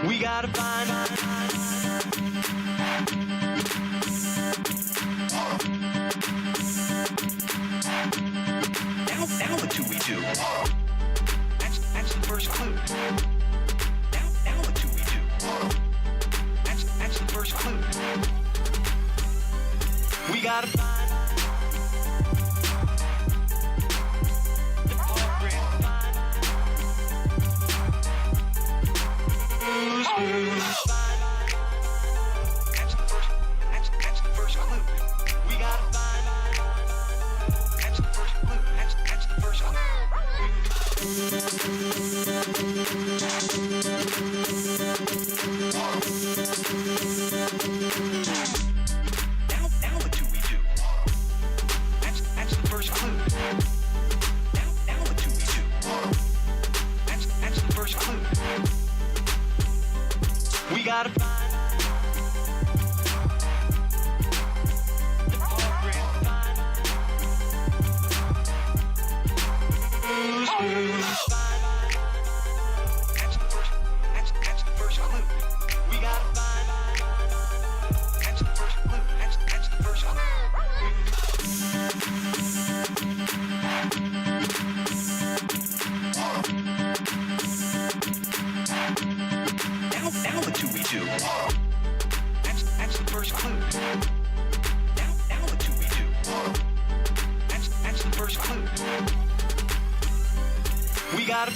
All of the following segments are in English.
We gotta find. Now what do we do? That's the first clue. Now what do we do? That's the first clue. We gotta find. That's the first clue. We gotta find. That's the first clue. That's the first clue. Now what do we do? That's the first clue. Now what do we do? That's the first clue. We gotta find. That's the first clue. We gotta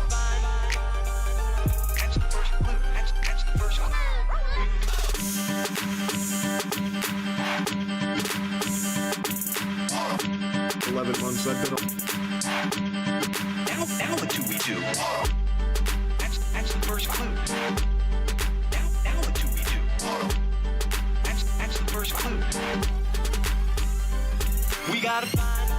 find. That's the first clue. That's the first clue. 11 months I've been on. Now what do we do? That's the first clue. Now what do we do? That's the first clue. We gotta find.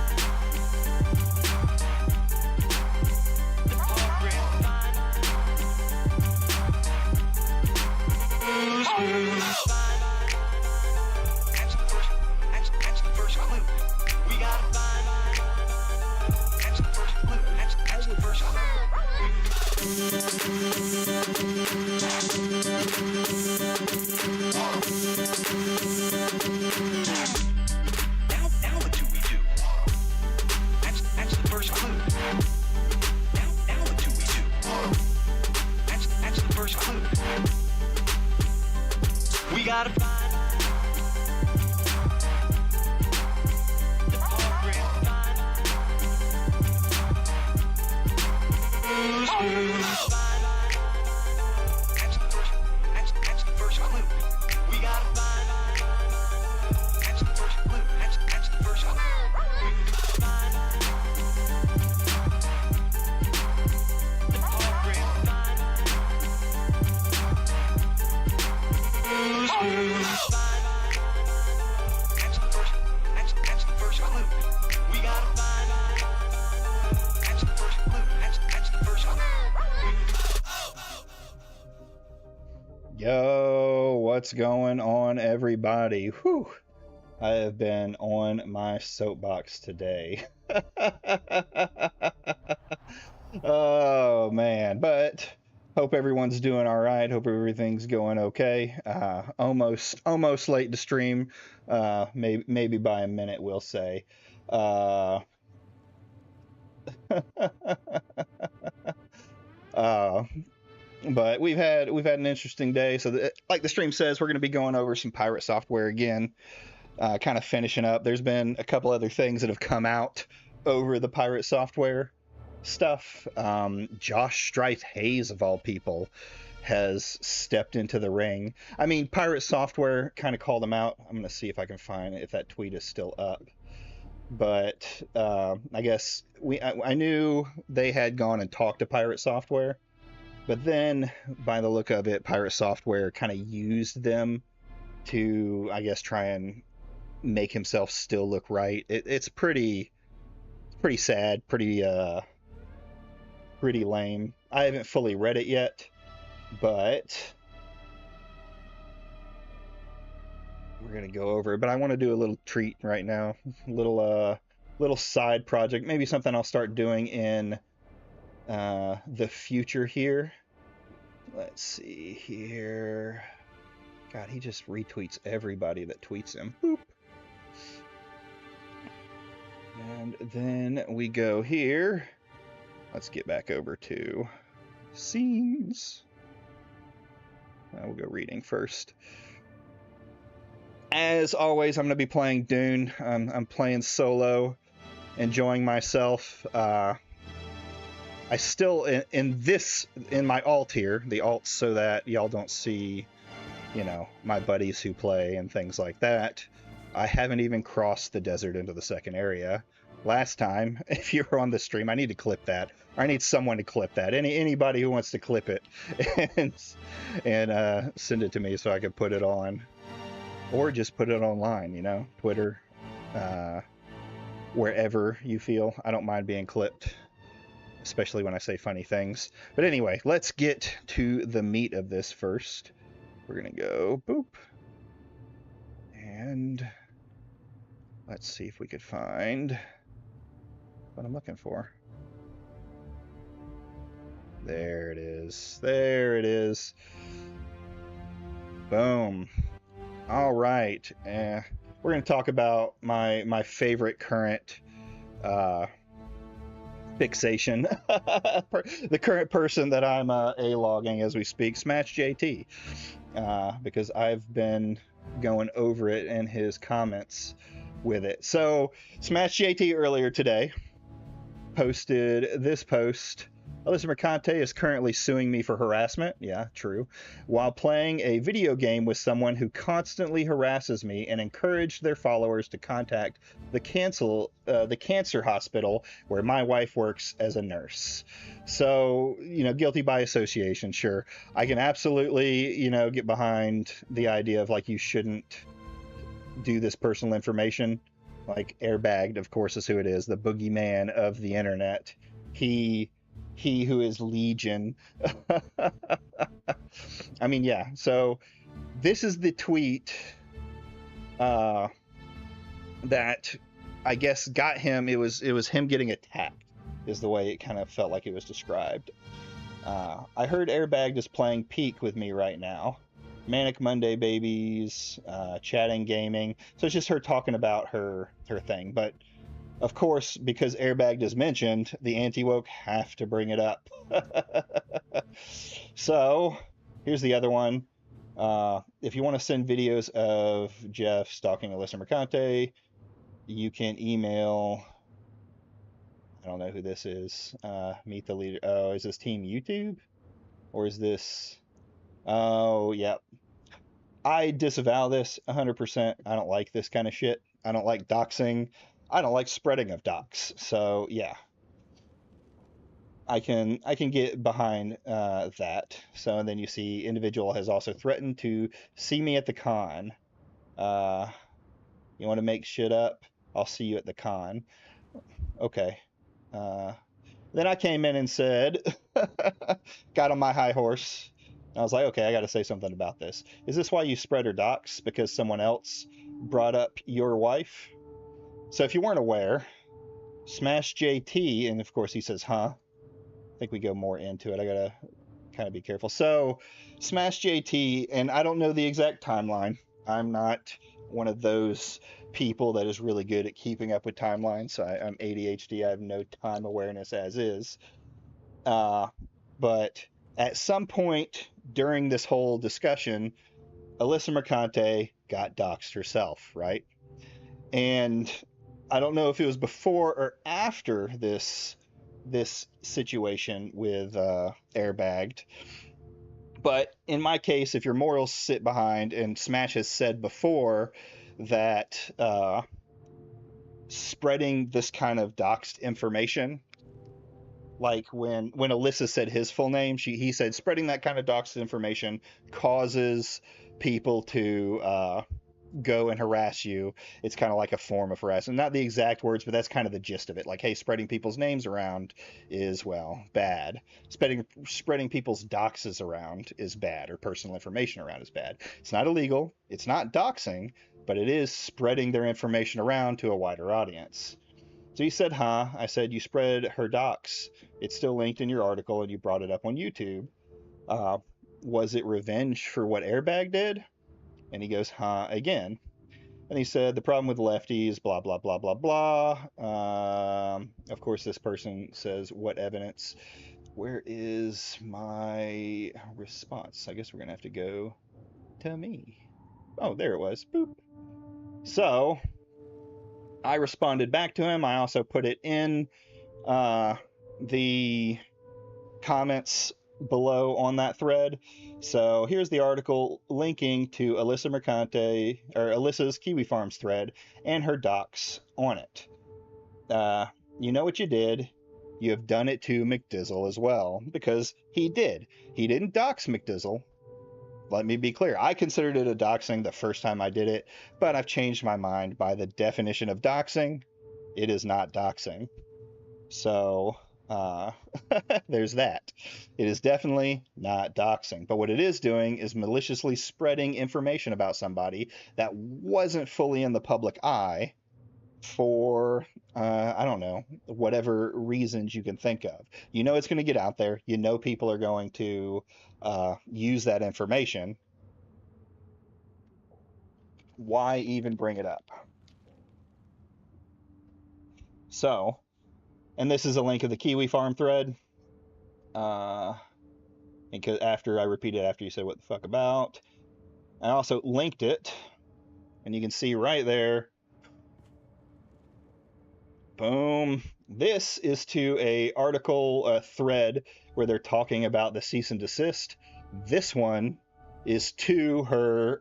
We gotta find. That's the first clue. We gotta find. That's the first clue. That's the first clue. That's the first clue. We gotta find. That's the first clue. That's the first clue. Yo, what's going on, everybody? Whew. I have been on my soapbox today. Oh, man. But hope everyone's doing all right. Hope everything's going okay. Almost late to stream. Maybe by a minute, we'll say. Uh, But we've had an interesting day. So, like the stream says, we're going to be going over some pirate software again, kind of finishing up. There's been a couple other things that have come out over the pirate software stuff. Josh Strife Hayes, of all people, has stepped into the ring. I mean, pirate software kind of called him out. I'm going to see if I can find if that tweet is still up. But I guess I knew they had gone and talked to pirate software. But then, by the look of it, Pirate Software kind of used them to, I guess, try and make himself still look right. It's pretty sad, pretty lame. I haven't fully read it yet, but we're gonna go over it. But I want to do a little treat right now, little side project, maybe something I'll start doing in the future here. Let's see here. God, he just retweets everybody that tweets him. Boop. And then we go here. Let's get back over to scenes. We'll go reading first. As always, I'm going to be playing Dune. I'm playing solo, enjoying myself. I still in my alt here, the alt, so that y'all don't see, my buddies who play and things like that. I haven't even crossed the desert into the second area. Last time, if you were on the stream, I need to clip that. I need someone to clip that. Anybody who wants to clip it and send it to me so I can put it on, or just put it online. Twitter, wherever you feel. I don't mind being clipped, especially when I say funny things. But anyway, let's get to the meat of this first. We're gonna go boop, and let's see if we could find what I'm looking for. There it is. There it is. Boom. All right. We're going to talk about my favorite current fixation. The current person that I'm A-logging as we speak, Smash JT. Because I've been going over it in his comments with it. So, Smash JT earlier today posted this post. Alyssa Mercante is currently suing me for harassment, yeah, true, while playing a video game with someone who constantly harasses me and encouraged their followers to contact the cancer hospital where my wife works as a nurse. So, guilty by association, sure. I can absolutely, get behind the idea of, you shouldn't do this personal information. Like, Airbagged, of course, is who it is, the boogeyman of the internet. He who is Legion. I mean, yeah. So this is the tweet that I guess got him. It was him getting attacked, is the way it kind of felt like it was described. I heard Airbagged is playing Peak with me right now. Manic Monday babies, chatting, gaming. So it's just her talking about her thing. But of course, because Airbagged is mentioned, the anti-woke have to bring it up. So here's the other one. If you want to send videos of Jeff stalking Alyssa Mercante, you can email. I don't know who this is. Meet the leader. Oh, is this Team YouTube? Or is this... Oh, yep. I disavow this 100%. I don't like this kind of shit. I don't like doxing. I don't like spreading of docs. So, yeah. I can get behind that. So, and then you see individual has also threatened to see me at the con. You want to make shit up? I'll see you at the con. Okay. Then I came in and said, got on my high horse. I was like, okay, I got to say something about this. Is this why you spread her docs? Because someone else brought up your wife? So if you weren't aware, Smash JT, and of course he says, huh? I think we go more into it. I got to kind of be careful. So Smash JT, and I don't know the exact timeline. I'm not one of those people that is really good at keeping up with timelines. I'm ADHD. I have no time awareness as is. But At some point during this whole discussion, Alyssa Mercante got doxxed herself, right? And I don't know if it was before or after this situation with Airbagged, but in my case, if your morals sit behind, and Smash has said before that spreading this kind of doxed information, like when Alyssa said his full name, he said spreading that kind of doxed information causes people to go and harass you. It's kind of like a form of harassment. Not the exact words, but that's kind of the gist of it. Like, hey, spreading people's names around is, well, bad. Spreading people's doxes around is bad, or personal information around is bad. It's not illegal. It's not doxing, but it is spreading their information around to a wider audience. So he said, huh? I said, you spread her dox. It's still linked in your article, and you brought it up on YouTube. Uh, was it revenge for what Airbag did? And he goes, huh, again. And he said, the problem with lefties, blah, blah, blah, blah, blah. Of course, this person says, what evidence? Where is my response? I guess we're going to have to go to me. Oh, there it was. Boop. So I responded back to him. I also put it in the comments below on that thread. So here's the article linking to Alyssa Mercante, or Alyssa's Kiwi Farms thread, and her docs on it. You know what you did. You have done it to McDizzle as well, because he did. He didn't dox McDizzle. Let me be clear. I considered it a doxing the first time I did it, but I've changed my mind. By the definition of doxing, it is not doxing. So there's that. It is definitely not doxing. But what it is doing is maliciously spreading information about somebody that wasn't fully in the public eye for, I don't know, whatever reasons you can think of. You know it's going to get out there. You know people are going to use that information. Why even bring it up? So, and this is a link of the Kiwi Farm thread. Because after I repeated after you said what the fuck about, I also linked it, and you can see right there. Boom. This is to a article thread where they're talking about the cease and desist. This one is to her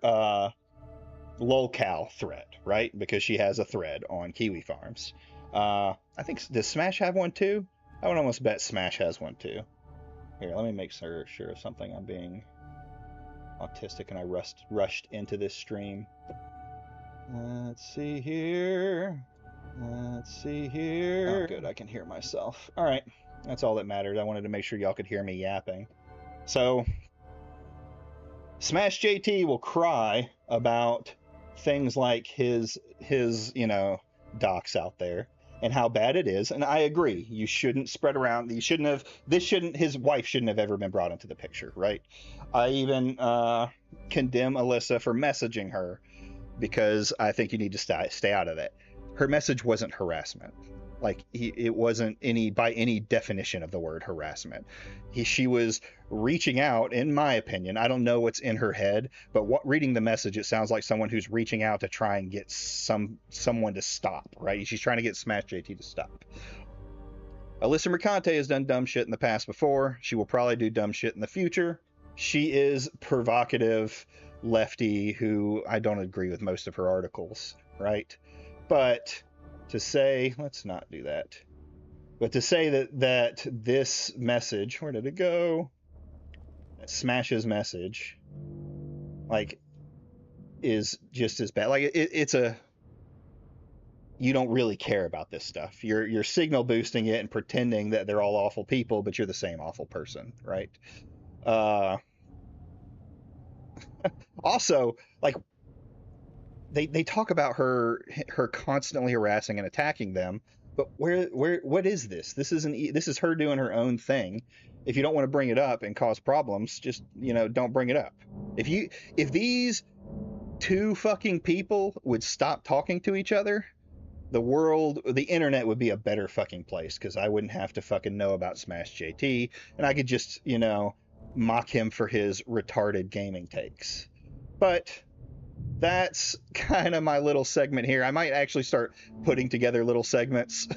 lolcow thread, right? Because she has a thread on Kiwi Farms. I think, does Smash have one too? I would almost bet Smash has one too. Here, let me make sure of something. I'm being autistic and I rushed into this stream. Let's see here. Oh, good, I can hear myself. All right, that's all that mattered. I wanted to make sure y'all could hear me yapping. So, Smash JT will cry about things like his docs out there and how bad it is. And I agree. You shouldn't spread around. His wife shouldn't have ever been brought into the picture, right? I even condemn Alyssa for messaging her, because I think you need to stay out of that. Her message wasn't harassment. Like, it wasn't by any definition of the word harassment. She was reaching out, in my opinion. I don't know what's in her head, but reading the message, it sounds like someone who's reaching out to try and get someone to stop, right? She's trying to get Smash JT to stop. Alyssa Mercante has done dumb shit in the past before. She will probably do dumb shit in the future. She is provocative lefty who I don't agree with most of her articles, right? But to say, let's not do that. But to say that this message, where did it go? Smash's message, like, is just as bad. Like, it's you don't really care about this stuff. You're signal boosting it and pretending that they're all awful people, but you're the same awful person, right? Also, like, they talk about her constantly harassing and attacking them, but what is this? This is her doing her own thing. If you don't want to bring it up and cause problems, just, don't bring it up. If these two fucking people would stop talking to each other, the internet would be a better fucking place, because I wouldn't have to fucking know about Smash JT, and I could just, mock him for his retarded gaming takes. But that's kind of my little segment here. I might actually start putting together little segments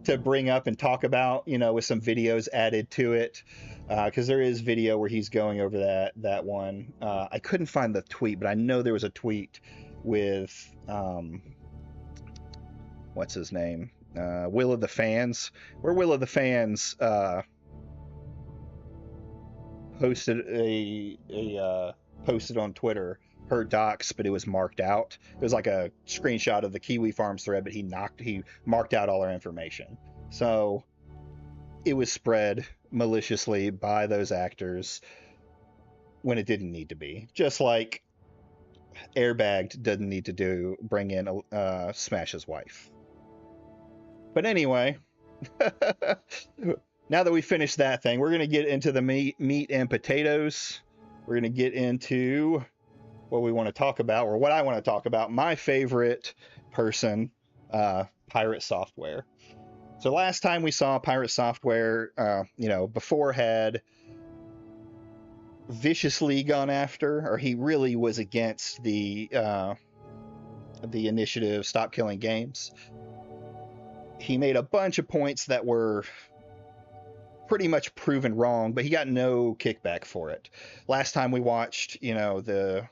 to bring up and talk about, with some videos added to it. Because there is video where he's going over that one. I couldn't find the tweet, but I know there was a tweet with what's his name? Will of the Fans, where Will of the Fans posted on Twitter her docs, but it was marked out. It was like a screenshot of the Kiwi Farms thread, but he marked out all our information. So it was spread maliciously by those actors when it didn't need to be. Just like Airbagged doesn't need to bring in Smash's wife. But anyway, now that we finished that thing, we're going to get into the meat and potatoes. We're going to get into what we want to talk about, or what I want to talk about. My favorite person, Pirate Software. So last time we saw Pirate Software, before had viciously gone after, or he really was against the initiative Stop Killing Games. He made a bunch of points that were pretty much proven wrong, but he got no kickback for it. Last time we watched, the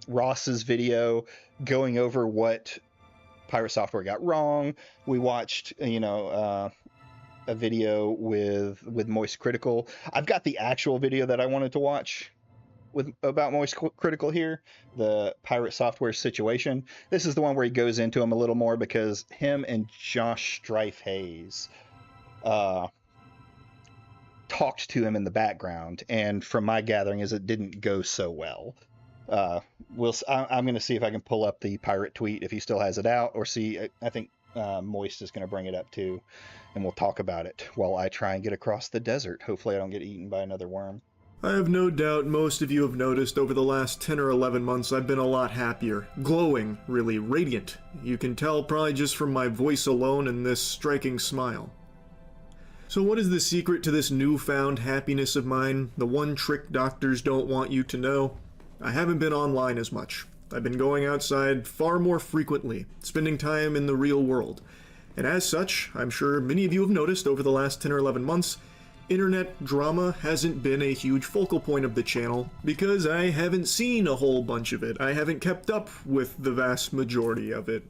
Ross's video going over what Pirate Software got wrong. We watched, a video with Moist Critical. I've got the actual video that I wanted to watch about Moist Critical here, the Pirate Software situation. This is the one where he goes into him a little more, because him and Josh Strife Hayes talked to him in the background, and from my gathering is it didn't go so well. I'm going to see if I can pull up the pirate tweet if he still has it out, or see. I think Moist is going to bring it up too, and we'll talk about it while I try and get across the desert. Hopefully I don't get eaten by another worm. I have no doubt most of you have noticed over the last 10 or 11 months I've been a lot happier. Glowing, really radiant. You can tell probably just from my voice alone and this striking smile. So what is the secret to this newfound happiness of mine? The one trick doctors don't want you to know? I haven't been online as much. I've been going outside far more frequently, spending time in the real world. And as such, I'm sure many of you have noticed over the last 10 or 11 months, internet drama hasn't been a huge focal point of the channel, because I haven't seen a whole bunch of it. I haven't kept up with the vast majority of it.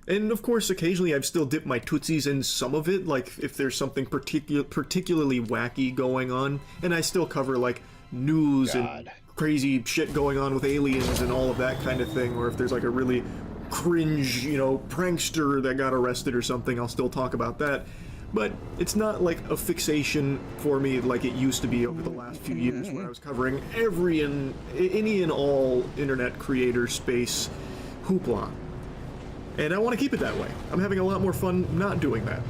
And of course, occasionally I've still dipped my tootsies in some of it, like if there's something particularly wacky going on, and I still cover like news and crazy shit going on with aliens and all of that kind of thing, or if there's like a really cringe, prankster that got arrested or something, I'll still talk about that. But it's not like a fixation for me like it used to be over the last few years, where I was covering any and all internet creator space hoopla. And I want to keep it that way. I'm having a lot more fun not doing that.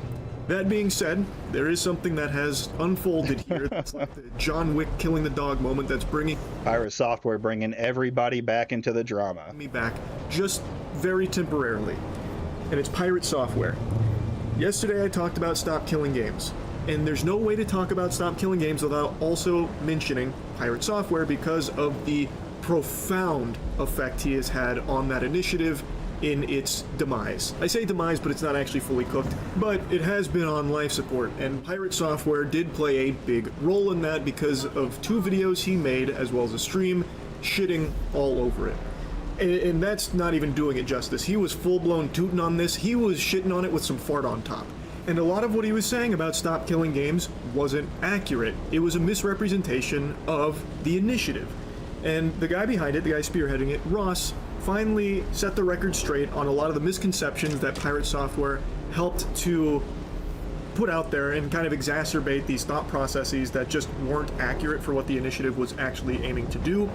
That being said, there is something that has unfolded here that's like the John Wick killing the dog moment that's bringing Pirate Software bringing everybody back into the drama. Me back, just very temporarily. And it's Pirate Software. Yesterday I talked about Stop Killing Games, and there's no way to talk about Stop Killing Games without also mentioning Pirate Software, because of the profound effect he has had on that initiative in its demise. I say demise, but it's not actually fully cooked, but it has been on life support, and Pirate Software did play a big role in that because of 2 videos he made, as well as a stream, shitting all over it. And that's not even doing it justice. He was full-blown tooting on this. He was shitting on it with some fart on top. And a lot of what he was saying about Stop Killing Games wasn't accurate. It was a misrepresentation of the initiative. And the guy behind it, the guy spearheading it, Ross, finally set the record straight on a lot of the misconceptions that Pirate Software helped to put out there and kind of exacerbate these thought processes that just weren't accurate for what the initiative was actually aiming to do.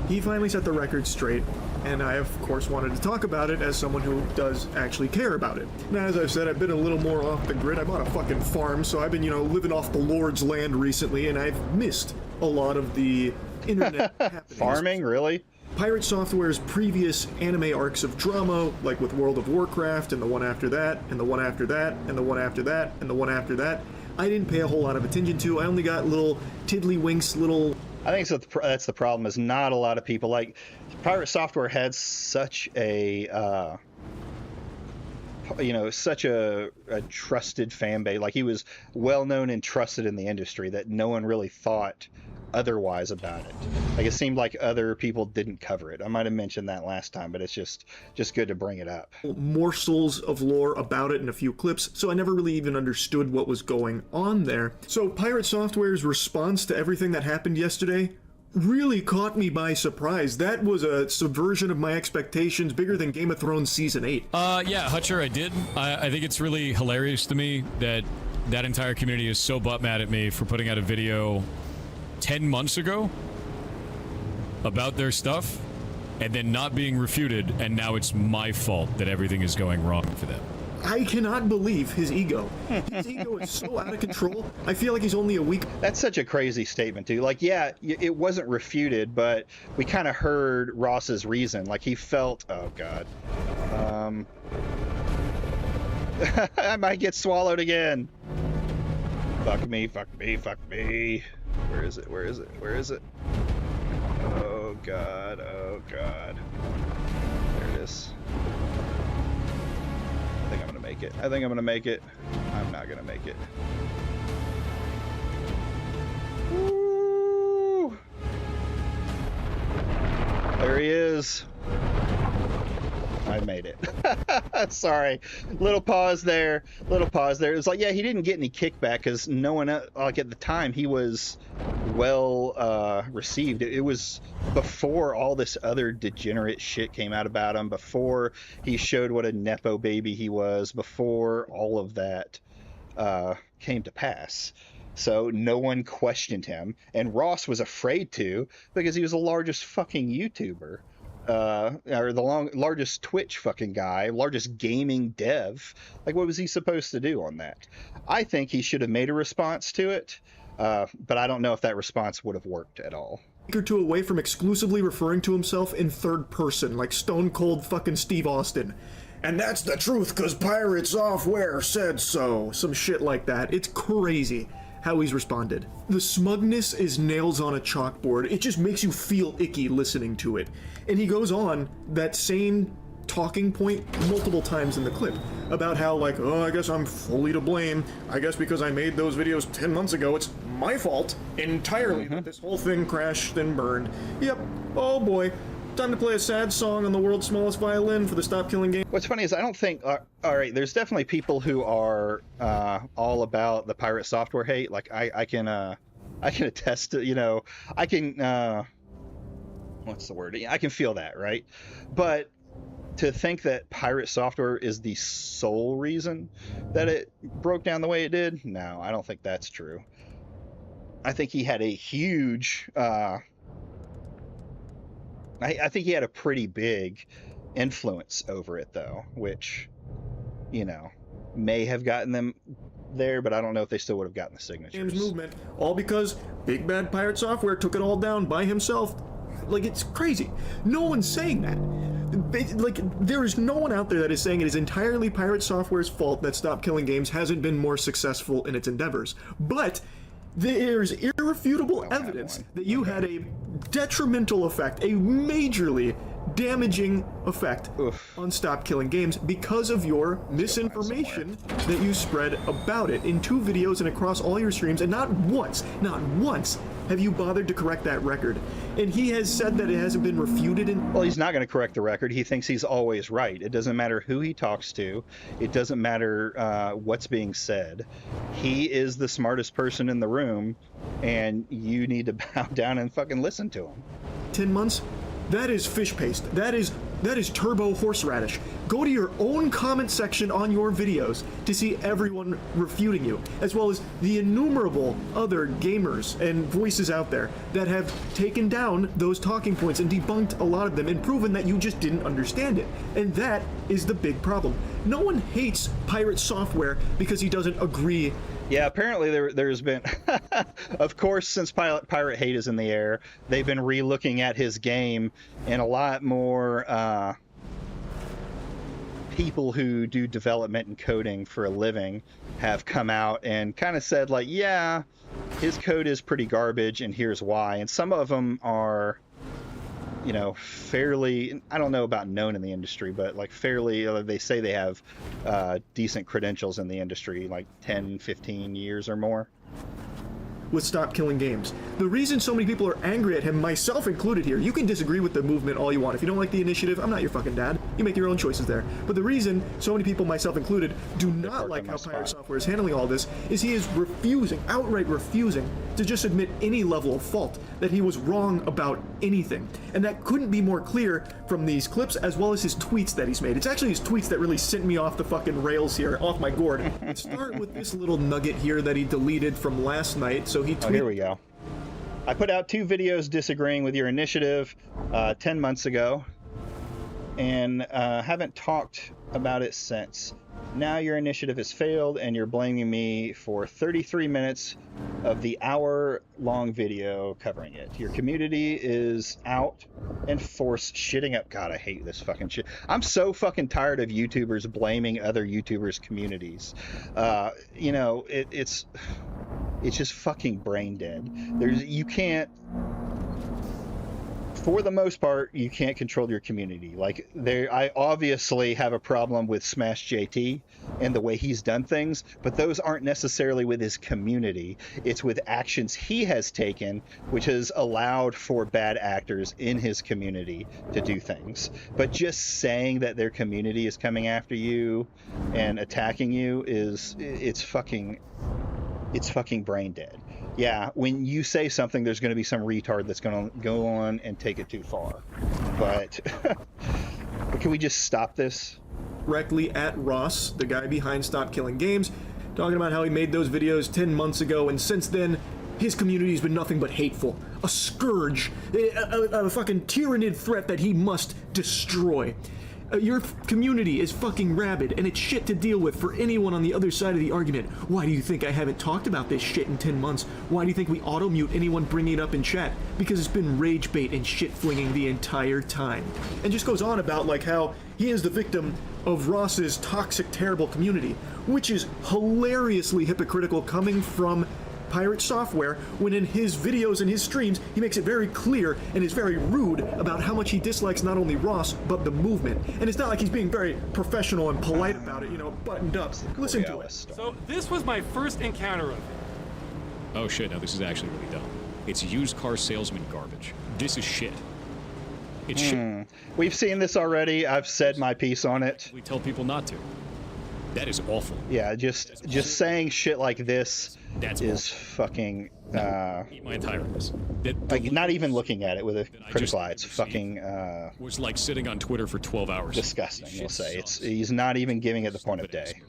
He finally set the record straight, and I of course wanted to talk about it as someone who does actually care about it. Now, as I've said, I've been a little more off the grid. I bought a fucking farm, so I've been, living off the Lord's land recently, and I've missed a lot of the internet happenings. Farming, really? Pirate Software's previous anime arcs of drama, like with World of Warcraft, and the one after that, and the one after that, and the one after that, and the one after that, I didn't pay a whole lot of attention to. I only got little tiddlywinks, little... I think so. That's the problem. Is not a lot of people like Pirate Software had such a such a trusted fan base. Like, he was well known and trusted in the industry that no one really thought otherwise about it. Like, it seemed like other people didn't cover it. I might have mentioned that last time, but it's just good to bring it up. Morsels of lore about it in a few clips, so I never really even understood what was going on there. So Pirate Software's response to everything that happened yesterday really caught me by surprise. That was a subversion of my expectations, bigger than Game of Thrones Season 8. Yeah, Hutcher, I did. I think it's really hilarious to me that that entire community is so butt mad at me for putting out a video 10 months ago about their stuff and then not being refuted, and now it's my fault that everything is going wrong for them. I cannot believe his ego. His ego is so out of control. I feel like he's only a week... That's such a crazy statement, too. Like, yeah, it wasn't refuted, but we kind of heard Ross's reason. Like, he felt... Oh, God. I might get swallowed again. Fuck me, fuck me, fuck me. Where is it? Where is it? Where is it? Oh, God. Oh, God. There it is. I think I'm gonna make it. I think I'm gonna make it. I'm not gonna make it. Woo! There he is. I made it. Sorry. Little pause there. Little pause there. It was like, yeah, he didn't get any kickback because no one, like, at the time, he was well received. It was before all this other degenerate shit came out about him, before he showed what a Nepo baby he was, before all of that came to pass. So no one questioned him, and Ross was afraid to because he was the largest fucking YouTuber. Or the largest Twitch fucking guy, largest gaming dev. Like, what was he supposed to do on that? I think he should have made a response to it, but I don't know if that response would have worked at all. Or two away from exclusively referring to himself in third person, like Stone Cold fucking Steve Austin. And that's the truth, cause Pirate Software said so. Some shit like that. It's crazy how he's responded. The smugness is nails on a chalkboard. It just makes you feel icky listening to it. And he goes on that same talking point multiple times in the clip about how, like, oh, I guess I'm fully to blame. I guess because I made those videos 10 months ago, it's my fault entirely that this whole thing crashed and burned. Yep. Oh boy. Time to play a sad song on the world's smallest violin for the Stop Killing Game. What's funny is I don't think... all right, there's definitely people who are all about the Pirate Software hate. Like, I can attest to, I can... what's the word? I can feel that, right? But to think that Pirate Software is the sole reason that it broke down the way it did, no, I don't think that's true. I think he had a huge... I think he had a pretty big influence over it, though, which, may have gotten them there, but I don't know if they still would have gotten the signatures. Movement, all because Big Bad Pirate Software took it all down by himself. Like, it's crazy. No one's saying that. Like, there is no one out there that is saying it is entirely Pirate Software's fault that Stop Killing Games hasn't been more successful in its endeavors. But there's irrefutable evidence that you had a detrimental effect, a majorly damaging effect on Stop Killing Games because of your misinformation that you spread about it in 2 videos and across all your streams, and not once have you bothered to correct that record. And he has said that it hasn't been refuted. Well, he's not going to correct the record. He thinks he's always right. It doesn't matter who he talks to. It doesn't matter what's being said. He is the smartest person in the room, and you need to bow down and fucking listen to him. 10 months? That is fish paste. That is turbo horseradish. Go to your own comment section on your videos to see everyone refuting you, as well as the innumerable other gamers and voices out there that have taken down those talking points and debunked a lot of them and proven that you just didn't understand it. And that is the big problem. No one hates Pirate Software because he doesn't agree. Yeah, apparently there's been, of course, since Pirate Hate is in the air, they've been re-looking at his game in a lot more people who do development and coding for a living have come out and kind of said, like, yeah, his code is pretty garbage, and here's why. And some of them are, you know, fairly, I don't know about known in the industry, but like fairly, they say they have decent credentials in the industry, like 10, 15 years or more. With Stop Killing Games. The reason so many people are angry at him, myself included here, you can disagree with the movement all you want. If you don't like the initiative, I'm not your fucking dad. You make your own choices there. But the reason so many people, myself included, do not like how Pirate Software is handling all this is he is refusing, outright refusing, to just admit any level of fault, that he was wrong about anything. And that couldn't be more clear from these clips as well as his tweets that he's made. It's actually his tweets that really sent me off the fucking rails here, off my gourd. Let's start with this little nugget here that he deleted from last night. So he tweeted, oh, here we go. I put out 2 videos disagreeing with your initiative 10 months ago, and haven't talked about it since. Now your initiative has failed, and you're blaming me for 33 minutes of the hour-long video covering it. Your community is out and forced shitting up. God, I hate this fucking shit. I'm so fucking tired of YouTubers blaming other YouTubers' communities. You know, it's just fucking brain dead. You can't, for the most part, you can't control your community. Like, I obviously have a problem with Smash JT and the way he's done things, but those aren't necessarily with his community. It's with actions he has taken, which has allowed for bad actors in his community to do things. But just saying that their community is coming after you and attacking you it's fucking brain dead. Yeah, when you say something, there's going to be some retard that's going to go on and take it too far. But can we just stop this? Directly at Ross, the guy behind Stop Killing Games, talking about how he made those videos 10 months ago, and since then, his community has been nothing but hateful. A scourge, a fucking tyrannid threat that he must destroy. Your community is fucking rabid, and it's shit to deal with for anyone on the other side of the argument. Why do you think I haven't talked about this shit in 10 months? Why do you think we auto-mute anyone bringing it up in chat? Because it's been rage bait and shit flinging the entire time. And just goes on about like how he is the victim of Ross's toxic, terrible community, which is hilariously hypocritical coming from Pirate Software, when in his videos and his streams he makes it very clear and is very rude about how much he dislikes not only Ross but the movement. And it's not like he's being very professional and polite about it, you know, buttoned up. Listen to it. So this was my first encounter of it. Oh shit, now this is actually really dumb. It's used car salesman garbage. This is shit. It's shit. We've seen this already. I've said my piece on it. We tell people not to. That is awful. Yeah, just saying shit like this is fucking eat my entire ass. like not even looking at it with a critical eye. It's fucking was like sitting on Twitter for 12 hours. disgusting. We'll say he's not even giving it the point of day.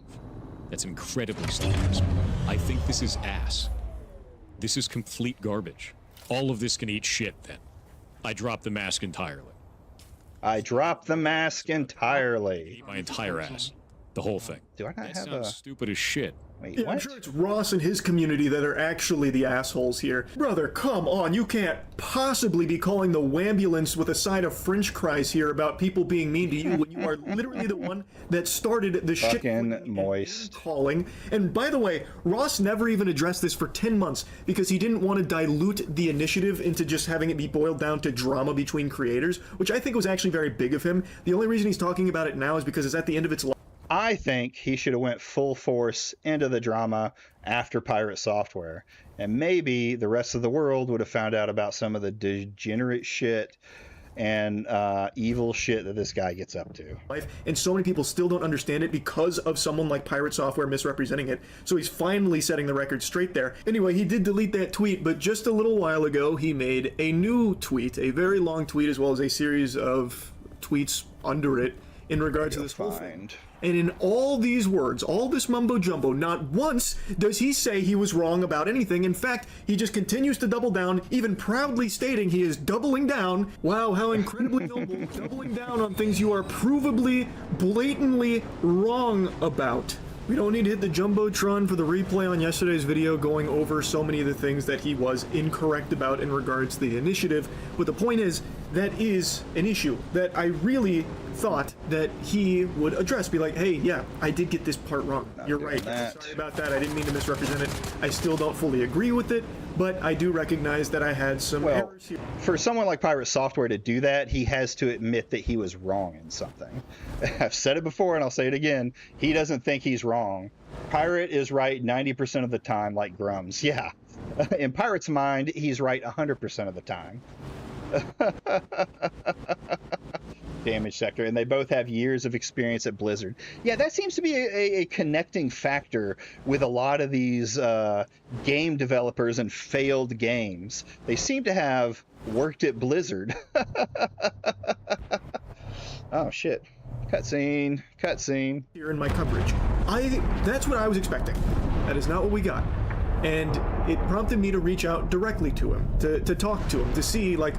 That's incredibly stupid. I think this is ass. This is complete garbage. All of this can eat shit then. I drop the mask entirely. I dropped the mask entirely. Eat my entire ass. The whole thing. Do I not That have sounds a... stupid as shit. Wait, Yeah, what? I'm sure it's Ross and his community that are actually the assholes here. Brother, come on, you can't possibly be calling the wambulance with a side of french fries here about people being mean to you when you are literally the one that started the shit Fucking moist. calling. And by the way, Ross never even addressed this for 10 months because he didn't want to dilute the initiative into just having it be boiled down to drama between creators, which I think was actually very big of him. The only reason he's talking about it now is because it's at the end of its life. I think he should have went full force into the drama after Pirate Software, and maybe the rest of the world would have found out about some of the degenerate shit and evil shit that this guy gets up to. And so many people still don't understand it because of someone like Pirate Software misrepresenting it. So he's finally setting the record straight there. Anyway, he did delete that tweet, but just a little while ago he made a new tweet, a very long tweet as well as a series of tweets under it in regards to this whole thing. And in all these words, all this mumbo jumbo, not once does he say he was wrong about anything. In fact, he just continues to double down, even proudly stating he is doubling down. Wow, how incredibly noble, doubling down on things you are provably, blatantly wrong about. We don't need to hit the Jumbotron for the replay on yesterday's video going over so many of the things that he was incorrect about in regards to the initiative, but the point is, that is an issue that I really thought that he would address, be like, hey, yeah, I did get this part wrong. You're doing right. that. Sorry about that. I didn't mean to misrepresent it. I still don't fully agree with it, but I do recognize that I had some Well, errors here. for someone like Pirate Software to do that, he has to admit that he was wrong in something. I've said it before and I'll say it again. He doesn't think he's wrong. Pirate is right 90% of the time, like Grums. Yeah. In Pirate's mind, he's right 100% of the time. Damage Sector, and they both have years of experience at Blizzard. Yeah, that seems to be a connecting factor with a lot of these game developers and failed games. They seem to have worked at Blizzard. Oh shit. Cutscene. Here in my coverage. That's what I was expecting. That is not what we got. And it prompted me to reach out directly to him, to talk to him, to see, like,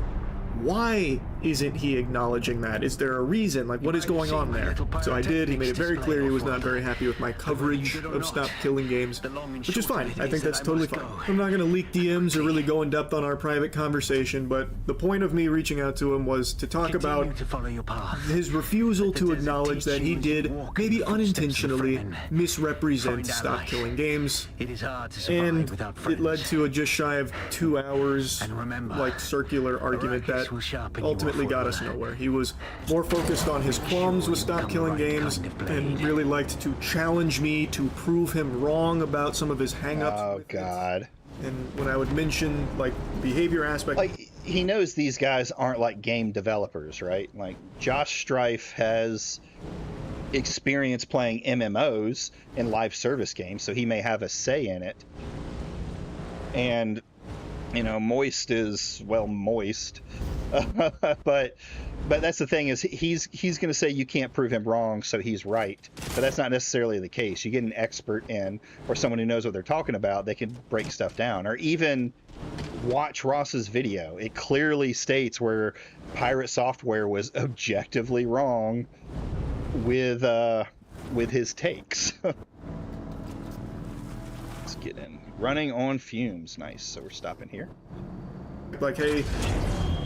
why isn't he acknowledging that? Is there a reason? Like, what is going on there? So I did. He made it very clear he was not very happy with my coverage of Stop Killing Games, which is fine. I think that's totally fine. I'm not going to leak DMs or really go in depth on our private conversation, but the point of me reaching out to him was to talk about his refusal to acknowledge that he did, maybe unintentionally, misrepresent Stop Killing Games, and it led to a just shy of 2 hours, like, circular argument that ultimately got us nowhere. He was more focused on his qualms with Stop Killing Games and really liked to challenge me to prove him wrong about some of his hang-ups. Oh god. And when I would mention, like, behavior aspect, Like, he knows these guys aren't like game developers, right? Like, Josh Strife has experience playing MMOs and live service games, so he may have a say in it. And, you know, Moist is, well, moist. But that's the thing, is he's going to say you can't prove him wrong, so he's right. But that's not necessarily the case. You get an expert in, or someone who knows what they're talking about, they can break stuff down. Or even watch Ross's video. It clearly states where Pirate Software was objectively wrong with his takes. Let's get in. Running on fumes. Nice. So we're stopping here. like, hey,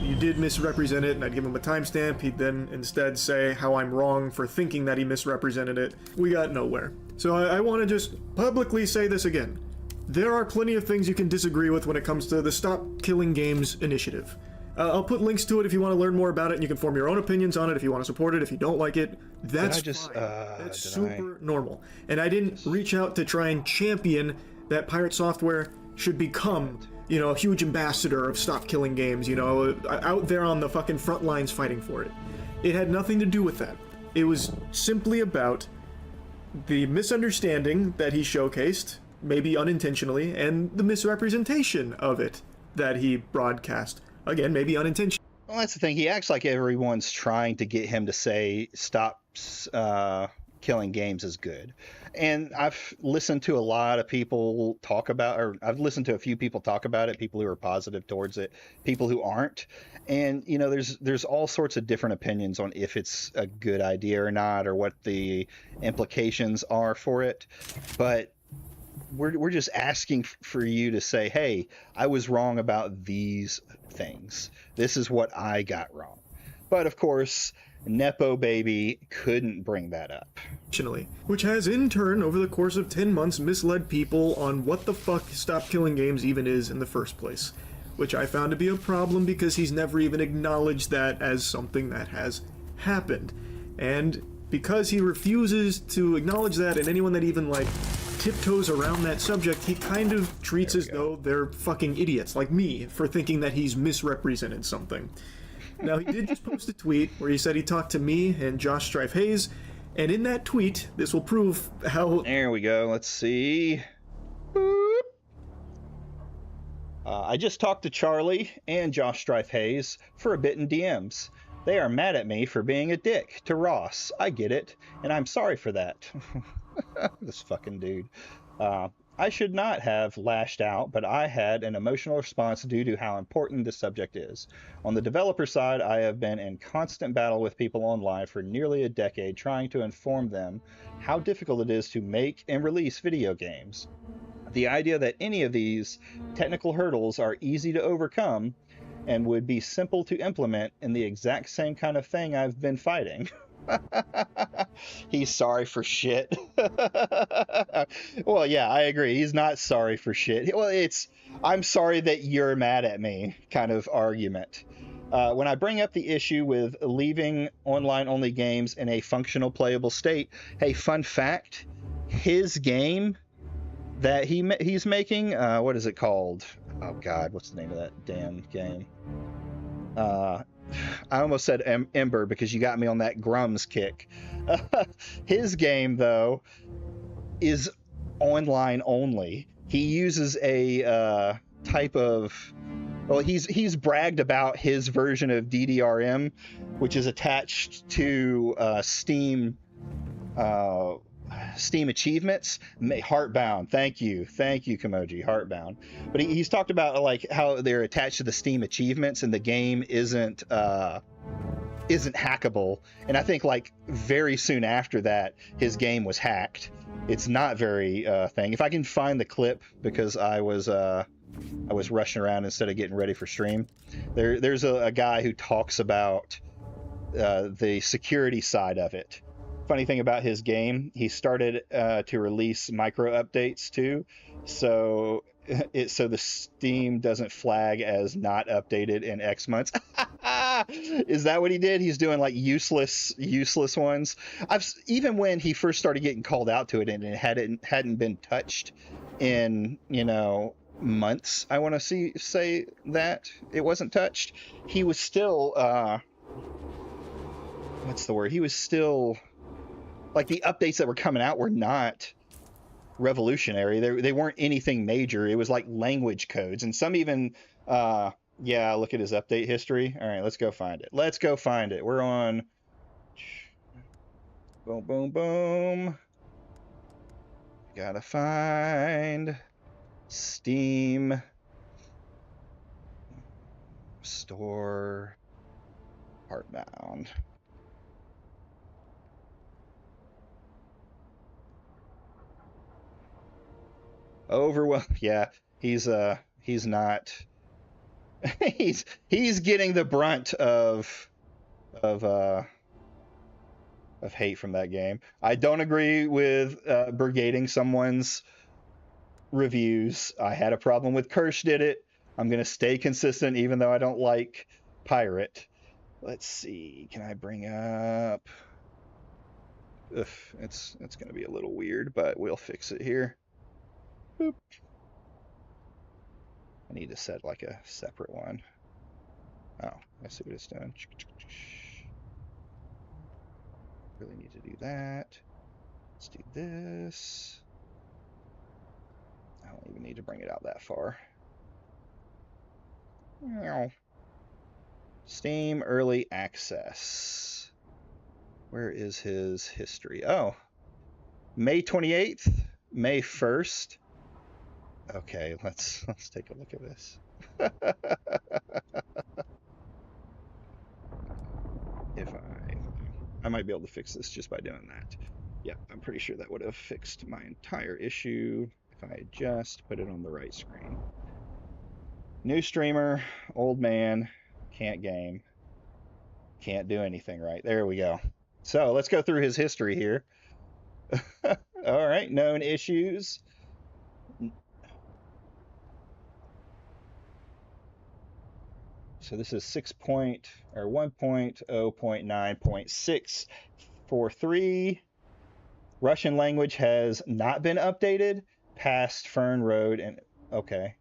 you did misrepresent it, and I'd give him a timestamp. He'd then instead say how I'm wrong for thinking that he misrepresented it. We got nowhere. So I want to just publicly say this again. There are plenty of things you can disagree with when it comes to the Stop Killing Games initiative. I'll put links to it if you want to learn more about it, and you can form your own opinions on it if you want to support it. If you don't like it, that's fine. That's super normal. And I didn't reach out to try and champion that Pirate Software should become, you know, a huge ambassador of Stop Killing Games, you know, out there on the fucking front lines fighting for it. It had nothing to do with that. It was simply about the misunderstanding that he showcased, maybe unintentionally, and the misrepresentation of it that he broadcast. Again, maybe unintentionally. Well, that's the thing. He acts like everyone's trying to get him to say stop killing games is good. And I've listened to a lot of people talk about, or I've listened to a few people talk about it, people who are positive towards it, people who aren't. And, you know, there's all sorts of different opinions on if it's a good idea or not, or what the implications are for it. But we're just asking for you to say, hey, I was wrong about these things. This is what I got wrong. But of course, Nepo Baby couldn't bring that up. Which has in turn, over the course of 10 months, misled people on what the fuck Stop Killing Games even is in the first place. Which I found to be a problem because he's never even acknowledged that as something that has happened. And because he refuses to acknowledge that, and anyone that even, like, tiptoes around that subject, he kind of treats as though they're fucking idiots, like me, for thinking that he's misrepresented something. Now, he did just post a tweet where he said he talked to me and Josh Strife Hayes, and in that tweet, this will prove how... There we go. Let's see. Boop. I just talked to Charlie and Josh Strife Hayes for a bit in DMs. They are mad at me for being a dick to Ross. I get it, and I'm sorry for that. This fucking dude. I should not have lashed out, but I had an emotional response due to how important this subject is. On the developer side, I have been in constant battle with people online for nearly a decade, trying to inform them how difficult it is to make and release video games. The idea that any of these technical hurdles are easy to overcome and would be simple to implement in the exact same kind of thing I've been fighting. He's sorry for shit. Well, yeah, I agree. He's not sorry for shit. Well, it's I'm sorry that you're mad at me kind of argument. When I bring up the issue with leaving online-only games in a functional playable state, hey, fun fact, his game that he's making, what is it called? Oh God, what's the name of that damn game? I almost said Ember because you got me on that Grums kick. His game, though, is online only. He uses a type of... Well, he's bragged about his version of DDRM, which is attached to Steam achievements. Heartbound. Thank you, Kimoji. Heartbound. But he's talked about like how they're attached to the Steam achievements, and the game isn't hackable. And I think like very soon after that, his game was hacked. It's not very thing. If I can find the clip, because I was rushing around instead of getting ready for stream. There's a guy who talks about the security side of it. Funny thing about his game, he started to release micro updates too, so the Steam doesn't flag as not updated in X months. Is that what he did? He's doing like useless ones. Even when he first started getting called out to it and it hadn't been touched in months, I want to say that it wasn't touched. He was still what's the word? He was still like, the updates that were coming out were not revolutionary. They weren't anything major. It was like language codes, and some even look at his update history. All right, let's go find it. We're on boom. Gotta find Steam store Heartbound. Overwhelmed. Yeah, he's not. he's getting the brunt of hate from that game. I don't agree with brigading someone's reviews. I had a problem with Kirsch did it. I'm gonna stay consistent even though I don't like Pirate. Let's see. Can I bring up? It's gonna be a little weird, but we'll fix it here. Boop. I need to set like a separate one. Oh, I see what it's doing. Really need to do that. Let's do this. I don't even need to bring it out that far. Steam early access. Where is his history? Oh, May 28th, May 1st. Okay, let's take a look at this. If I might be able to fix this just by doing that. Yeah, I'm pretty sure that would have fixed my entire issue if I had just put it on the right screen. New streamer, old man, can't game, can't do anything right. There we go. So let's go through his history here. All right, known issues. So this is 1.0.9.643. Russian language has not been updated past Fern Road and okay,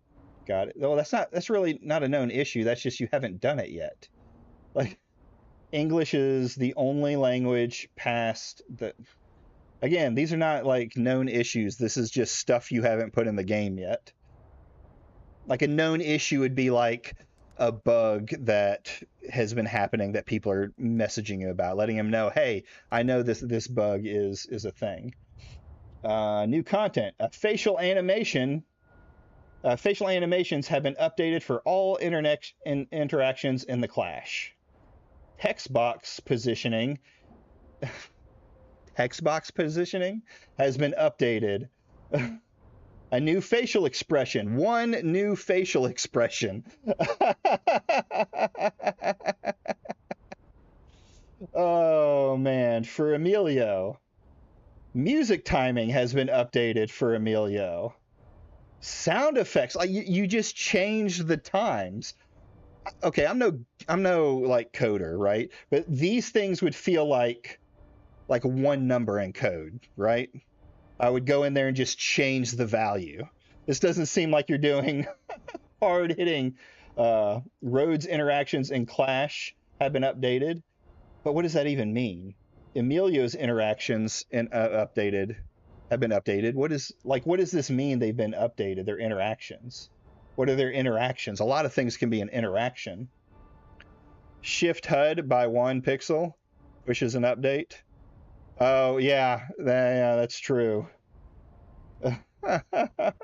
got it. Well, that's really not a known issue. That's just you haven't done it yet. Like, English is the only language past the. Again, these are not like known issues. This is just stuff you haven't put in the game yet. Like a known issue would be like a bug that has been happening that people are messaging you about, letting them know, hey, I know this bug is a thing. New content. Facial animations have been updated for all internet interactions in the Clash. Text box positioning has been updated. A new facial expression. One new facial expression. Oh, man. And for Emilio, music timing has been updated for Emilio. Sound effects, like you just changed the times. Okay, I'm no like coder, right? But these things would feel like one number in code, right? I would go in there and just change the value. This doesn't seem like you're doing hard hitting. Roads interactions in Clash have been updated, but what does that even mean? Emilio's interactions have been updated. What does this mean? They've been updated. Their interactions. What are their interactions? A lot of things can be an interaction. Shift HUD by 1 pixel, which is an update. Oh yeah, that's true. The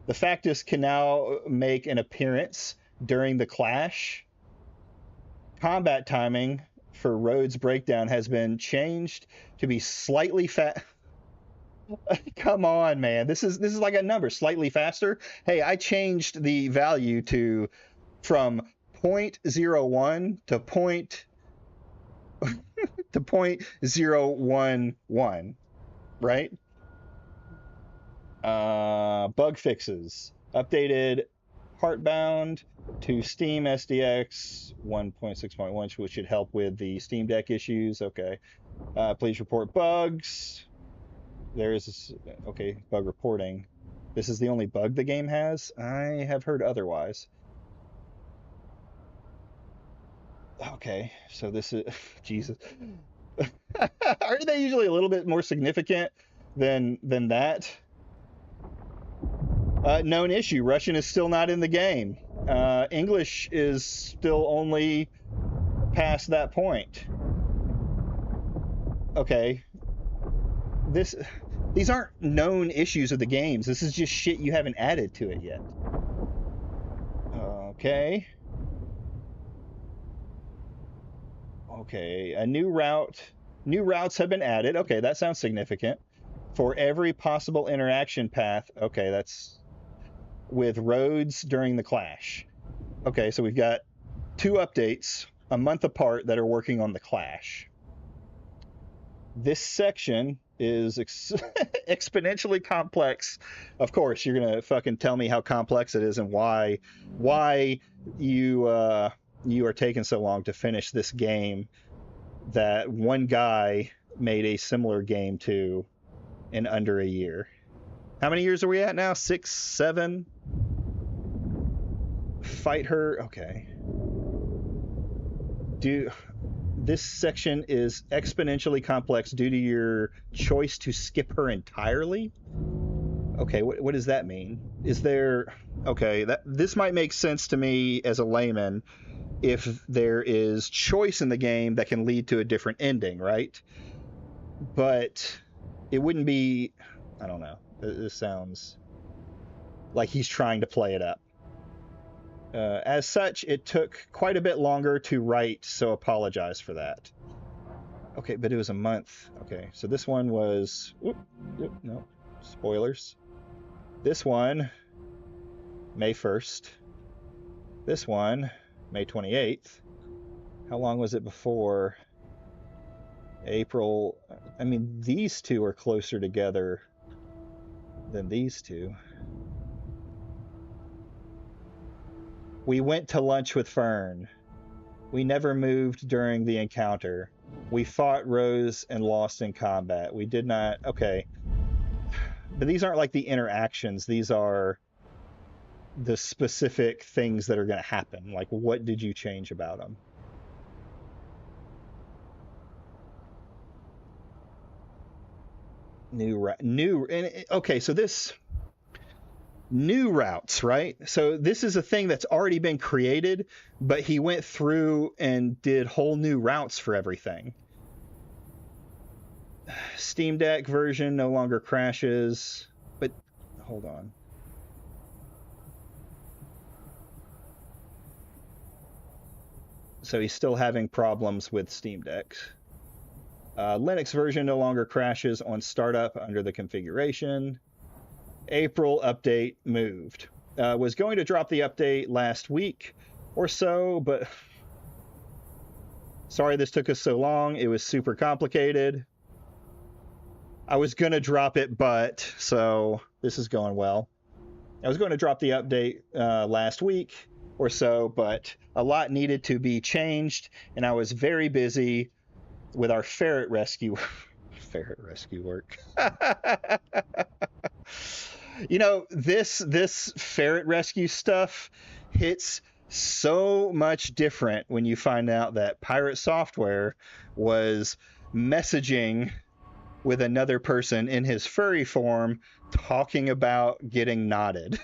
Factus can now make an appearance during the clash. Combat timing for Roads Breakdown has been changed to be slightly Come on, man. This is like a number, slightly faster. Hey, I changed the value from 0.01 to to 0.011, right? Bug fixes. Updated Heartbound to Steam SDX 1.6.1, which should help with the Steam Deck issues. Okay. Please report bugs. Okay, bug reporting. This is the only bug the game has? I have heard otherwise. Okay, so this is... Jesus. Aren't they usually a little bit more significant than that? Known issue. Russian is still not in the game. English is still only past that point. Okay. These aren't known issues of the games. This is just shit you haven't added to it yet. Okay. Okay, a new route. New routes have been added. Okay, that sounds significant. For every possible interaction path. Okay, that's with roads during the clash. Okay, so we've got 2 updates a month apart that are working on the clash. This section is exponentially complex. Of course, you're gonna fucking tell me how complex it is and why you are taking so long to finish this game that one guy made a similar game to in under a year. How many years are we at now? 6, 7? Fight her. Okay. This section is exponentially complex due to your choice to skip her entirely. Okay, what does that mean? Is there... Okay, this might make sense to me as a layman if there is choice in the game that can lead to a different ending, right? But it wouldn't be... I don't know. This sounds like he's trying to play it up. As such, it took quite a bit longer to write, so apologize for that. Okay, but it was a month. Okay, so this one was... no, spoilers. This one, May 1st. This one, May 28th. How long was it before? April... I mean, these two are closer together than these two. We went to lunch with Fern. We never moved during the encounter. We fought Rose and lost in combat. We did not... Okay. But these aren't like the interactions. These are the specific things that are going to happen. Like, what did you change about them? Okay, so this... New routes, right? So this is a thing that's already been created, but he went through and did whole new routes for everything. Steam Deck version no longer crashes, but hold on. So he's still having problems with Steam Deck. Linux version no longer crashes on startup under the configuration. April update moved. Was going to drop the update last week or so, but Sorry this took us so long. It was super complicated. I was going to drop it, but so this is going well. I was going to drop the update last week or so, but a lot needed to be changed, and I was very busy with our ferret rescue work. You know, this ferret rescue stuff hits so much different when you find out that Pirate Software was messaging with another person in his furry form talking about getting knotted.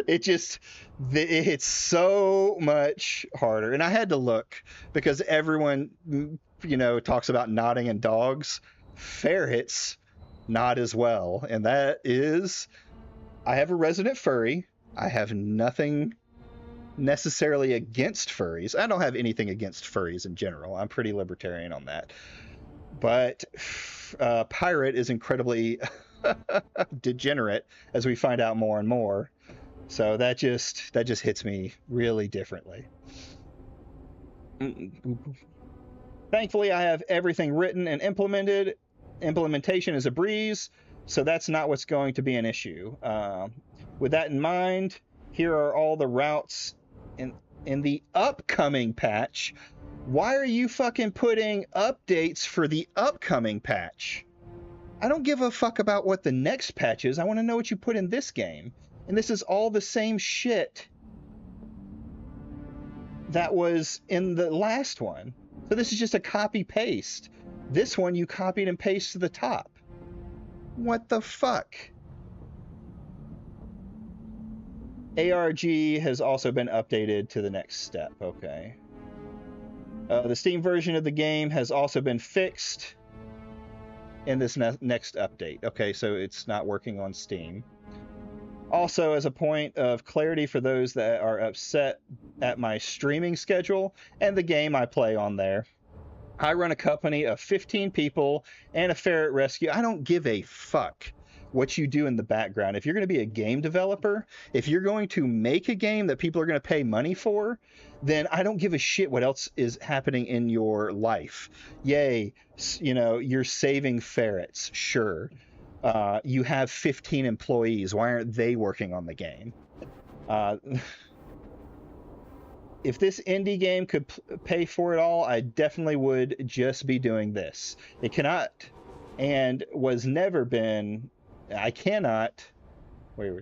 It hits so much harder. And I had to look because everyone, you know, talks about knotting in dogs. Ferrets knot as well. And that is, I have a resident furry. I have nothing necessarily against furries. I don't have anything against furries in general. I'm pretty libertarian on that. But pirate is incredibly degenerate as we find out more and more. So that just hits me really differently. Thankfully, I have everything written and implemented. Implementation is a breeze, so that's not what's going to be an issue. With that in mind, here are all the routes in the upcoming patch. Why are you fucking putting updates for the upcoming patch? I don't give a fuck about what the next patch is. I want to know what you put in this game. And this is all the same shit that was in the last one. So this is just a copy paste. This one you copied and pasted to the top. What the fuck? ARG has also been updated to the next step. Okay. The Steam version of the game has also been fixed in this next update. Okay, so it's not working on Steam. Also, as a point of clarity for those that are upset at my streaming schedule and the game I play on there, I run a company of 15 people and a ferret rescue. I don't give a fuck what you do in the background. If you're going to be a game developer, if you're going to make a game that people are going to pay money for, then I don't give a shit what else is happening in your life. Yay, you know, you're saving ferrets, sure. You have 15 employees. Why aren't they working on the game? If this indie game could pay for it all, I definitely would just be doing this. It cannot and was never been... I cannot... Wait,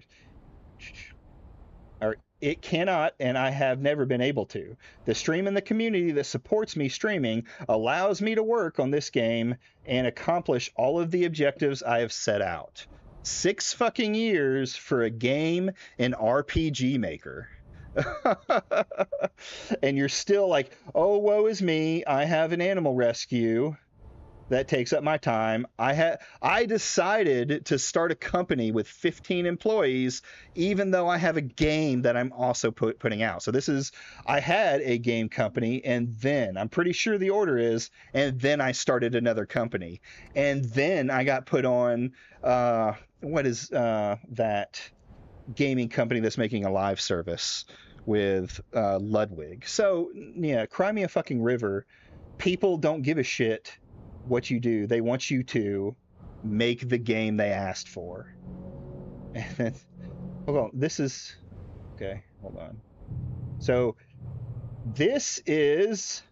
or it cannot, and I have never been able to. The stream and the community that supports me streaming allows me to work on this game and accomplish all of the objectives I have set out. 6 fucking years for a game in RPG Maker. And you're still like, oh, woe is me. I have an animal rescue that takes up my time. I decided to start a company with 15 employees, even though I have a game that I'm also putting out. So I had a game company, and then I'm pretty sure the order is, and then I started another company, and then I got put on what is that gaming company that's making a live service with Ludwig. So yeah, cry me a fucking river. People don't give a shit what you do. They want you to make the game they asked for. And hold on, this is okay, hold on. So this is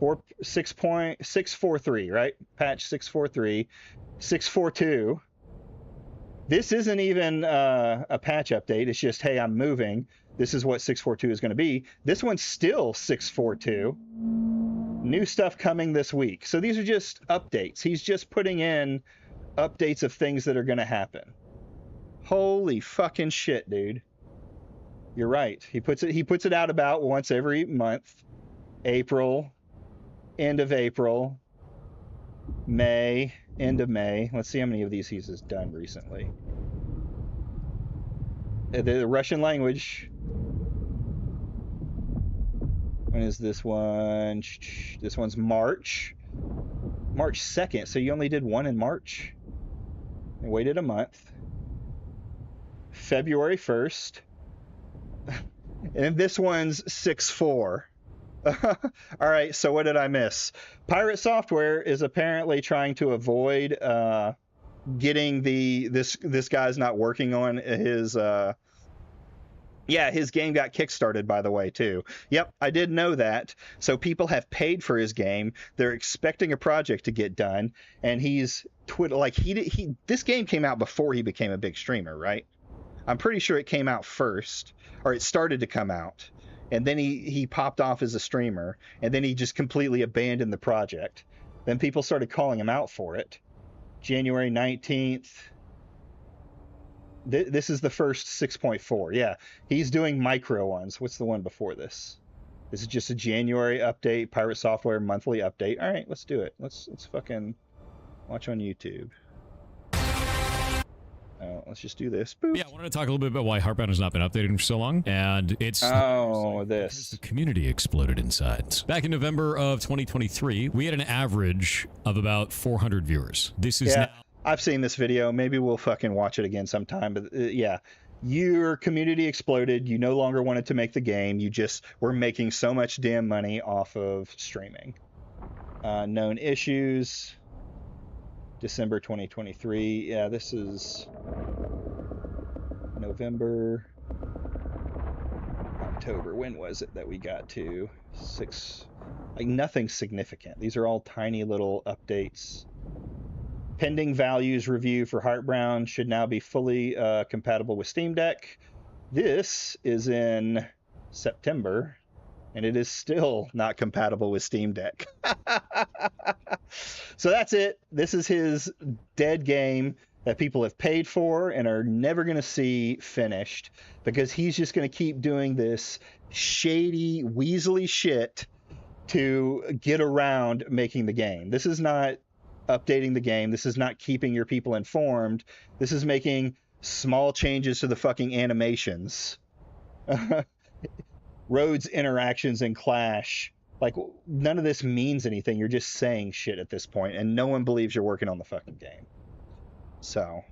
6.643, right? Patch 643, 642. This isn't even a patch update. It's just, hey, I'm moving. This is what 642 is going to be. This one's still 642. New stuff coming this week. So these are just updates. He's just putting in updates of things that are going to happen. Holy fucking shit, dude. You're right. He puts it out about once every month. April, end of April, May, end of May. Let's see how many of these he's done recently. The Russian language. When is this one? This one's March 2nd. So you only did one in March and waited a month. February 1st. And this one's 6.4. All right, so what did I miss? Pirate Software is apparently trying to avoid getting this guy's not working on his his game got kickstarted, by the way, too. Yep, I did know that. So people have paid for his game. They're expecting a project to get done, and he's this game came out before he became a big streamer, right? I'm pretty sure it came out first, or it started to come out, and then he popped off as a streamer, and then he just completely abandoned the project. Then people started calling him out for it. January 19th. This is the first 6.4. Yeah, he's doing micro ones. What's the one before this? This is just a January update, Pirate Software monthly update. All right, let's do it. Let's fucking watch on YouTube. Let's just do this. Boop. Yeah, I wanted to talk a little bit about why Heartbound has not been updated for so long, and it's this. The community exploded inside. Back in November of 2023, we had an average of about 400 viewers. This is now. I've seen this video. Maybe we'll fucking watch it again sometime. But yeah, your community exploded. You no longer wanted to make the game. You just were making so much damn money off of streaming. Known issues. December 2023. Yeah, this is November, October. When was it that we got to 6? Like nothing significant. These are all tiny little updates. Pending values review for Heartbound should now be fully compatible with Steam Deck. This is in September, and it is still not compatible with Steam Deck. So that's it. This is his dead game that people have paid for and are never going to see finished, because he's just going to keep doing this shady, weaselly shit to get around making the game. This is not updating the game. This is not keeping your people informed. This is making small changes to the fucking animations. Rhodes interactions and Clash. Like, none of this means anything. You're just saying shit at this point, and no one believes you're working on the fucking game. So,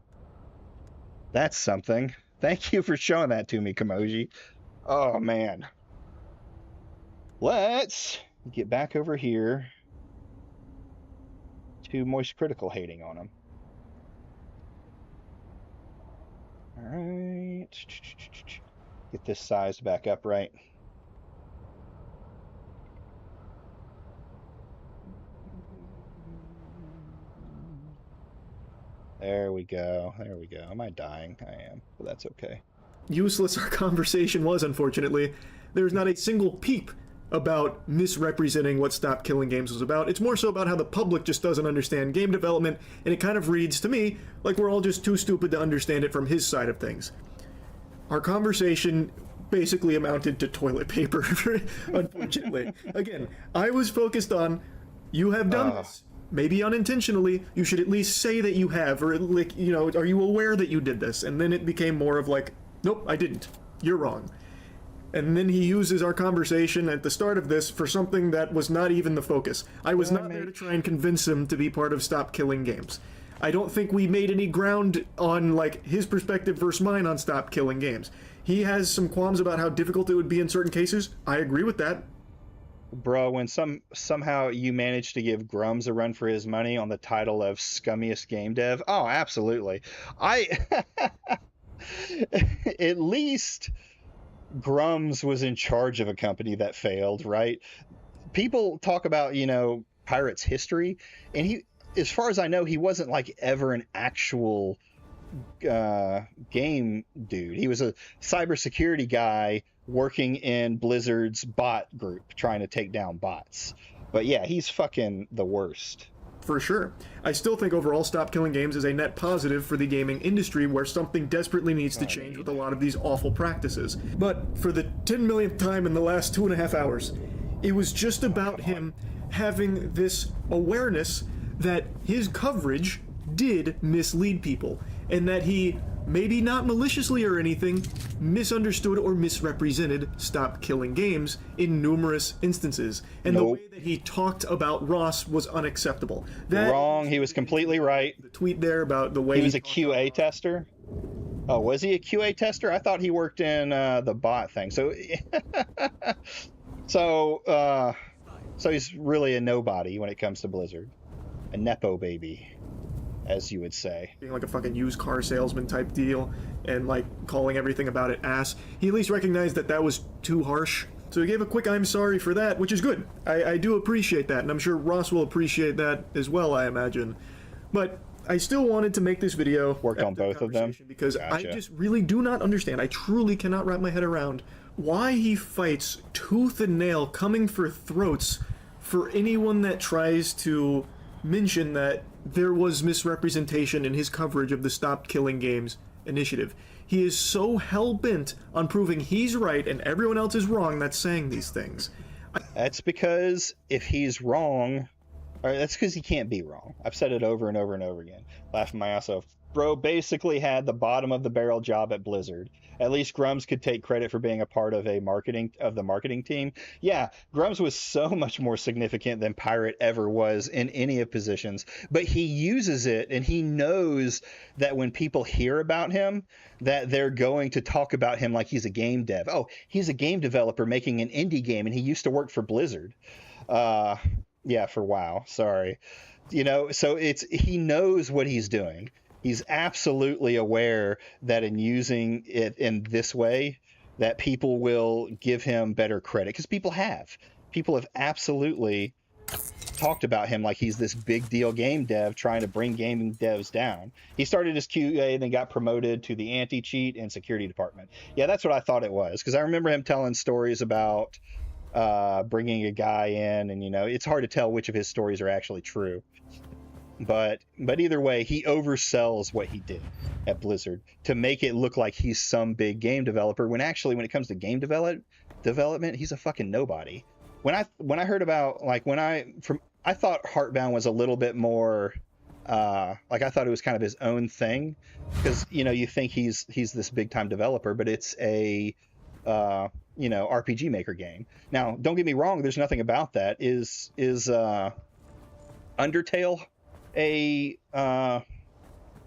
that's something. Thank you for showing that to me, Kamoji. Oh, man. Let's get back over here to Moist Critical hating on him. All right. Get this sized back up right. There we go. There we go. Am I dying? I am, but that's okay. Useless our conversation was, unfortunately. There's not a single peep about misrepresenting what Stop Killing Games was about. It's more so about how the public just doesn't understand game development, and it kind of reads to me like we're all just too stupid to understand it from his side of things. Our conversation basically amounted to toilet paper, unfortunately. Again, I was focused on, you have done this. Maybe unintentionally, you should at least say that you have, or like, you know, are you aware that you did this? And then it became more of like, nope, I didn't. You're wrong. And then he uses our conversation at the start of this for something that was not even the focus. I was not there to try and convince him to be part of Stop Killing Games. I don't think we made any ground on, like, his perspective versus mine on Stop Killing Games. He has some qualms about how difficult it would be in certain cases. I agree with that. Bro, when somehow you managed to give Grums a run for his money on the title of scummiest game dev, oh, absolutely. At least Grums was in charge of a company that failed, right? People talk about, you know, Pirate's history, and he, as far as I know, he wasn't like ever an actual game dude. He was a cybersecurity guy working in Blizzard's bot group trying to take down bots. But yeah, he's fucking the worst. For sure. I still think overall Stop Killing Games is a net positive for the gaming industry, where something desperately needs to change with a lot of these awful practices. But for the 10 millionth time in the last 2.5 hours, it was just about him having this awareness that his coverage did mislead people, and that he, maybe not maliciously or anything, misunderstood or misrepresented Stop Killing Games in numerous instances. And the way that he talked about Ross was unacceptable. Wrong. He was completely right. The tweet there about the way he was a QA tester. Oh, was he a QA tester? I thought he worked in the bot thing. So So he's really a nobody when it comes to Blizzard, a nepo baby, as you would say. Being like a fucking used car salesman type deal and like calling everything about it ass. He at least recognized that that was too harsh. So he gave a quick I'm sorry for that, which is good. I do appreciate that, and I'm sure Ross will appreciate that as well, I imagine. But I still wanted to make this video. Work on both of them? Because Gotcha. I just really do not understand. I truly cannot wrap my head around why he fights tooth and nail coming for throats for anyone that tries to mention that there was misrepresentation in his coverage of the Stop Killing Games initiative. He is so hell-bent on proving he's right and everyone else is wrong that's saying these things. That's because if he's wrong, or that's because he can't be wrong. I've said it over and over and over again. Laughing my ass off. Bro basically had the bottom of the barrel job at Blizzard. At least Grums could take credit for being a part of the marketing team. Yeah, Grums was so much more significant than Pirate ever was in any of positions, but he uses it, and he knows that when people hear about him, that they're going to talk about him like he's a game dev. Oh, he's a game developer making an indie game, and he used to work for Blizzard. Yeah, for WoW. Sorry. You know, so he knows what he's doing. He's absolutely aware that in using it in this way, that people will give him better credit, because people have absolutely talked about him like he's this big deal game dev trying to bring gaming devs down. He started as QA and then got promoted to the anti-cheat and security department. Yeah, that's what I thought it was, because I remember him telling stories about bringing a guy in, and it's hard to tell which of his stories are actually true. But either way, he oversells what he did at Blizzard to make it look like he's some big game developer, when actually, when it comes to game development, he's a fucking nobody. When I heard about, like, I thought Heartbound was a little bit more like, I thought it was kind of his own thing, because you think he's this big time developer, but it's a RPG Maker game. Now, don't get me wrong, there's nothing about that. Is Undertale a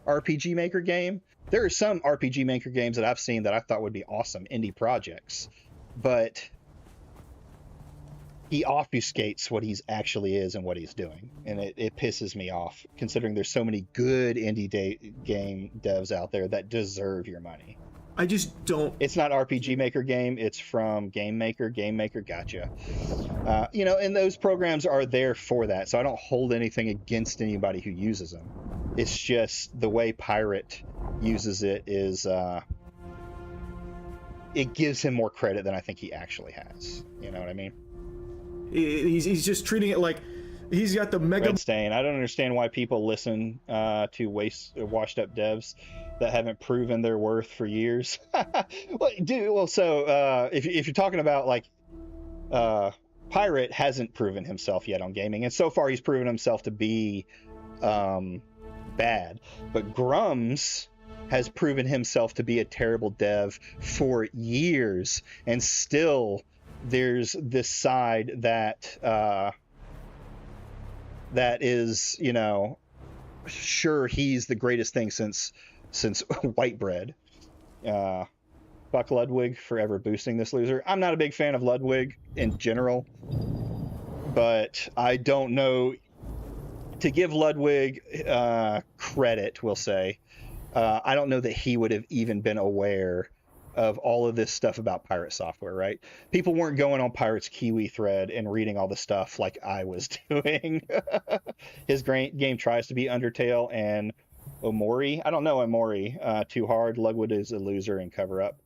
RPG Maker game? There are some RPG Maker games that I've seen that I thought would be awesome indie projects, but he obfuscates what he's actually is and what he's doing, and it pisses me off, considering there's so many good indie game devs out there that deserve your money. I just don't. It's not RPG Maker game. It's from Game Maker. Game Maker, gotcha. And those programs are there for that. So I don't hold anything against anybody who uses them. It's just the way Pirate uses it is, it gives him more credit than I think he actually has. You know what I mean? He's just treating it like he's got the mega. Red Stain. I don't understand why people listen to washed up devs that haven't proven their worth for years. So if you're talking about, like, Pirate hasn't proven himself yet on gaming, and so far he's proven himself to be bad. But Grums has proven himself to be a terrible dev for years, and still there's this side that is, sure, he's the greatest thing since white bread. Fuck Ludwig for ever boosting this loser. I'm not a big fan of Ludwig in general, but I don't know, to give Ludwig credit, we'll say, I don't know that he would have even been aware of all of this stuff about Pirate software, right? People weren't going on Pirate's Kiwi thread and reading all the stuff like I was doing. His game tries to be Undertale and Omori. I don't know Omori too hard. Ludwig is a loser and cover up.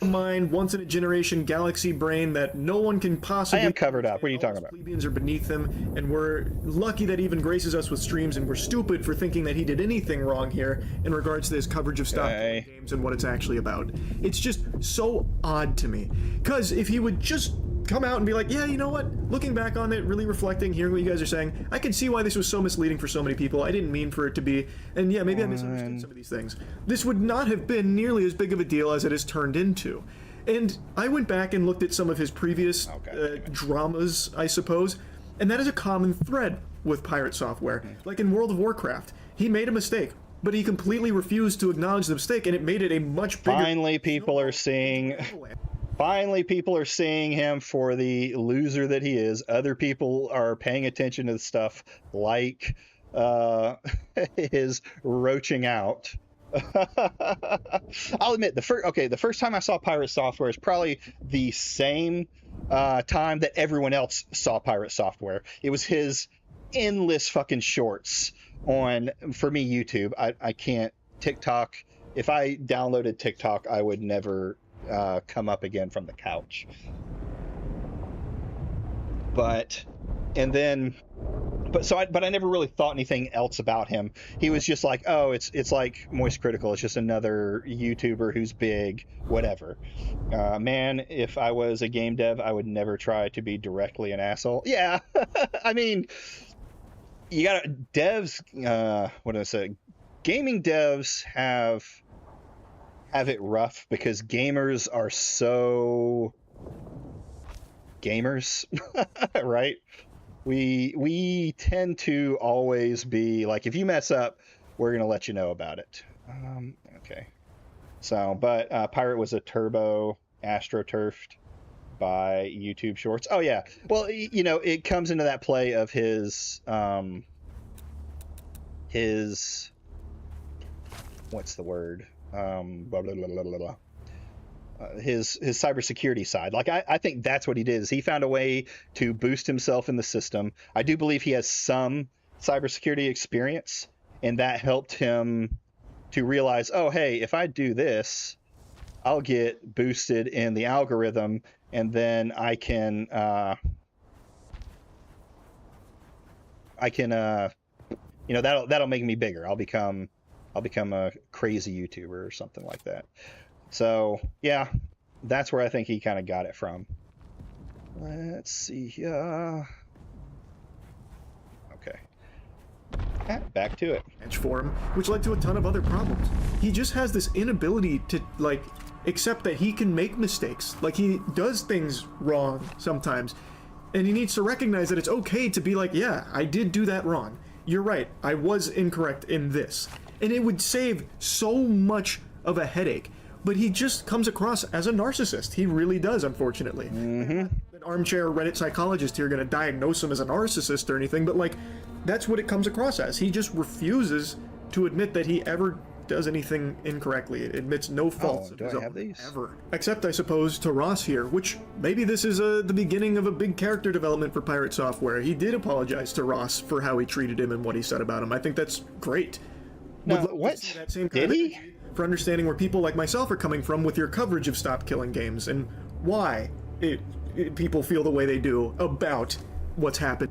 Mind, once in a generation galaxy brain that no one can possibly. I am covered up. What are you talking about? Plebeians are beneath him, and we're lucky that he even graces us with streams, and we're stupid for thinking that he did anything wrong here in regards to his coverage of Stop Killing Games and what it's actually about. It's just so odd to me, because if he would just come out and be like, yeah, you know what, looking back on it, really reflecting, hearing what you guys are saying, I can see why this was so misleading for so many people. I didn't mean for it to be, and yeah, maybe I misunderstood some of these things. This would not have been nearly as big of a deal as it has turned into. And I went back and looked at some of his previous dramas, I suppose, and that is a common thread with Pirate software. Like in World of Warcraft, he made a mistake, but he completely refused to acknowledge the mistake, and it made it a much bigger... Finally, people are seeing... Finally, people are seeing him for the loser that he is. Other people are paying attention to stuff like his roaching out. I'll admit the first time I saw Pirate Software is probably the same time that everyone else saw Pirate Software. It was his endless fucking shorts on, for me, YouTube. I can't TikTok. If I downloaded TikTok, I would never come up again from the couch. But I never really thought anything else about him. He was just like, oh, it's like Moist Critical. It's just another YouTuber who's big, whatever. Man, if I was a game dev, I would never try to be directly an asshole. Yeah, I mean, you gotta devs. What did I say? Gaming devs have it rough because gamers are so gamers, right? We tend to always be like, if you mess up, we're gonna let you know about it. Okay. So, but Pirate was a turbo astroturfed by YouTube Shorts. Oh yeah. Well, you know, it comes into that play of his what's the word? Blah, blah, blah, blah, blah, blah. His cybersecurity side. Like I think that's what he did. Is he found a way to boost himself in the system. I do believe he has some cybersecurity experience, and that helped him to realize, oh hey, if I do this, I'll get boosted in the algorithm, and then I can you know, that'll make me bigger. I'll become a crazy YouTuber or something like that. So yeah, that's where I think he kind of got it from. Let's see here. Okay. Back to it. For him, which led to a ton of other problems. He just has this inability to, like, accept that he can make mistakes. Like, he does things wrong sometimes, and he needs to recognize that it's okay to be like, yeah, I did do that wrong. You're right, I was incorrect in this. And it would save so much of a headache. But he just comes across as a narcissist. He really does, unfortunately. Mm-hmm. An armchair Reddit psychologist here gonna diagnose him as a narcissist or anything, but like, that's what it comes across as. He just refuses to admit that he ever does anything incorrectly. It admits no faults. Do I have these? Ever. Except, I suppose, to Ross here, which maybe this is the beginning of a big character development for Pirate Software. He did apologize to Ross for how he treated him and what he said about him. I think that's great. No, what? Did he? For understanding where people like myself are coming from with your coverage of Stop Killing Games and why people feel the way they do about what's happened.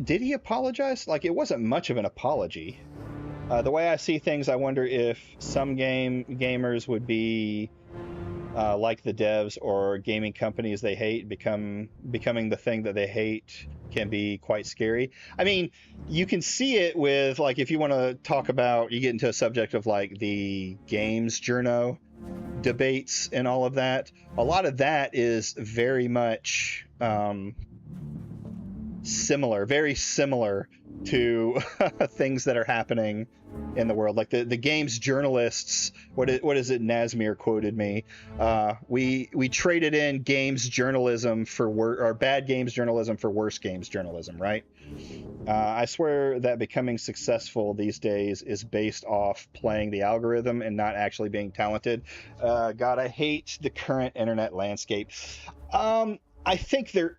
Did he apologize? Like, it wasn't much of an apology. The way I see things, I wonder if some gamers would be like the devs or gaming companies they hate becoming the thing that they hate can be quite scary. I mean, you can see it with, like, if you want to talk about, you get into a subject of like the games journo debates and all of that. A lot of that is very much very similar to things that are happening in the world. Like the games journalists, what is it Nazmir quoted me, we traded in games journalism or bad games journalism for worse games journalism, right? I swear that becoming successful these days is based off playing the algorithm and not actually being talented. God, I hate the current internet landscape. I think there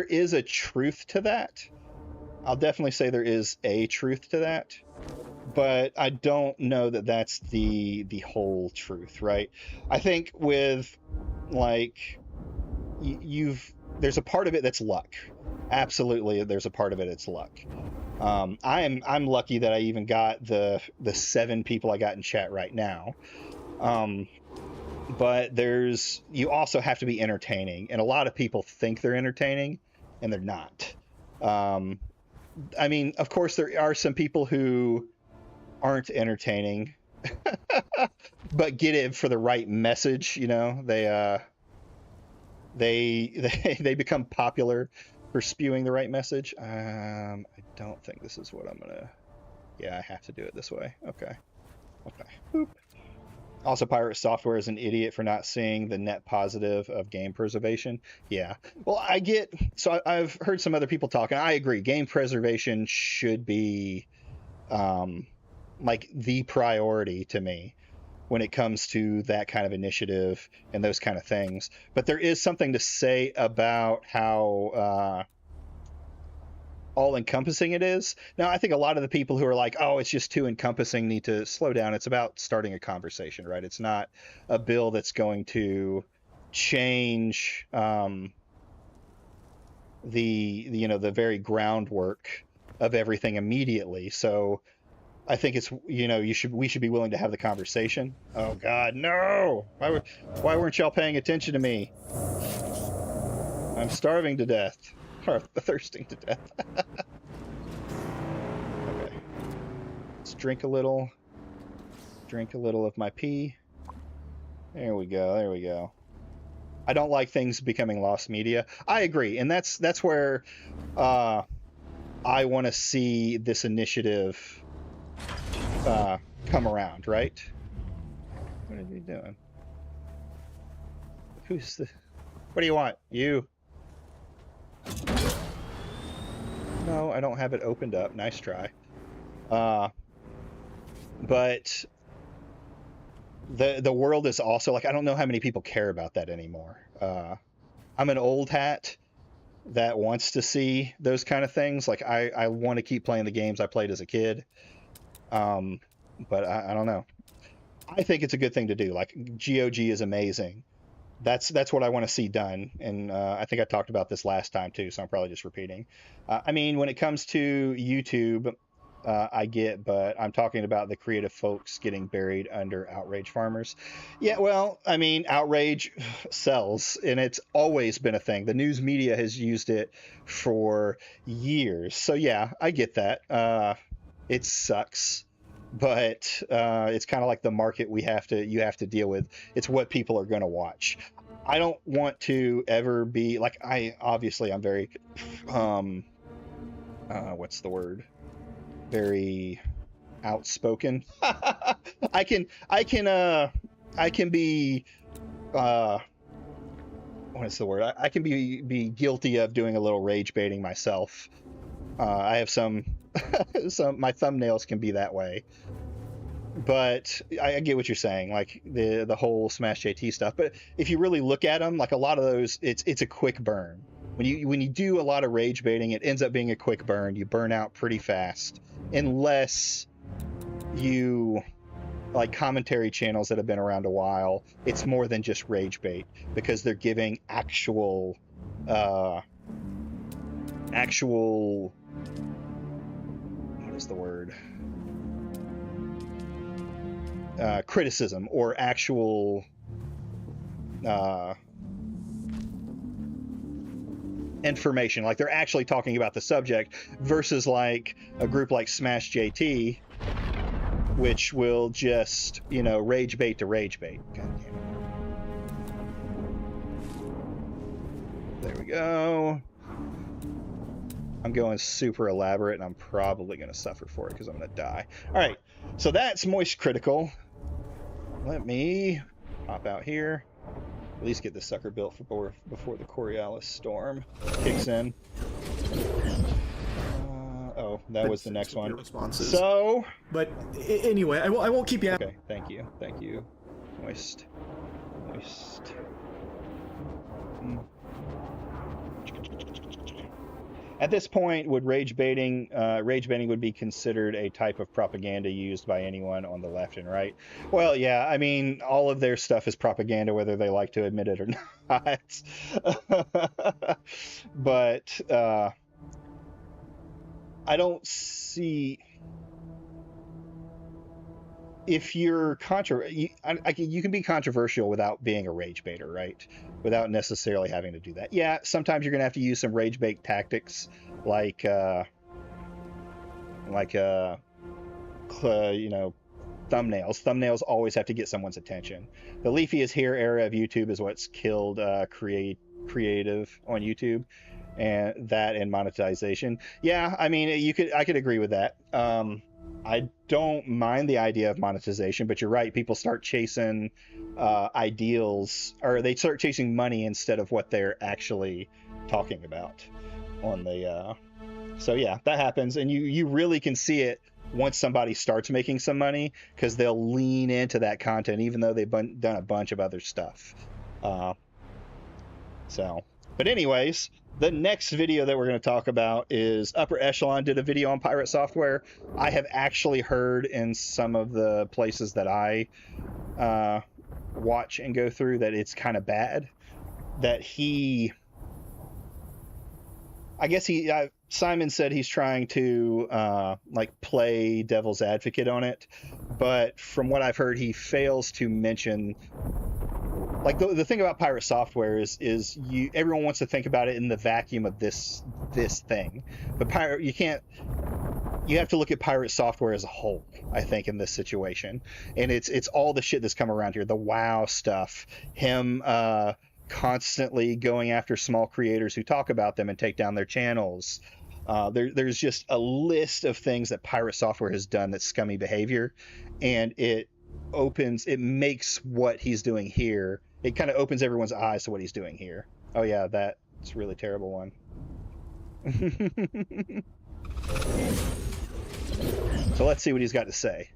is a truth to that. I'll definitely say there is a truth to that, but I don't know that that's the whole truth, right? I think with, like, there's a part of it that's luck. Absolutely, there's a part of it that's luck. I'm lucky that I even got the 7 people I got in chat right now. But you also have to be entertaining, and a lot of people think they're entertaining and they're not. I mean, of course there are some people who aren't entertaining but get it for the right message, you know. They become popular for spewing the right message. I don't think this is what I'm gonna. Yeah, I have to do it this way. Okay. Boop. Also, Pirate Software is an idiot for not seeing the net positive of game preservation. Yeah. Well, I've heard some other people talk, and I agree. Game preservation should be like the priority to me when it comes to that kind of initiative and those kind of things. But there is something to say about how all-encompassing it is. Now, I think a lot of the people who are like, oh, it's just too encompassing, need to slow down. It's about starting a conversation, right? It's not a bill that's going to change the very groundwork of everything immediately. So I think it's, we should be willing to have the conversation. Oh God, no! Why weren't y'all paying attention to me? I'm starving to death. Or thirsting to death. Okay. Let's drink a little. Drink a little of my pee. There we go. I don't like things becoming lost media. I agree, and that's where I want to see this initiative come around, right? What are you doing? What do you want? You. No, I don't have it opened up. Nice try. But the world is also like, I don't know how many people care about that anymore. I'm an old hat that wants to see those kind of things. Like I want to keep playing the games I played as a kid. But I don't know. I think it's a good thing to do. Like GOG is amazing. That's what I want to see done, and I think I talked about this last time too, so I'm probably just repeating. I mean, when it comes to YouTube, I get, but I'm talking about the creative folks getting buried under outrage farmers. Yeah, well, I mean, outrage sells, and it's always been a thing. The news media has used it for years, so yeah, I get that. It sucks. But it's kind of like the market you have to deal with. It's what people are going to watch. I don't want to ever be like, I'm very what's the word? Very outspoken. I can be what is the word? I can be guilty of doing a little rage baiting myself. I have some my thumbnails can be that way, but I get what you're saying, like the whole Smash JT stuff. But if you really look at them, like a lot of those, it's a quick burn. When you do a lot of rage baiting, it ends up being a quick burn. You burn out pretty fast, unless you like commentary channels that have been around a while. It's more than just rage bait, because they're giving actual what is the word? Criticism or actual information. Like they're actually talking about the subject, versus like a group like Smash JT, which will just, rage bait to rage bait. God damn it. There we go. I'm going super elaborate, and I'm probably going to suffer for it because I'm going to die. All right, so that's Moist Critical. Let me pop out here. At least get this sucker built before the Coriolis storm kicks in. That was the next one. Responses. So, but anyway, I won't keep you. Okay, thank you. Moist. At this point, would rage baiting would be considered a type of propaganda used by anyone on the left and right? Well, yeah, I mean, all of their stuff is propaganda, whether they like to admit it or not. But I don't see, if you're you can be controversial without being a rage baiter, right? Without necessarily having to do that. Yeah, sometimes you're gonna have to use some rage bait tactics, like thumbnails. Thumbnails always have to get someone's attention. The Leafy is here era of YouTube is what's killed creative on YouTube, and monetization. Yeah, I mean, I could agree with that. I don't mind the idea of monetization, but you're right. People start chasing ideals, or they start chasing money instead of what they're actually talking about on the. So yeah, that happens, and you really can see it once somebody starts making some money, because they'll lean into that content even though they've done a bunch of other stuff. But anyways, the next video that we're going to talk about is Upper Echelon did a video on pirate software. I have actually heard in some of the places that I watch and go through that it's kind of bad. That Simon said he's trying to like play devil's advocate on it, but from what I've heard, he fails to mention. Like the thing about pirate software is everyone wants to think about it in the vacuum of this thing, but you have to look at pirate software as a whole, I think, in this situation. And it's all the shit that's come around here, the WoW stuff, him constantly going after small creators who talk about them and take down their channels. There's just a list of things that pirate software has done that's scummy behavior, and it makes what he's doing here. It kind of opens everyone's eyes to what he's doing here. Oh yeah, that's a really terrible one. So let's see what he's got to say.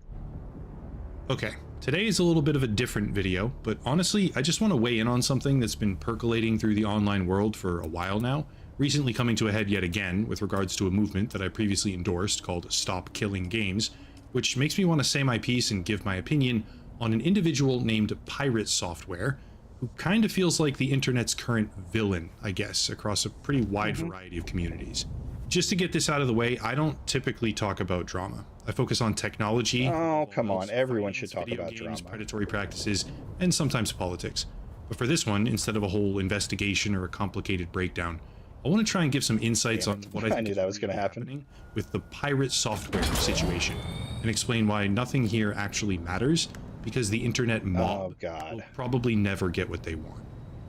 Okay, today is a little bit of a different video, but honestly, I just want to weigh in on something that's been percolating through the online world for a while now, recently coming to a head yet again with regards to a movement that I previously endorsed called Stop Killing Games, which makes me want to say my piece and give my opinion on an individual named Pirate Software, who kind of feels like the internet's current villain, I guess, across a pretty wide variety of communities. Just to get this out of the way, I don't typically talk about drama. I focus on technology. Oh, come on. Everyone should talk about games, drama. Predatory practices, and sometimes politics. But for this one, instead of a whole investigation or a complicated breakdown, I want to try and give some insights on what I think knew that was going to happen happening with the pirate software situation, and explain why nothing here actually matters, because the internet mob will probably never get what they want.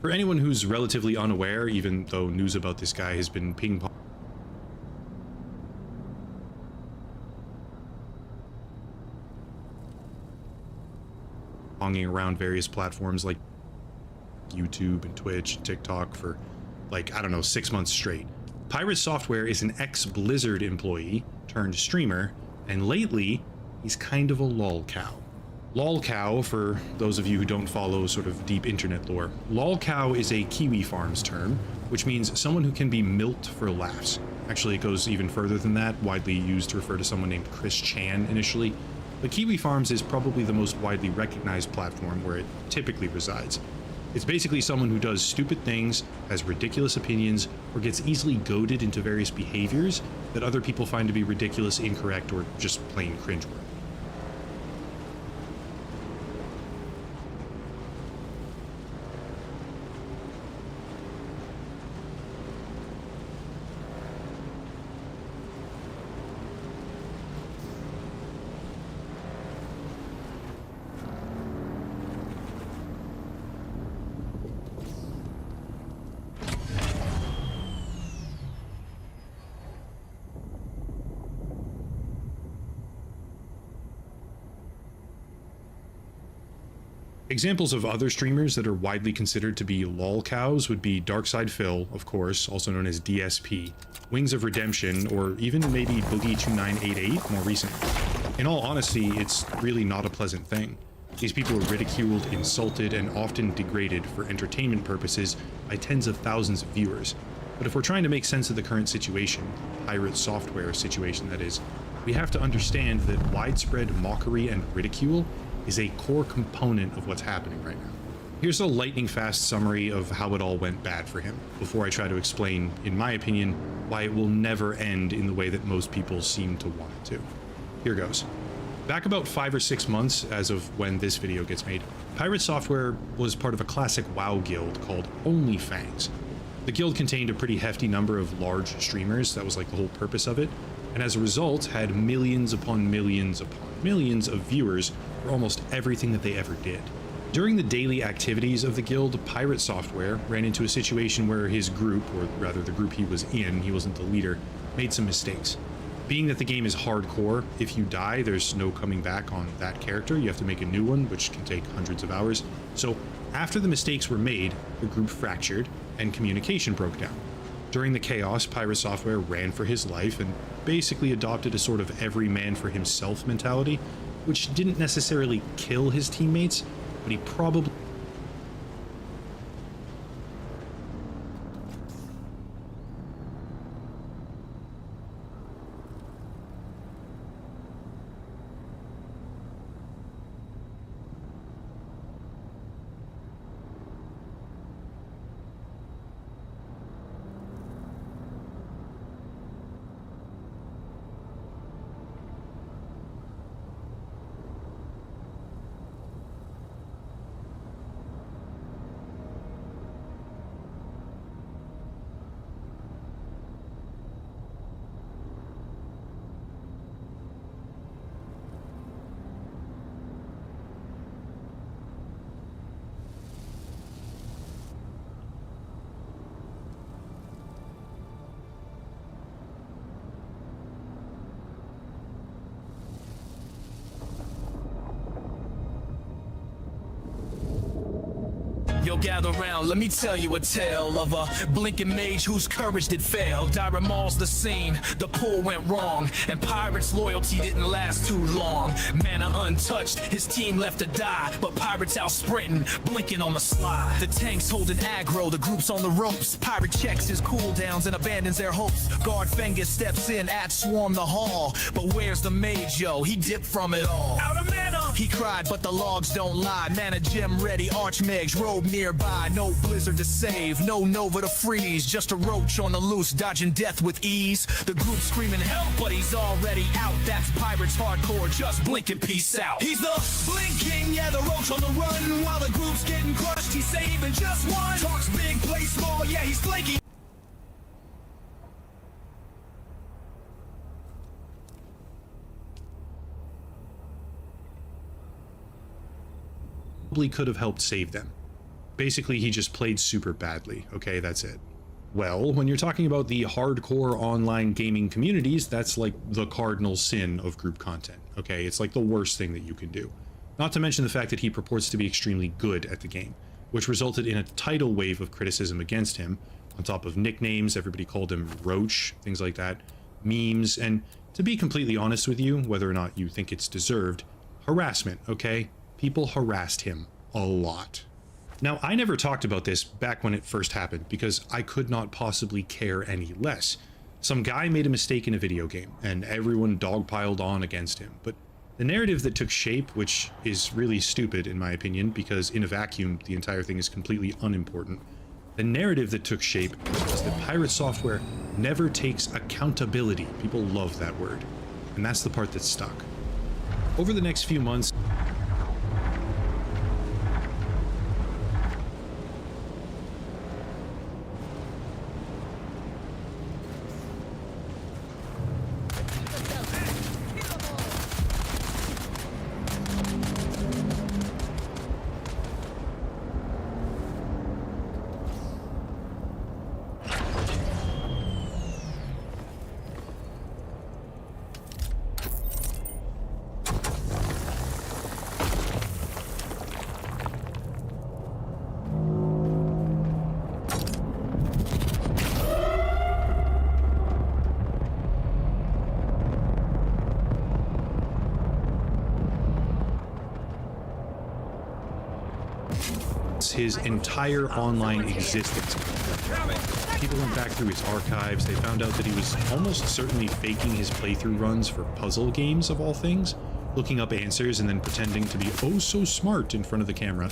For anyone who's relatively unaware, even though news about this guy has been ping-pong around various platforms like YouTube and Twitch and TikTok for like, I don't know, 6 months straight. Pirate Software is an ex-Blizzard employee turned streamer, and lately he's kind of a lolcow. Lolcow, for those of you who don't follow sort of deep internet lore, lolcow is a Kiwi Farms term, which means someone who can be milked for laughs. Actually, it goes even further than that, widely used to refer to someone named Chris Chan initially. But Kiwi Farms is probably the most widely recognized platform where it typically resides. It's basically someone who does stupid things, has ridiculous opinions, or gets easily goaded into various behaviors that other people find to be ridiculous, incorrect, or just plain cringeworthy. Examples of other streamers that are widely considered to be lolcows would be Darkside Phil, of course, also known as DSP, Wings of Redemption, or even maybe Boogie2988 more recently. In all honesty, it's really not a pleasant thing. These people are ridiculed, insulted, and often degraded for entertainment purposes by tens of thousands of viewers. But if we're trying to make sense of the current situation, pirate software situation that is, we have to understand that widespread mockery and ridicule is a core component of what's happening right now. Here's a lightning fast summary of how it all went bad for him, before I try to explain, in my opinion, why it will never end in the way that most people seem to want it to. Here goes. Back about 5 or 6 months as of when this video gets made, Pirate Software was part of a classic WoW guild called OnlyFangs. The guild contained a pretty hefty number of large streamers, that was like the whole purpose of it, and as a result had millions upon millions upon millions of viewers for almost everything that they ever did. During the daily activities of the guild, Pirate Software ran into a situation where his group, or rather the group he was in, he wasn't the leader, made some mistakes. Being that the game is hardcore, if you die, there's no coming back on that character. You have to make a new one, which can take hundreds of hours. So after the mistakes were made, the group fractured and communication broke down. During the chaos, Pirate Software ran for his life and basically adopted a sort of every man for himself mentality, which didn't necessarily kill his teammates, but he probably Yo, gather round, let me tell you a tale of a blinking mage whose courage did fail. Dire mauls the scene, the pull went wrong, and Pirate's loyalty didn't last too long. Mana untouched, his team left to die, but Pirate's out sprinting, blinking on the slide. The tank's holding aggro, the group's on the ropes. Pirate checks his cooldowns and abandons their hopes. Guard Fengus steps in at Swarm the Hall, but where's the mage, yo? He dipped from it all. Out of mana! He cried, but the logs don't lie. Mana gem ready, Archmage's robe nearby. No blizzard to save, no Nova to freeze. Just a roach on the loose, dodging death with ease. The group screaming help, but he's already out. That's Pirates hardcore, just blinking, peace out. He's the blinking, yeah, the roach on the run. While the group's getting crushed, he's saving just one. Talks big, plays small, yeah, he's blinking. probably could have helped save them. Basically, he just played super badly. Okay, that's it. Well, when you're talking about the hardcore online gaming communities, that's like the cardinal sin of group content. Okay, it's like the worst thing that you can do. Not to mention the fact that he purports to be extremely good at the game, which resulted in a tidal wave of criticism against him, on top of nicknames. Everybody called him Roach, things like that, memes, and to be completely honest with you, whether or not you think it's deserved, harassment, okay? People harassed him a lot. Now, I never talked about this back when it first happened because I could not possibly care any less. Some guy made a mistake in a video game and everyone dogpiled on against him. But the narrative that took shape, which is really stupid in my opinion because in a vacuum the entire thing is completely unimportant, the narrative that took shape was that Pirate Software never takes accountability. People love that word. And that's the part that stuck. Over the next few months, his entire online existence. People went back through his archives. They found out that he was almost certainly faking his playthrough runs for puzzle games of all things, looking up answers and then pretending to be oh so smart in front of the camera.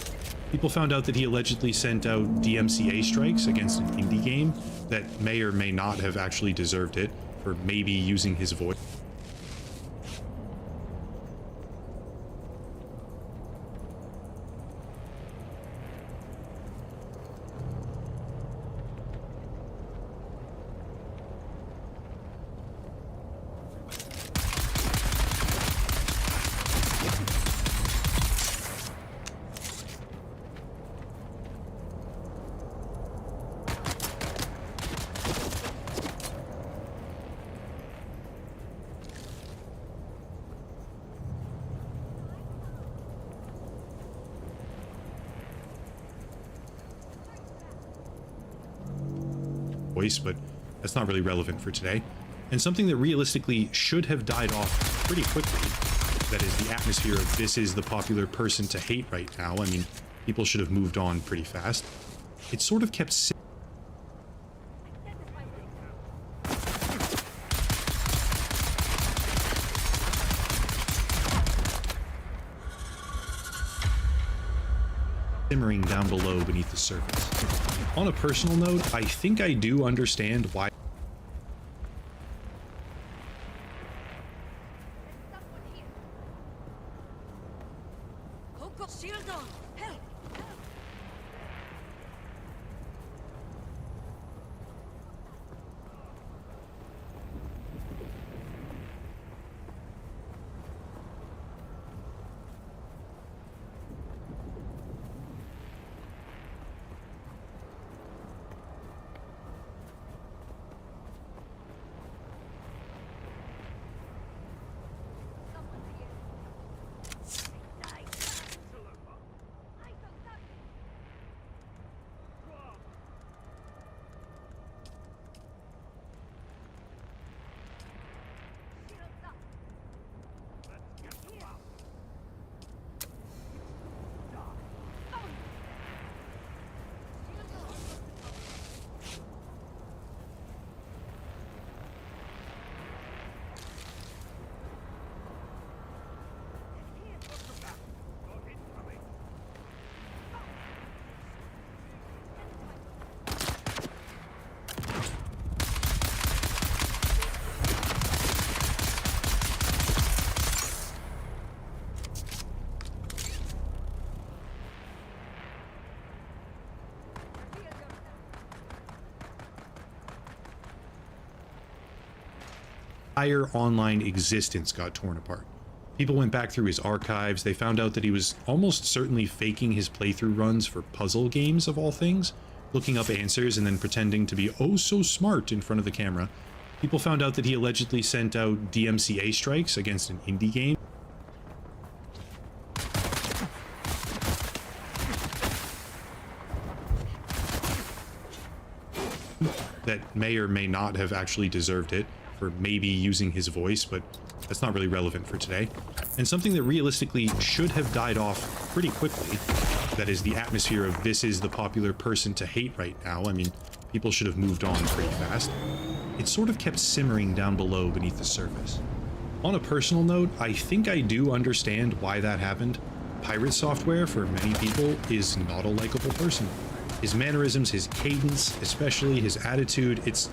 People found out that he allegedly sent out DMCA strikes against an indie game that may or may not have actually deserved it for maybe using his voice. voice, but that's not really relevant for today. And something that realistically should have died off pretty quickly, that is the atmosphere of this is the popular person to hate right now. I mean, people should have moved on pretty fast. It sort of kept simmering down below beneath the surface. On a personal note, I think I do understand why Shield on! Help! entire online existence got torn apart. People went back through his archives. They found out that he was almost certainly faking his playthrough runs for puzzle games of all things, looking up answers and then pretending to be oh so smart in front of the camera. People found out that he allegedly sent out DMCA strikes against an indie game. That may or may not have actually deserved it for maybe using his voice, but that's not really relevant for today. And something that realistically should have died off pretty quickly, that is the atmosphere of this is the popular person to hate right now. I mean, people should have moved on pretty fast. It sort of kept simmering down below beneath the surface. On a personal note, I think I do understand why that happened. Pirate software, for many people, is not a likable person. His mannerisms, his cadence, especially his attitude, it's...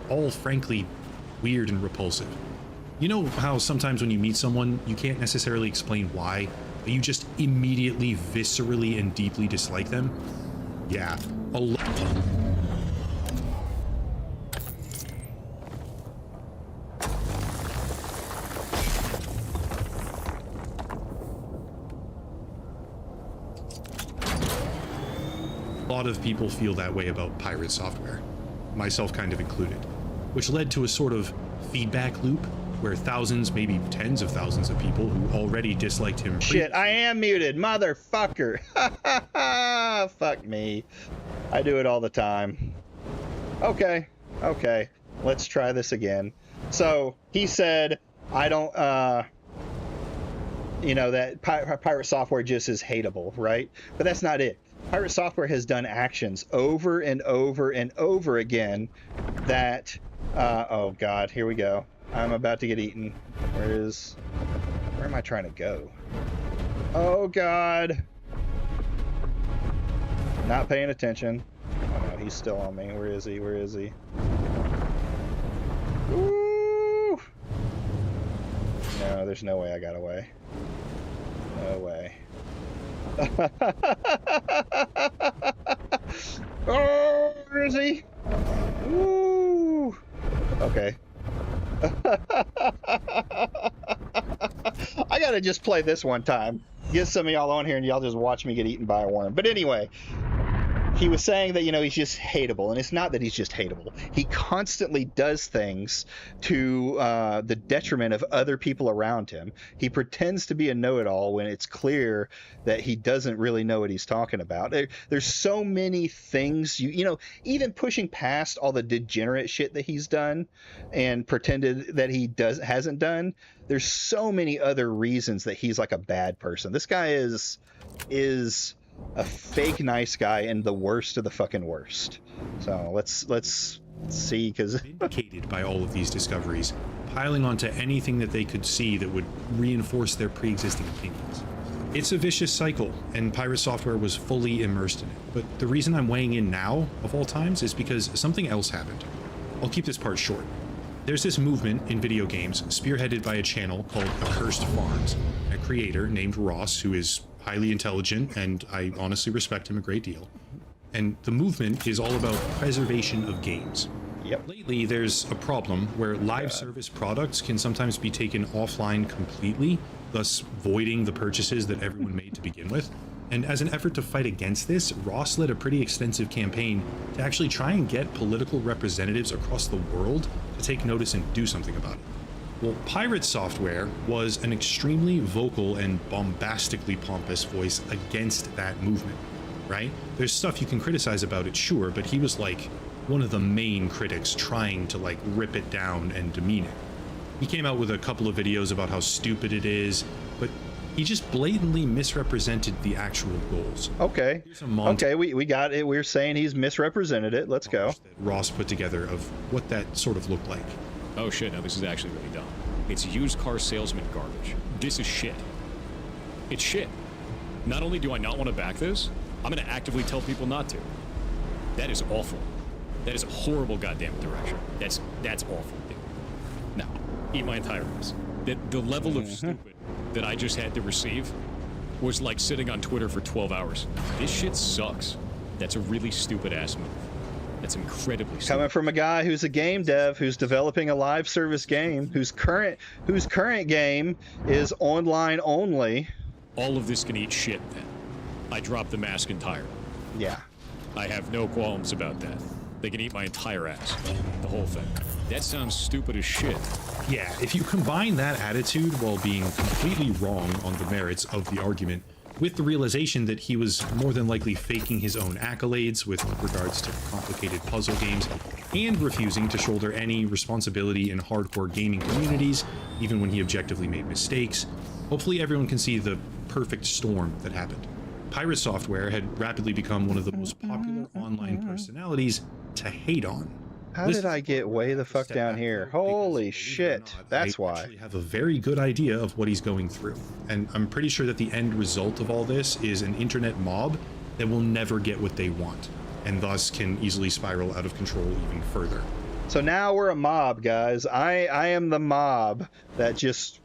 all frankly weird and repulsive. You know how sometimes when you meet someone, you can't necessarily explain why, but you just immediately, viscerally, and deeply dislike them? Yeah, a lot. A lot of people feel that way about pirate software, myself kind of included, which led to a sort of feedback loop where thousands, maybe tens of thousands of people who already disliked him. Shit, I am muted, motherfucker. Fuck me. I do it all the time. Okay, let's try this again. So he said, I don't, you know, that pirate software just is hateable, right? But that's not it. Pirate software has done actions over and over and over again that, oh God, here we go. I'm about to get eaten. Where am I trying to go? Oh God. Not paying attention. Oh no, he's still on me. Where is he? Woo! No, there's no way I got away. No way. Oh, where is he? Ooh. Okay. gotta just play this one time. Get some of y'all on here and y'all just watch me get eaten by a worm. But anyway, he was saying that, you know, he's just hateable, and it's not that he's just hateable. He constantly does things to the detriment of other people around him. He pretends to be a know-it-all when it's clear that he doesn't really know what he's talking about. There's so many things, you know, even pushing past all the degenerate shit that he's done and pretended that he hasn't done. There's so many other reasons that he's like a bad person. This guy is a fake nice guy and the worst of the fucking worst. So let's see, because vindicated by all of these discoveries, piling onto anything that they could see that would reinforce their pre-existing opinions. It's a vicious cycle, and Pirate Software was fully immersed in it. But the reason I'm weighing in now, of all times, is because something else happened. I'll keep this part short. There's this movement in video games spearheaded by a channel called Accursed Farms, a creator named Ross, who is highly intelligent, and I honestly respect him a great deal. And the movement is all about preservation of games. Yep. Lately, there's a problem where live service products can sometimes be taken offline completely, thus voiding the purchases that everyone made to begin with. And as an effort to fight against this, Ross led a pretty extensive campaign to actually try and get political representatives across the world to take notice and do something about it. Well, Pirate Software was an extremely vocal and bombastically pompous voice against that movement, right? There's stuff you can criticize about it, sure, but he was like one of the main critics trying to like rip it down and demean it. He came out with a couple of videos about how stupid it is, but he just blatantly misrepresented the actual goals. Okay. Okay, we got it. We're saying he's misrepresented it. Let's go. That Ross put together of what that sort of looked like. Oh shit, no, this is actually really dumb. It's used car salesman garbage. This is shit. It's shit. Not only do I not want to back this, I'm going to actively tell people not to. That is awful. That is a horrible goddamn direction. That's awful, dude. No, eat my entire ass. The level of stupid that I just had to receive was like sitting on Twitter for 12 hours. This shit sucks. That's a really stupid ass move. That's incredibly stupid. Coming from a guy who's a game dev, who's developing a live service game, whose current game is online only. All of this can eat shit then. I dropped the mask entirely. Yeah. I have no qualms about that. They can eat my entire ass. The whole thing. That sounds stupid as shit. Yeah, if you combine that attitude while being completely wrong on the merits of the argument, with the realization that he was more than likely faking his own accolades with regards to complicated puzzle games, and refusing to shoulder any responsibility in hardcore gaming communities, even when he objectively made mistakes, hopefully everyone can see the perfect storm that happened. Pirate Software had rapidly become one of the most popular online personalities to hate on. How did I get way the fuck down here? Holy shit, that's why. I actually have a very good idea of what he's going through, and I'm pretty sure that the end result of all this is an internet mob that will never get what they want, and thus can easily spiral out of control even further. So now we're a mob, guys. I am the mob that just,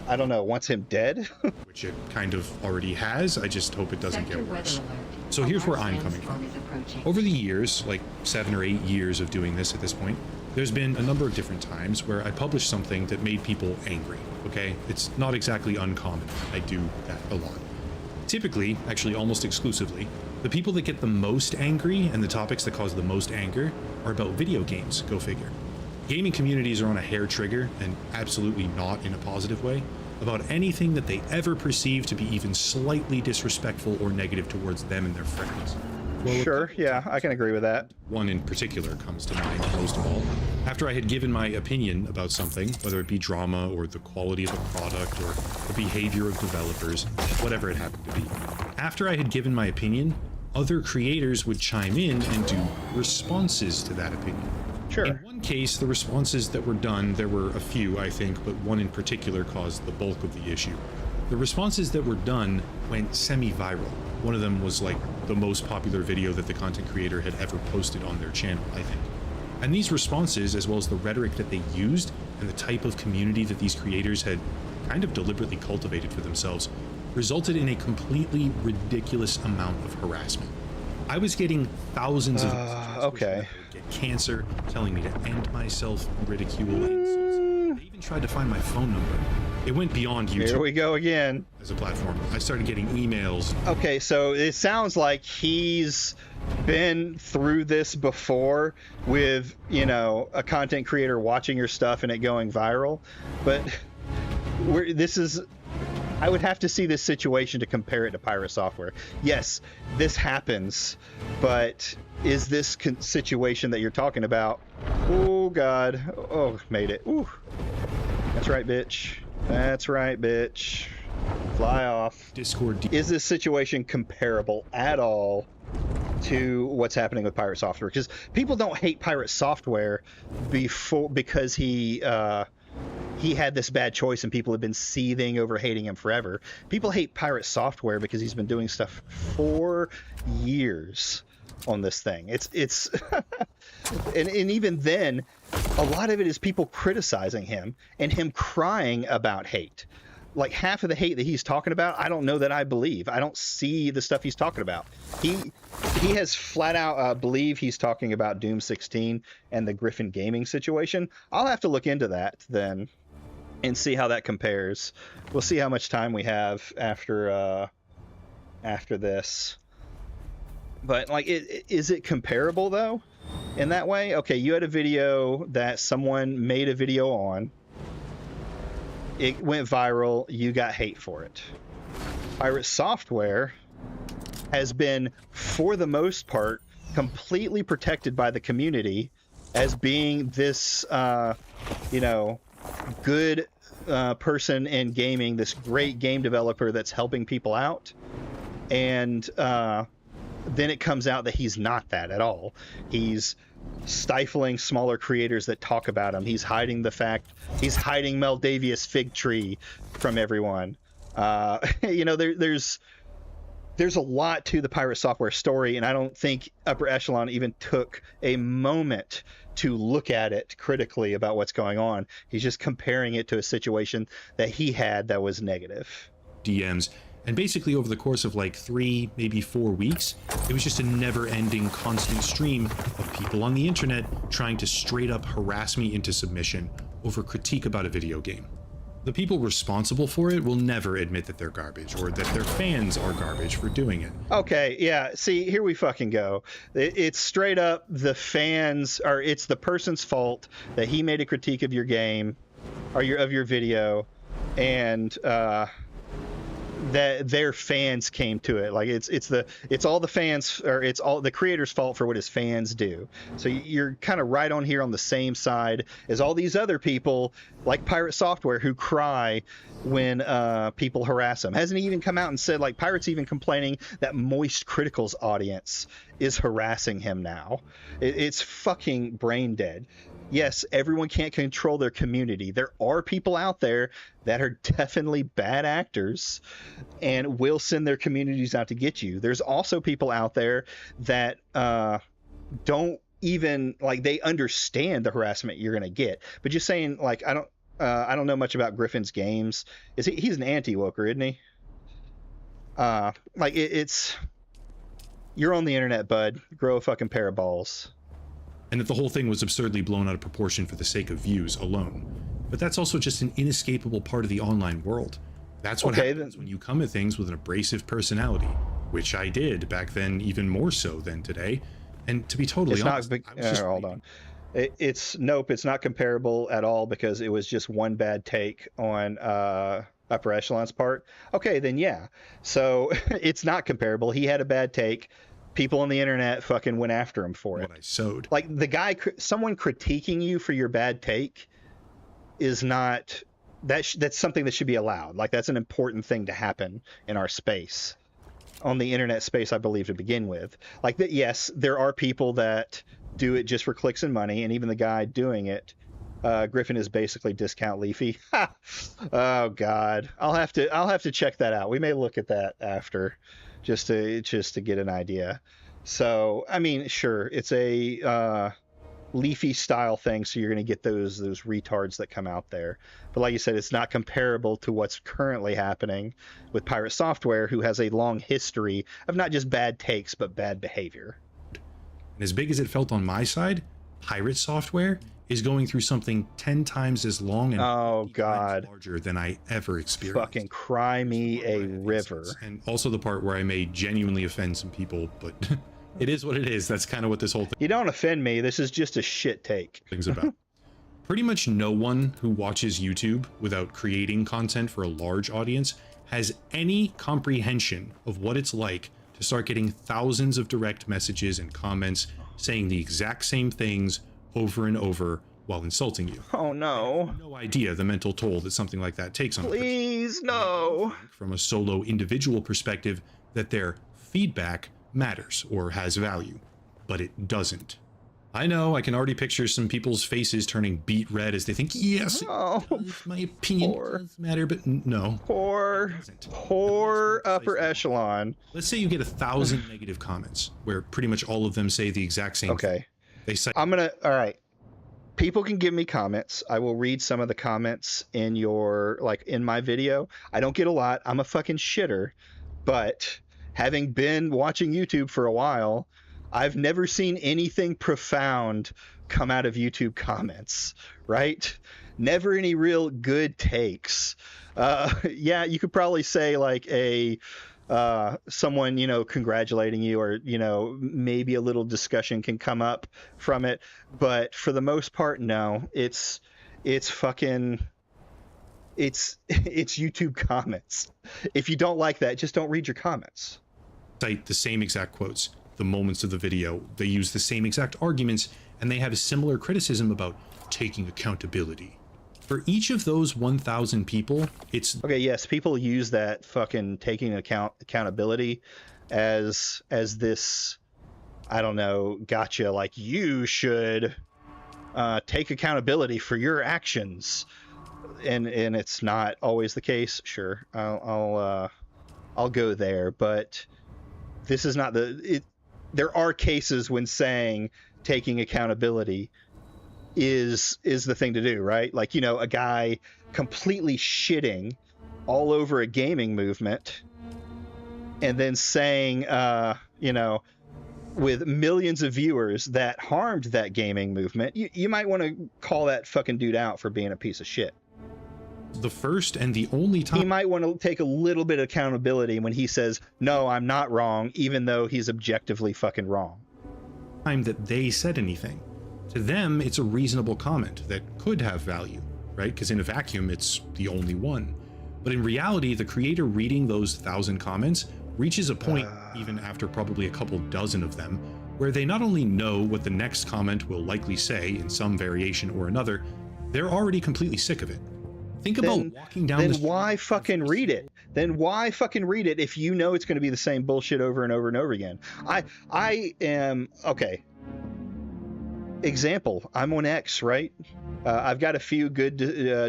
I don't know, wants him dead? Which it kind of already has. I just hope it doesn't get worse. So here's where I'm coming from. Over the years, like 7 or 8 years of doing this at this point, there's been a number of different times where I published something that made people angry, okay? It's not exactly uncommon. I do that a lot. Typically, actually almost exclusively, the people that get the most angry and the topics that cause the most anger are about video games, go figure. Gaming communities are on a hair trigger, and absolutely not in a positive way, about anything that they ever perceive to be even slightly disrespectful or negative towards them and their friends. Well, Sure, yeah, I can agree with that. one in particular comes to mind most of all. After I had given my opinion about something, whether it be drama or the quality of a product or the behavior of developers, whatever it happened to be. After I had given my opinion, other creators would chime in and do responses to that opinion. Sure. In one case, the responses that were done, there were a few, I think, but one in particular caused the bulk of the issue. The responses that were done went semi-viral. One of them was like the most popular video that the content creator had ever posted on their channel, I think. And these responses, as well as the rhetoric that they used and the type of community that these creators had kind of deliberately cultivated for themselves, resulted in a completely ridiculous amount of harassment. I was getting thousands of messages okay. wishing that I would get cancer, telling me to end myself, ridicule, insults. They even tried to find my phone number. It went beyond YouTube. Here we go again. As a platform. I started getting emails. Okay, so it sounds like he's been through this before with, you know, a content creator watching your stuff and it going viral. But I would have to see this situation to compare it to pirate software. Yes, this happens, but is this situation that you're talking about? Oh, God. Oh, made it. Ooh. That's right, bitch. That's right, bitch. Fly off. Discord. Is this situation comparable at all to what's happening with pirate software? Because people don't hate pirate software because he had this bad choice and people have been seething over hating him forever. People hate pirate software because he's been doing stuff for years on this thing. It's and even then, a lot of it is people criticizing him and him crying about hate. Like half of the hate that he's talking about, I don't know that I believe. I don't see the stuff he's talking about. He has flat out believe he's talking about Doom 16 and the Griffin Gaming situation. I'll have to look into that then and see how that compares. We'll see how much time we have after this. But like, is it comparable though in that way? Okay, you had a video that someone made a video on. It went viral. You got hate for it. Pirate software has been, for the most part, completely protected by the community as being this, good person in gaming, this great game developer that's helping people out. And then it comes out that he's not that at all. He's stifling smaller creators that talk about him. He's hiding Maldavia's fig tree from everyone. There's a lot to the pirate software story, and I don't think Upper Echelon even took a moment to look at it critically about what's going on. He's just comparing it to a situation that he had that was negative. DMs. And basically over the course of like 3, maybe 4 weeks, it was just a never-ending constant stream of people on the internet trying to straight up harass me into submission over critique about a video game. The people responsible for it will never admit that they're garbage or that their fans are garbage for doing it. Okay, yeah, see, here we fucking go. It's straight up the fans, or it's the person's fault that he made a critique of your game or of your video, and that their fans came to it. Like it's all the fans, or it's all the creator's fault for what his fans do. So you're kind of right on here on the same side as all these other people like Pirate Software who cry when people harass them. Hasn't he even come out and said, like, Pirate's even complaining that Moist Critical's audience is harassing him now? It's fucking brain dead. Yes, everyone can't control their community. There are people out there that are definitely bad actors and will send their communities out to get you. There's also people out there that don't even, like, they understand the harassment you're going to get. But just saying, like, I don't know much about Griffin's games. He's an anti-woker, isn't he? It's you're on the internet, bud. Grow a fucking pair of balls. And that the whole thing was absurdly blown out of proportion for the sake of views alone. But that's also just an inescapable part of the online world. That's what happens when you come at things with an abrasive personality, which I did back then, even more so than today. And to be totally honest, hold on. It's not comparable at all, because it was just one bad take on Upper Echelon's part. Okay, then yeah. So it's not comparable. He had a bad take. People on the internet fucking went after him for it. What I sowed. Like, someone critiquing you for your bad take is not, that's something that should be allowed. Like, that's an important thing to happen in our space, on the internet space, I believe, to begin with. Like, that, yes, there are people that do it just for clicks and money, and even the guy doing it, Griffin, is basically discount Leafy. Oh God, I'll have to check that out. We may look at that after, just to get an idea. So, I mean, sure, it's a Leafy style thing, so you're going to get those retards that come out there. But like you said, it's not comparable to what's currently happening with Pirate Software, who has a long history of not just bad takes, but bad behavior. And as big as it felt on my side, Pirate Software is going through something 10 times as long and Oh 50 times God. larger than I ever experienced. Fucking cry me a Right, that makes river. sense. And also the part where I may genuinely offend some people, but it is what it is. That's kind of what this whole You don't offend me. This is just a shit take. thing's about. Pretty much no one who watches YouTube without creating content for a large audience has any comprehension of what it's like to start getting thousands of direct messages and comments saying the exact same things over and over while insulting you. Oh no. No idea the mental toll that something like that takes on a person. Please, no. From a solo individual perspective, that their feedback matters or has value, but it doesn't. I know, I can already picture some people's faces turning beet red as they think, yes, it Oh, does. My opinion does matter, but no. poor upper echelon. Let's say you get 1,000 negative comments where pretty much all of them say the exact same thing. Okay. They say, All right. People can give me comments. I will read some of the comments in in my video. I don't get a lot. I'm a fucking shitter. But having been watching YouTube for a while, I've never seen anything profound come out of YouTube comments, right? Never any real good takes. Yeah, you could probably say like someone, congratulating you, or, maybe a little discussion can come up from it. But for the most part, no, it's YouTube comments. If you don't like that, just don't read your comments. cite the same exact quotes, the moments of the video, they use the same exact arguments, and they have a similar criticism about taking accountability. For each of those 1,000 people, it's Okay, yes, people use that fucking taking accountability as this, I don't know, gotcha, like you should take accountability for your actions, and it's not always the case. Sure, I'll go there, but this is not there are cases when saying taking accountability is the thing to do, right? Like, a guy completely shitting all over a gaming movement and then saying, with millions of viewers that harmed that gaming movement, you might want to call that fucking dude out for being a piece of shit. the first and the only He time might want to take a little bit of accountability when he says, no, I'm not wrong, even though he's objectively fucking wrong. that they said anything. To them, it's a reasonable comment that could have value, right? Because in a vacuum, it's the only one. But in reality, the creator reading those 1,000 comments reaches a point, even after probably a couple dozen of them, where they not only know what the next comment will likely say in some variation or another, they're already completely sick of it. Think about walking down the street. Why fucking read it? Then why fucking read it if you know it's going to be the same bullshit over and over and over again? I am okay. Example, I'm on X, right? I've got a few good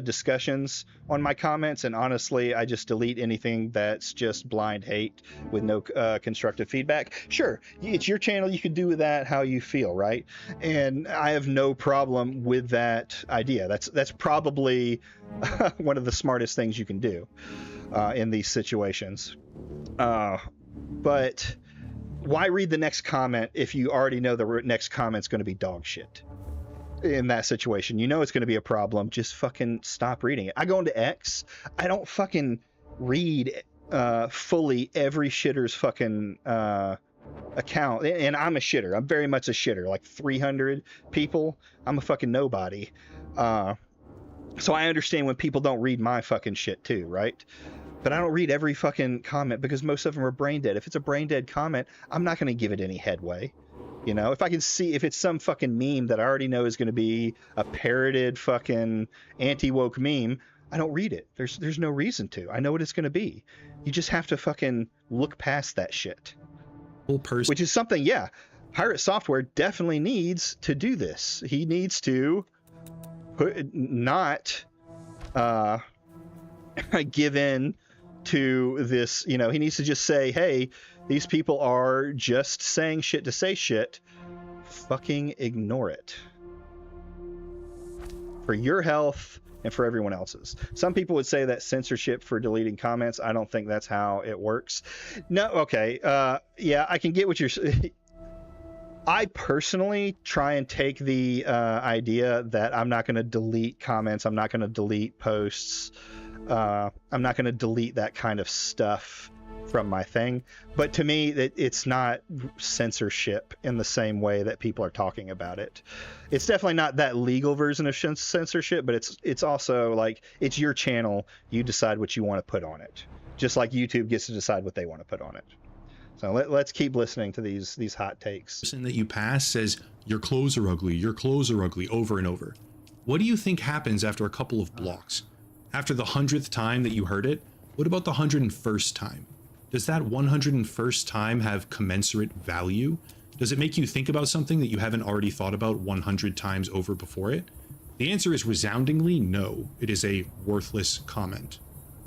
discussions on my comments, and honestly, I just delete anything that's just blind hate with no constructive feedback. Sure, it's your channel, you can do with that how you feel, right? And I have no problem with that idea. That's probably one of the smartest things you can do in these situations. But why read the next comment if you already know the next comment's going to be dog shit? In that situation, you know it's going to be a problem. Just fucking stop reading it. I go into X. I don't fucking read fully every shitter's fucking account. And I'm a shitter. I'm very much a shitter. Like 300 people. I'm a fucking nobody. So I understand when people don't read my fucking shit too, right? But I don't read every fucking comment because most of them are brain dead. If it's a brain dead comment, I'm not going to give it any headway. If I can see if it's some fucking meme that I already know is going to be a parroted fucking anti-woke meme, I don't read it. There's no reason to. I know what it's going to be. You just have to fucking look past that shit. Which is something, yeah, Pirate Software definitely needs to do this. He needs to not give in to this, he needs to just say, hey, these people are just saying shit to say shit. Fucking ignore it. For your health and for everyone else's. Some people would say that censorship for deleting comments. I don't think that's how it works. No, okay. Yeah, I can get what you're I personally try and take the idea that I'm not going to delete comments, I'm not going to delete posts, I'm not going to delete that kind of stuff from my thing. But to me, it's not censorship in the same way that people are talking about it. It's definitely not that legal version of censorship, but it's also like, it's your channel. You decide what you want to put on it, just like YouTube gets to decide what they want to put on it. So let's keep listening to these hot takes. Person that you pass says, your clothes are ugly, your clothes are ugly, over and over. What do you think happens after a couple of blocks? After the 100th time that you heard it, what about the 101st time? Does that 101st time have commensurate value? Does it make you think about something that you haven't already thought about 100 times over before it? The answer is resoundingly no. It is a worthless comment.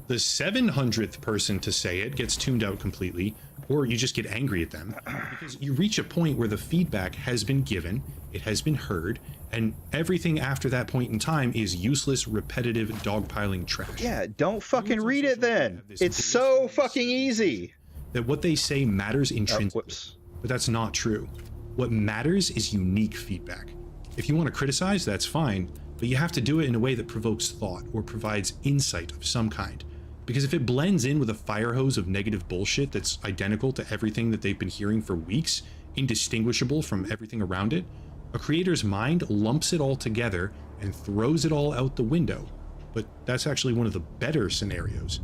The 700th person to say it gets tuned out completely, or you just get angry at them, because you reach a point where the feedback has been given, it has been heard, and everything after that point in time is useless, repetitive, dogpiling trash. Yeah, don't fucking read it then. It's so fucking easy. That what they say matters intrinsically. Whoops. But that's not true. What matters is unique feedback. If you want to criticize, that's fine, but you have to do it in a way that provokes thought or provides insight of some kind. Because if it blends in with a fire hose of negative bullshit that's identical to everything that they've been hearing for weeks, indistinguishable from everything around it, a creator's mind lumps it all together and throws it all out the window. But that's actually one of the better scenarios.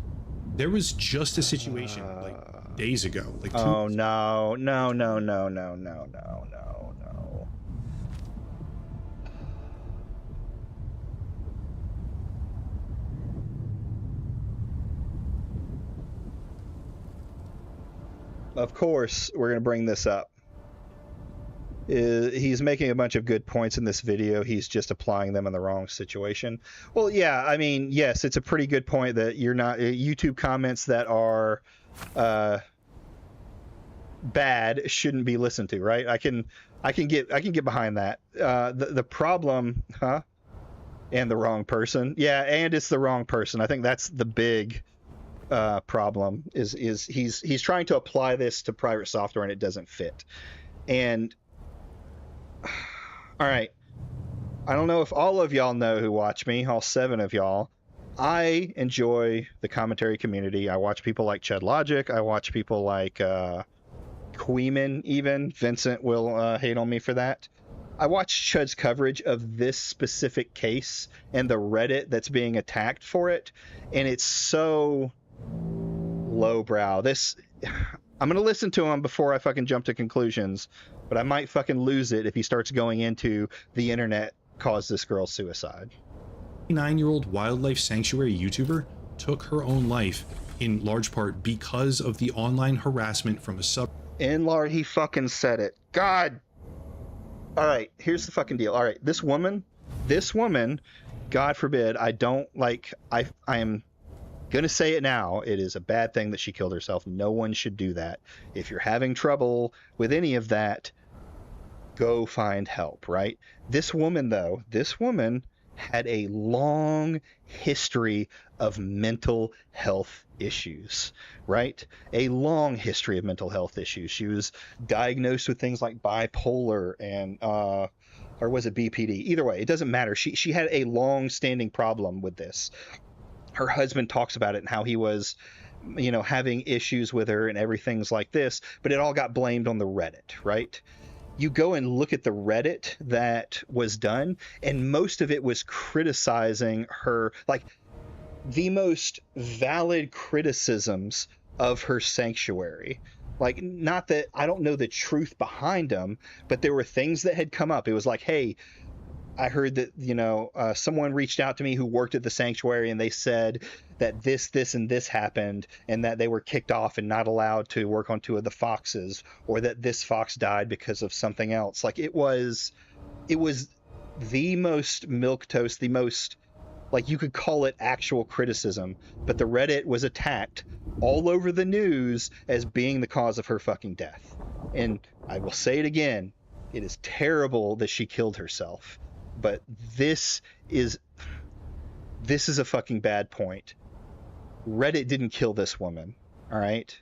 There was just a situation like days ago, like Oh no, no, no, no, no, no, no, no, no. Of course, we're going to bring this up. He's making a bunch of good points in this video. He's just applying them in the wrong situation. Well, yeah, I mean, yes, it's a pretty good point that you're not YouTube comments that are bad shouldn't be listened to, right? I can get behind that. The problem, and the wrong person. Yeah, and it's the wrong person. I think that's the big problem is he's trying to apply this to private software and it doesn't fit. And all right, I don't know if all of y'all know who watch me, all 7 of y'all. I enjoy the commentary community. I watch people like Chad Logic. I watch people like Queeman even. Vincent will hate on me for that. I watched Chud's coverage of this specific case and the Reddit that's being attacked for it, and it's so lowbrow. I'm gonna listen to him before I fucking jump to conclusions, but I might fucking lose it if he starts going into the internet caused this girl's suicide. 9-year-old wildlife sanctuary YouTuber took her own life in large part because of the online harassment from a sub. He fucking said it. God. All right, here's the fucking deal. All right, this woman, God forbid, I am gonna say it now. It is a bad thing that she killed herself. No one should do that. If you're having trouble with any of that, go find help, right? This woman had a long history of mental health issues, right? A long history of mental health issues. She was diagnosed with things like bipolar and or was it BPD? Either way, it doesn't matter. She had a long-standing problem with this. Her husband talks about it and how he was, having issues with her and everything's like this, but it all got blamed on the Reddit, right? You go and look at the Reddit that was done, and most of it was criticizing her, like the most valid criticisms of her sanctuary. Like, not that I don't know the truth behind them, but there were things that had come up. It was like, hey, I heard that, someone reached out to me who worked at the sanctuary and they said that this, and this happened and that they were kicked off and not allowed to work on 2 of the foxes, or that this fox died because of something else. Like it was the most milquetoast, the most, like you could call it actual criticism, but the Reddit was attacked all over the news as being the cause of her fucking death. And I will say it again, it is terrible that she killed herself. But this is a fucking bad point. Reddit didn't kill this woman, all right?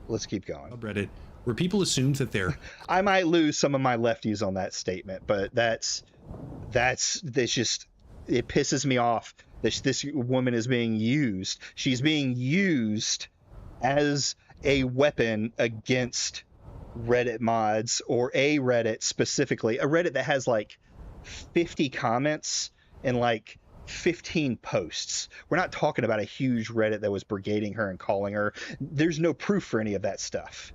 Let's keep going. Subreddit where people assumed that they're I might lose some of my lefties on that statement, but that's just, it pisses me off that this woman is being used. She's being used as a weapon against Reddit mods, or a Reddit specifically, a Reddit that has like 50 comments and like 15 posts. We're not talking about a huge Reddit that was brigading her and calling her. There's no proof for any of that stuff.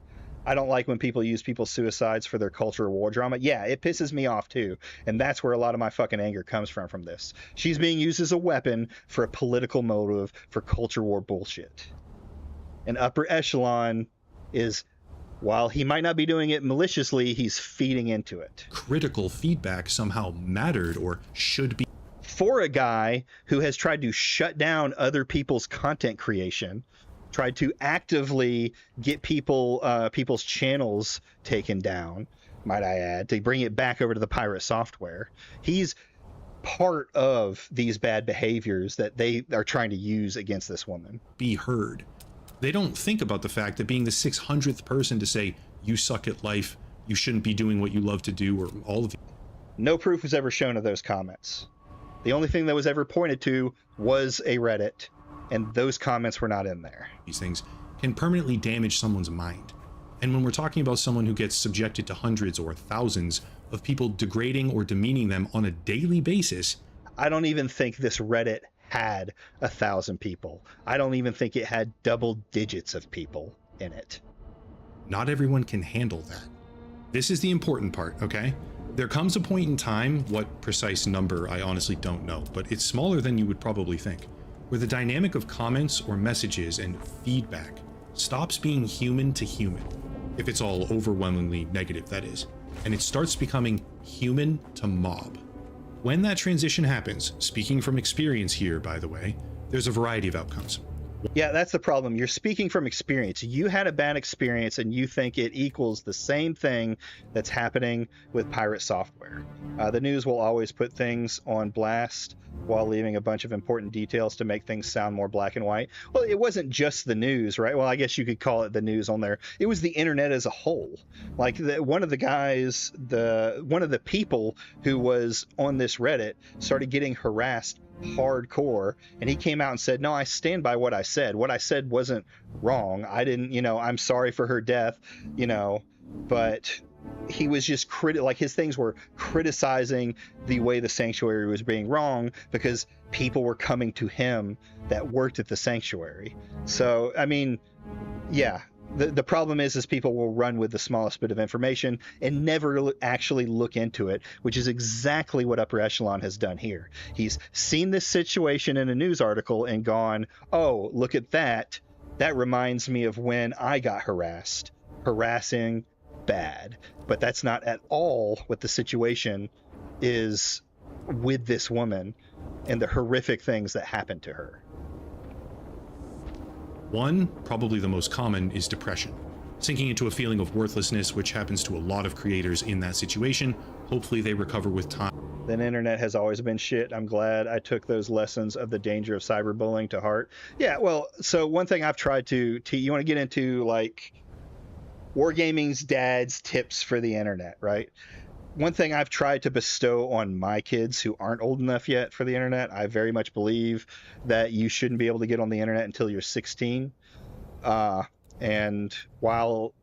I don't like when people use people's suicides for their culture war drama. Yeah, it pisses me off too. And that's where a lot of my fucking anger comes from this. She's being used as a weapon for a political motive, for culture war bullshit. And upper echelon is, while he might not be doing it maliciously, he's feeding into it. critical feedback somehow mattered or should be. For a guy who has tried to shut down other people's content creation, tried to actively get people's channels taken down, might I add, to bring it back over to the pirate software, he's part of these bad behaviors that they are trying to use against this woman. Be heard. They don't think about the fact that being the 600th person to say, you suck at life, you shouldn't be doing what you love to do, or all of the. No proof was ever shown of those comments. The only thing that was ever pointed to was a Reddit, and those comments were not in there. These things can permanently damage someone's mind. And when we're talking about someone who gets subjected to hundreds or thousands of people degrading or demeaning them on a daily basis. I don't even think this Reddit had 1,000 people. I don't even think it had double digits of people in it. Not everyone can handle that. This is the important part, okay? There comes a point in time, what precise number I honestly don't know, but it's smaller than you would probably think, where the dynamic of comments or messages and feedback stops being human to human, if it's all overwhelmingly negative, that is, and it starts becoming human to mob. When that transition happens, speaking from experience here, by the way, there's a variety of outcomes. Yeah, that's the problem. You're speaking from experience. You had a bad experience and you think it equals the same thing that's happening with pirate software. The news will always put things on blast while leaving a bunch of important details to make things sound more black and white. Well, it wasn't just the news, right? Well, I guess you could call it the news on there. It was the internet as a whole. Like one of the guys, one of the people who was on this Reddit started getting harassed hardcore, and he came out and said, no, I stand by what I said. What I said wasn't wrong. I didn't, I'm sorry for her death, but he was just like his things were criticizing the way the sanctuary was being wrong because people were coming to him that worked at the sanctuary. So, I mean, yeah. The problem is people will run with the smallest bit of information and never actually look into it, which is exactly what Upper Echelon has done here. He's seen this situation in a news article and gone, oh, look at that. That reminds me of when I got harassed. Harassing, bad. But that's not at all what the situation is with this woman and the horrific things that happened to her. One, probably the most common, is depression. Sinking into a feeling of worthlessness, which happens to a lot of creators in that situation. Hopefully they recover with time. The internet has always been shit. I'm glad I took those lessons of the danger of cyberbullying to heart. Yeah, well, so one thing I've tried to teach, you want to get into like Wargaming's dad's tips for the internet, right? One thing I've tried to bestow on my kids who aren't old enough yet for the internet, I very much believe that you shouldn't be able to get on the internet until you're 16. And while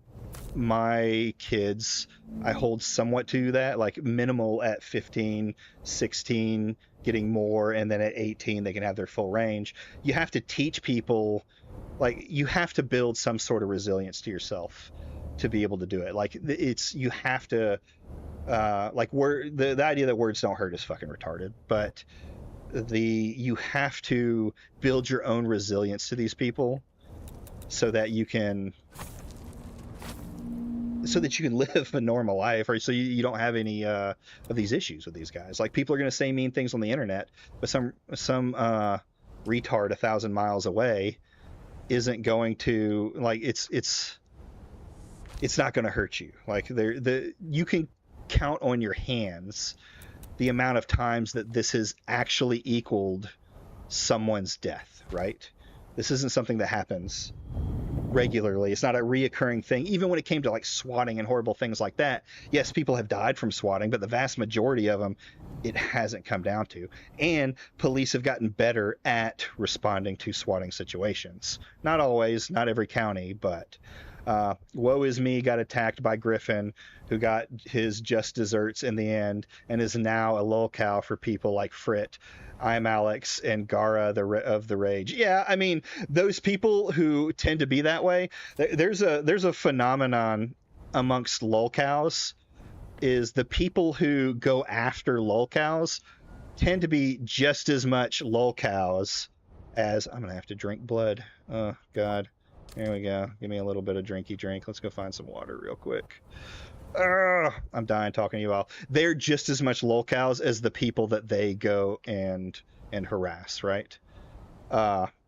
my kids, I hold somewhat to that, like minimal at 15, 16, getting more, and then at 18 they can have their full range. You have to teach people, like you have to build some sort of resilience to yourself to be able to do it. Like you have to, the idea that words don't hurt is fucking retarded, but you have to build your own resilience to these people so that you can live a normal life, or so you don't have any of these issues with these guys. Like people are going to say mean things on the internet, but some retard 1,000 miles away isn't going to, like, it's not going to hurt you. Like you can count on your hands the amount of times that this has actually equaled someone's death, right? This isn't something that happens regularly. It's not a reoccurring thing. Even when it came to like swatting and horrible things like that, yes, people have died from swatting, but the vast majority of them, it hasn't come down to. And police have gotten better at responding to swatting situations. Not always, not every county, but woe is me got attacked by Griffin, who got his just desserts in the end and is now a lolcow for people like Frit, I'm Alex, and Gara of the Rage. Yeah, I mean, those people who tend to be that way, there's a phenomenon amongst lolcows, is the people who go after lolcows tend to be just as much lolcows as... I'm gonna have to drink blood. Oh God. There we go. Give me a little bit of drinky drink. Let's go find some water real quick. I'm dying talking to you all. They're just as much lolcows as the people that they go and harass, right?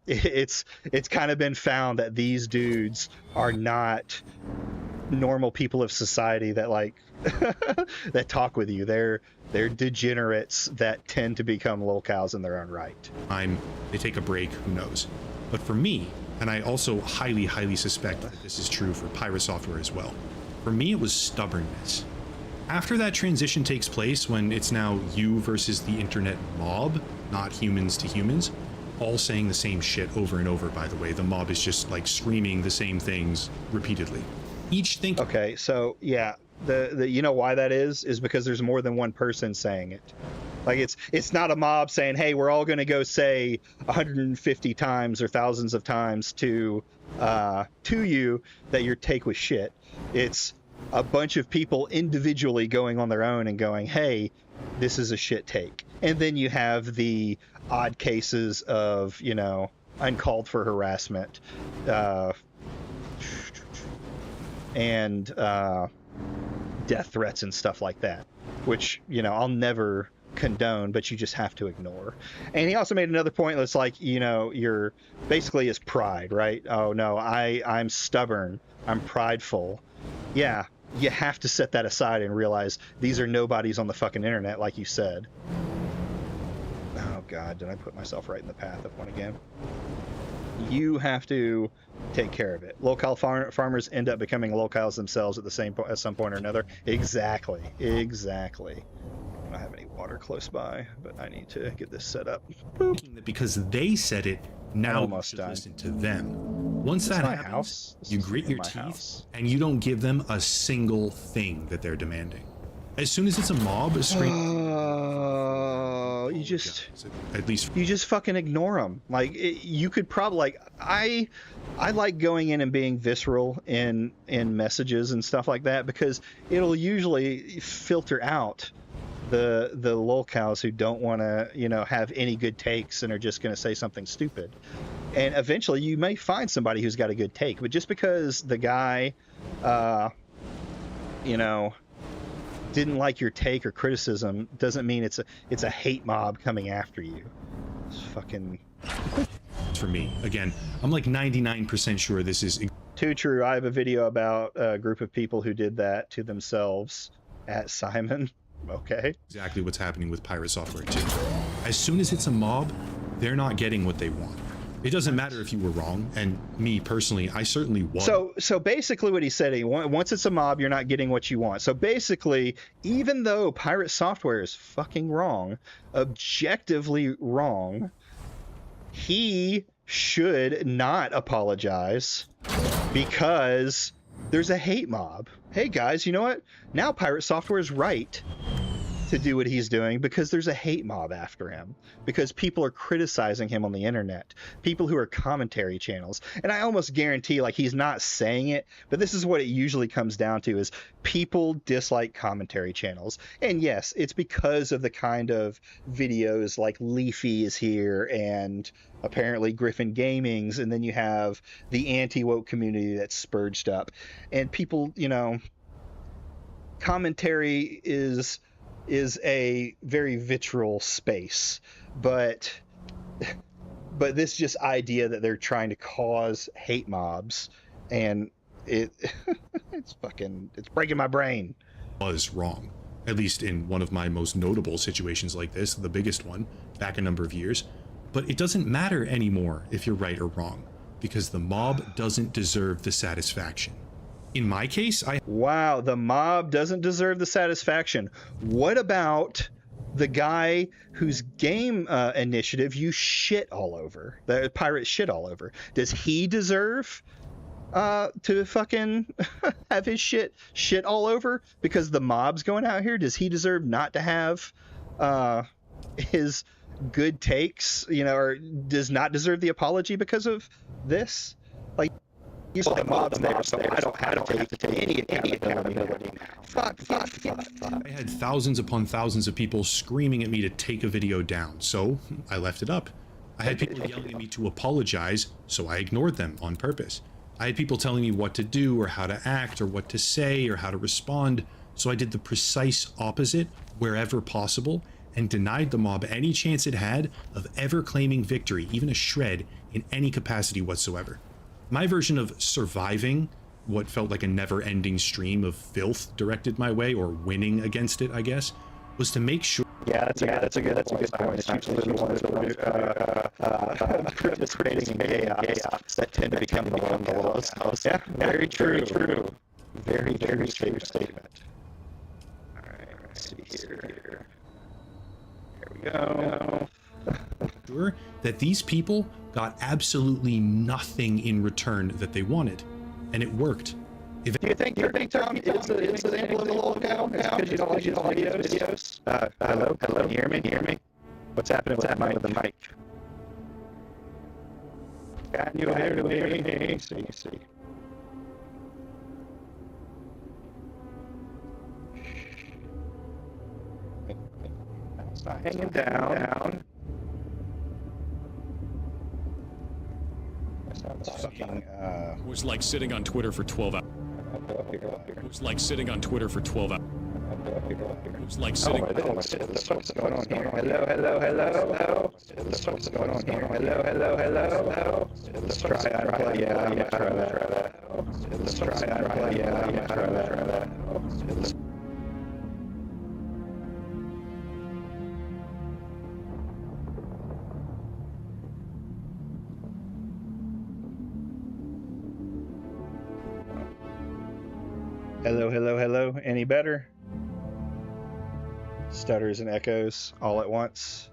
It's kind of been found that these dudes are not normal people of society that like that talk with you. They're degenerates that tend to become lolcows in their own right. They take a break, who knows? But for me, and I also highly suspect that this is true for Pirate Software as well, for me it was stubbornness. After that transition takes place, when it's now you versus the internet mob, not humans to humans, all saying the same shit over and over, by the way. The mob is just like screaming the same things repeatedly. Each think... Okay, so yeah, the you know why that is because there's more than one person saying it. Like it's not a mob saying, hey, we're all going to go say 150 times or thousands of times to you that your take was shit. It's a bunch of people individually going on their own and going, hey, this is a shit take. And then you have the odd cases of, you know, uncalled for harassment and death threats and stuff like that, which, you know, I'll never condone, but you just have to ignore. And he also made another point that's like, you know, you're basically his pride, right? Oh no, I'm stubborn, I'm prideful. Yeah, you have to set that aside and realize these are nobodies on the fucking internet, like you said. Oh God, did I put myself right in the path of one again? You have to take care of it. Local farmers end up becoming locals themselves at some point or another. Exactly. I don't have any water close by, but I need to get this set up. Boop. Because they said it, now almost you should listen to them. Once that happens, you grit your teeth and you don't give them a single thing that they're demanding. As soon as it's a mob, you just fucking ignore them. Like you could probably like I like going in and being visceral in messages and stuff like that, because it'll usually filter out the lolcows who don't want to, you know, have any good takes and are just going to say something stupid. And eventually you may find somebody who's got a good take, but just because the guy you know, didn't like your take or criticism doesn't mean it's a hate mob coming after you. It's fucking... For me, again, I'm like 99% sure this is... Too true. I have a video about a group of people who did that to themselves at Simon. Okay. Exactly what's happening with Pirate Software too. As soon as it's a mob, they're not getting what they want. It doesn't matter if you were wrong, and me personally, I certainly was. So basically what he said, once it's a mob, you're not getting what you want. So basically, even though Pirate Software is fucking wrong, objectively wrong, he should not apologize because there's a hate mob. Hey guys, you know what? Now Pirate Software is right to do what he's doing because there's a hate mob after him, because people are criticizing him on the internet, people who are commentary channels. And I almost guarantee, like, he's not saying it, but this is what it usually comes down to, is people dislike commentary channels. And yes, it's because of the kind of videos like Leafy is here and apparently Griffin Gaming's, and then you have the anti-woke community that's spurged up, and people, you know, commentary is a very vitriol space, but this just idea that they're trying to cause hate mobs, and it's breaking my brain. Was wrong, at least in one of my most notable situations like this, the biggest one back a number of years. But it doesn't matter anymore if you're right or wrong, because the mob doesn't deserve the satisfaction. In my case, Wow, the mob doesn't deserve the satisfaction. What about the guy whose game initiative you shit all over? The pirate shit all over. Does he deserve to fucking have his shit all over because the mob's going out here? Does he deserve not to have his good takes, or does not deserve the apology because of this? Like, you saw the mob's there, so I don't have to take any accountability now. Fuck. I had thousands upon thousands of people screaming at me to take a video down, so I left it up. I had people yelling at me to apologize, so I ignored them on purpose. I had people telling me what to do or how to act or what to say or how to respond, so I did the precise opposite wherever possible and denied the mob any chance it had of ever claiming victory, even a shred, in any capacity whatsoever. My version of surviving what felt like a never-ending stream of filth directed my way, or winning against it, I guess, was to make sure. Yeah, that's a good point. It's usually one of the creating chaos that tend to become the laws. Yeah, very true. Very true statement. All right, let's see here. Here we go. Sure that these people got absolutely nothing in return that they wanted, and it worked. Do you think Tom is an example of the little cow now? Because you don't like his videos? Hello? Can you hear me? What's happening with the mic? Can you hear me? See. It's not hanging down. It was like sitting on Twitter for 12 hours. It was like sitting on Twitter for 12 hours. It was like sitting. What's going on here? Hello. What's going on here? Hello. Let's try that. Yeah, try that. Let's try that. Yeah, try that. Hello. Any better? Stutters and echoes all at once.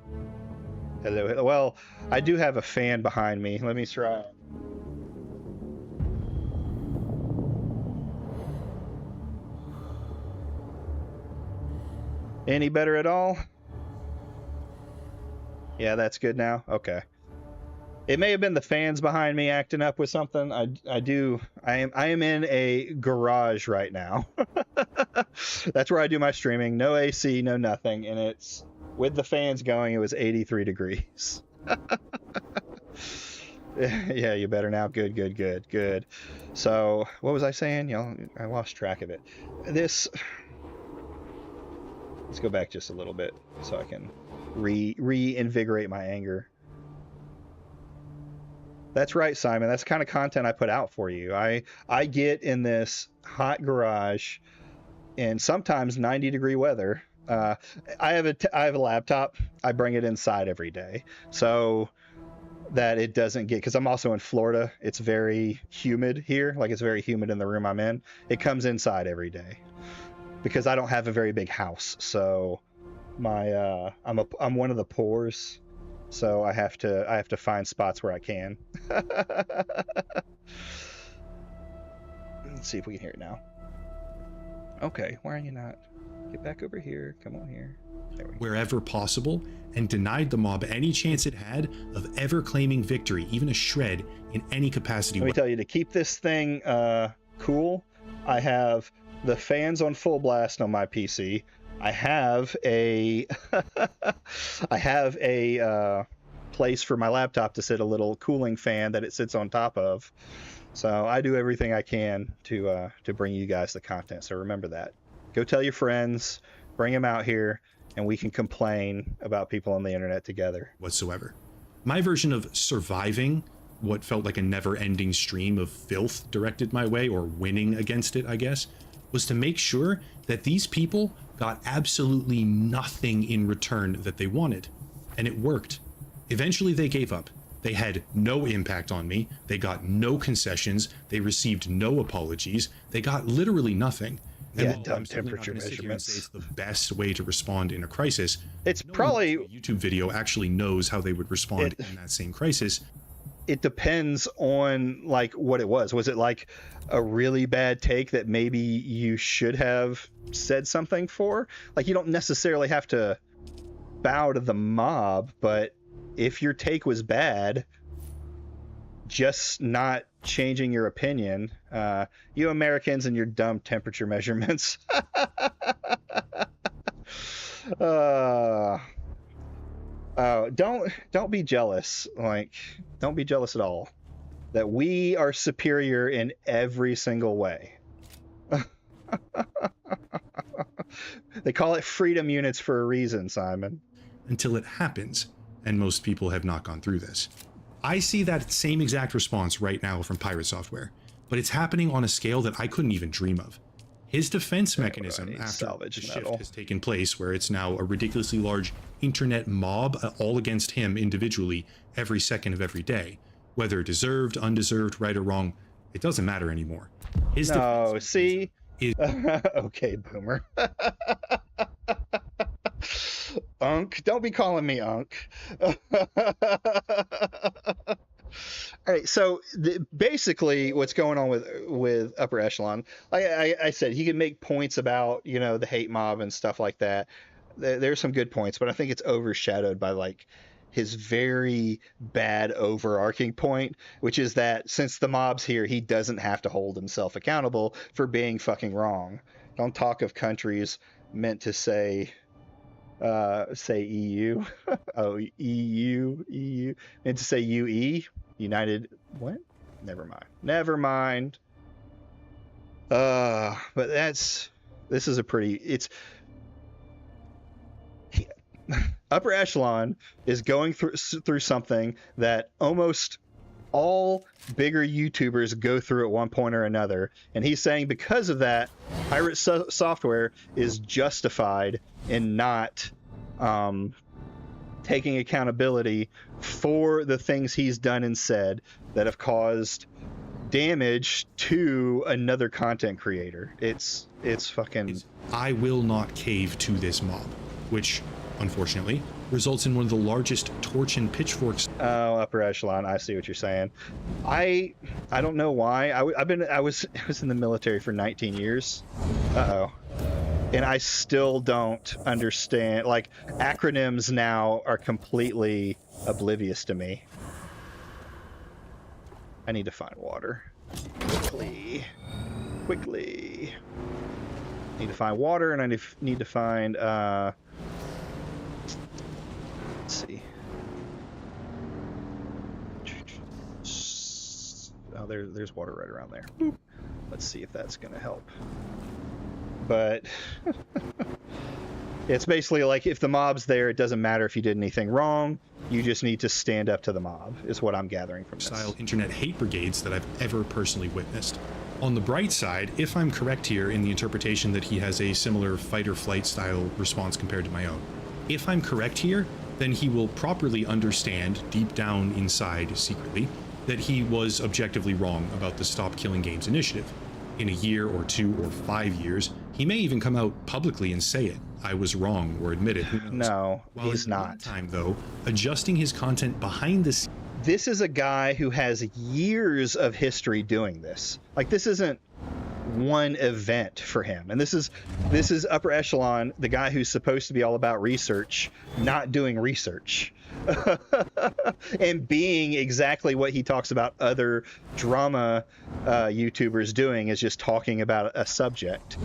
Hello. Well, I do have a fan behind me. Let me try. Any better at all? Yeah, that's good now. Okay. It may have been the fans behind me acting up with something. I am in a garage right now. That's where I do my streaming. No AC, no nothing, and it's with the fans going. It was 83 degrees. Yeah, you better now. Good. So, what was I saying? I lost track of it. Let's go back just a little bit so I can reinvigorate my anger. That's right, Simon. That's the kind of content I put out for you. I get in this hot garage in sometimes 90-degree weather. I have a laptop. I bring it inside every day so that it doesn't get, because I'm also in Florida. It's very humid here. Like, it's very humid in the room I'm in. It comes inside every day because I don't have a very big house. So I'm one of the poors. So I have to find spots where I can. Let's see if we can hear it now. Okay, why are you not? Get back over here. Come on here. There we go. Wherever possible, and denied the mob any chance it had of ever claiming victory, even a shred, in any capacity. Let me tell you, to keep this thing cool, I have the fans on full blast on my PC. I have a place for my laptop to sit, a little cooling fan that it sits on top of. So I do everything I can to bring you guys the content. So remember that. Go tell your friends, bring them out here, and we can complain about people on the internet together. Whatsoever. My version of surviving what felt like a never-ending stream of filth directed my way, or winning against it, I guess, was to make sure that these people got absolutely nothing in return that they wanted. And it worked. Eventually they gave up. They had no impact on me. They got no concessions. They received no apologies. They got literally nothing. And Yeah, while dumb I'm certainly not temperature gonna sit here and say measurements. it's the best way to respond in a crisis. It's no one probably watching a YouTube video actually knows how they would respond in that same crisis. it depends on like what it was. Was it like a really bad take that maybe you should have said something for? Like you don't necessarily have to bow to the mob, but if your take was bad, just not changing your opinion. You Americans and your dumb temperature measurements. Don't be jealous. Like, don't be jealous at all. That we are superior in every single way. They call it freedom units for a reason, Simon. Until it happens, and most people have not gone through this. I see that same exact response right now from Pirate Software, but it's happening on a scale that I couldn't even dream of. His defense mechanism after the shift has taken place, where it's now a ridiculously large internet mob all against him individually every second of every day. Whether deserved, undeserved, right or wrong, it doesn't matter anymore. His defense see? Is okay, boomer. Unk, don't be calling me Unk. All right, so basically what's going on with Upper Echelon, like I said, he can make points about, you know, the hate mob and stuff like that. There's some good points, but I think it's overshadowed by like his very bad overarching point, which is that since the mob's here, he doesn't have to hold himself accountable for being fucking wrong. Don't talk of countries meant to say EU. Oh, EU. Meant to say UE. United. What? Never mind. But this is a pretty. Upper Echelon is going through something that almost all bigger YouTubers go through at one point or another, and he's saying because of that, Pirate Software is justified in not taking accountability for the things he's done and said that have caused damage to another content creator. It's fucking. I will not cave to this mob, which unfortunately results in one of the largest torch and pitchforks. Oh, Upper Echelon, I see what you're saying. I don't know why. I was in the military for 19 years. And I still don't understand. Like, acronyms now are completely oblivious to me. I need to find water. Quickly. Need to find water, and I need to find, let's see. Oh, there's water right around there. Boop. Let's see if that's going to help. But it's basically like if the mob's there, it doesn't matter if you did anything wrong. You just need to stand up to the mob, is what I'm gathering from this. Style internet hate brigades that I've ever personally witnessed. On the bright side, if I'm correct here in the interpretation that he has a similar fight or flight style response compared to my own, if I'm correct here, then he will properly understand deep down inside secretly that he was objectively wrong about the Stop Killing Games initiative. In a year or 2 or 5 years, he may even come out publicly and say it. I was wrong, or admit it. Who knows? No, While he's in the not. meantime, though, adjusting his content behind the scenes. This is a guy who has years of history doing this. Like, this isn't one event for him. And this is Upper Echelon, the guy who's supposed to be all about research, not doing research. And being exactly what he talks about other drama YouTubers doing, is just talking about a subject.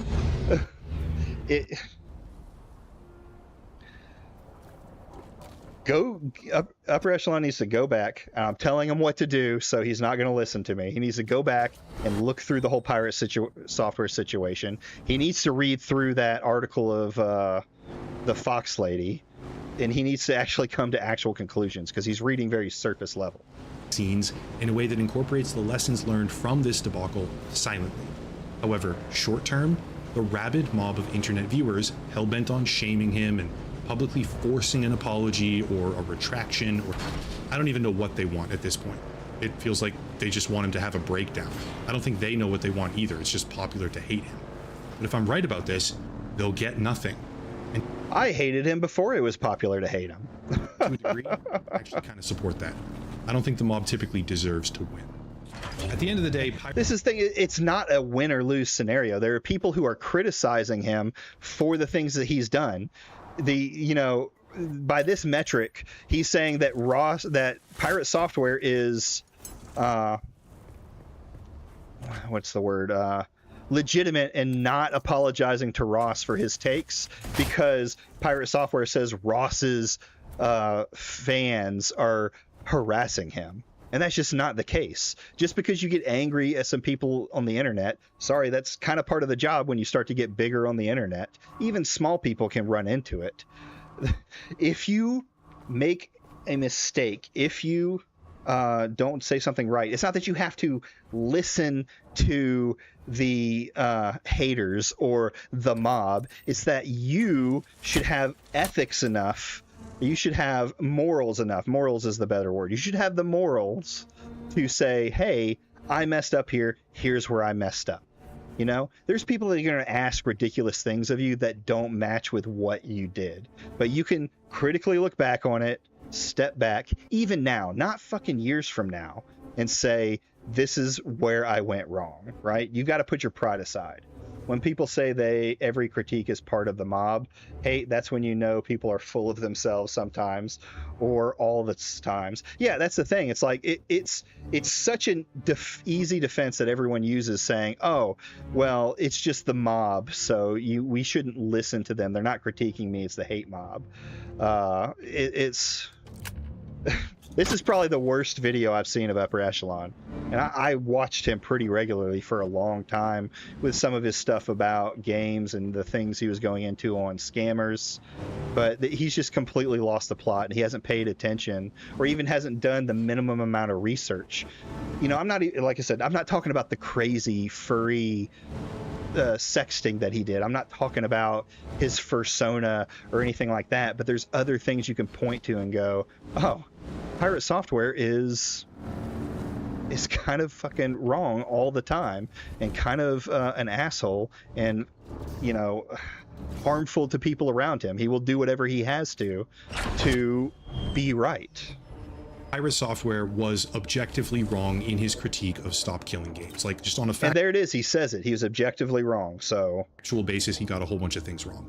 Upper Echelon needs to go back. I'm telling him what to do, so he's not going to listen to me. He needs to go back and look through the whole Pirate Software situation. He needs to read through that article of the Fox lady, and he needs to actually come to actual conclusions, because he's reading very surface level. Scenes in a way that incorporates the lessons learned from this debacle silently. However, short term, the rabid mob of internet viewers hell-bent on shaming him and publicly forcing an apology or a retraction or I don't even know what they want at this point. It feels like they just want him to have a breakdown. I don't think they know what they want either. It's just popular to hate him. But if I'm right about this, they'll get nothing. And I hated him before it was popular to hate him. to a degree, I actually kind of support that. I don't think the mob typically deserves to win. At the end of the day, This is the thing, it's not a win or lose scenario. There are people who are criticizing him for the things that he's done. By this metric, he's saying that Pirate Software is what's the word? Legitimate and not apologizing to Ross for his takes because Pirate Software says Ross's fans are harassing him. And that's just not the case. Just because you get angry at some people on the internet, sorry, that's kind of part of the job when you start to get bigger on the internet. Even small people can run into it. If you make a mistake, if you don't say something right, it's not that you have to listen to the haters or the mob. It's that you should have ethics enough. You should have morals enough. Morals is the better word. You should have the morals to say, hey, I messed up here. Here's where I messed up. There's people that are going to ask ridiculous things of you that don't match with what you did. But you can critically look back on it, step back, even now, not fucking years from now, and say, this is where I went wrong, right? You got to put your pride aside. When people say every critique is part of the mob, hey, that's when you know people are full of themselves sometimes, or all the times. Yeah, that's the thing. It's like it's such an easy defense that everyone uses, saying, "Oh, well, it's just the mob, so we shouldn't listen to them. They're not critiquing me. It's the hate mob." This is probably the worst video I've seen of Upper Echelon. And I watched him pretty regularly for a long time with some of his stuff about games and the things he was going into on scammers. But he's just completely lost the plot, and he hasn't paid attention or even hasn't done the minimum amount of research. I'm not, like I said, I'm not talking about the crazy furry sexting that he did. I'm not talking about his fursona or anything like that, but there's other things you can point to and go, oh, Pirate Software is kind of fucking wrong all the time and kind of an asshole and, harmful to people around him. He will do whatever he has to be right. Pirate Software was objectively wrong in his critique of Stop Killing Games. Like, just on a And there it is. He says it. He was objectively wrong. So factual basis, he got a whole bunch of things wrong.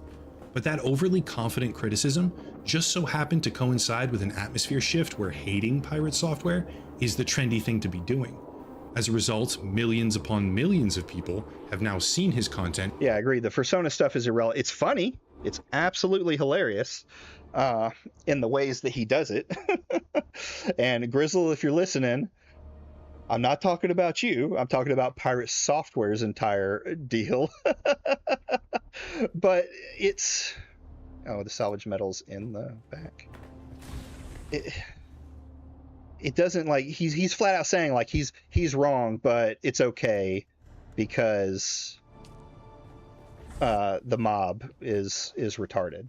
But that overly confident criticism just so happened to coincide with an atmosphere shift where hating Pirate Software is the trendy thing to be doing. As a result, millions upon millions of people have now seen his content. Yeah, I agree. The fursona stuff is irrelevant. It's funny. It's absolutely hilarious in the ways that he does it. And Grizzle, if you're listening, I'm not talking about you. I'm talking about Pirate Software's entire deal. But it's... Oh, the salvage metal's in the back. It doesn't, like, he's flat out saying, like, he's wrong, but it's okay because the mob is retarded.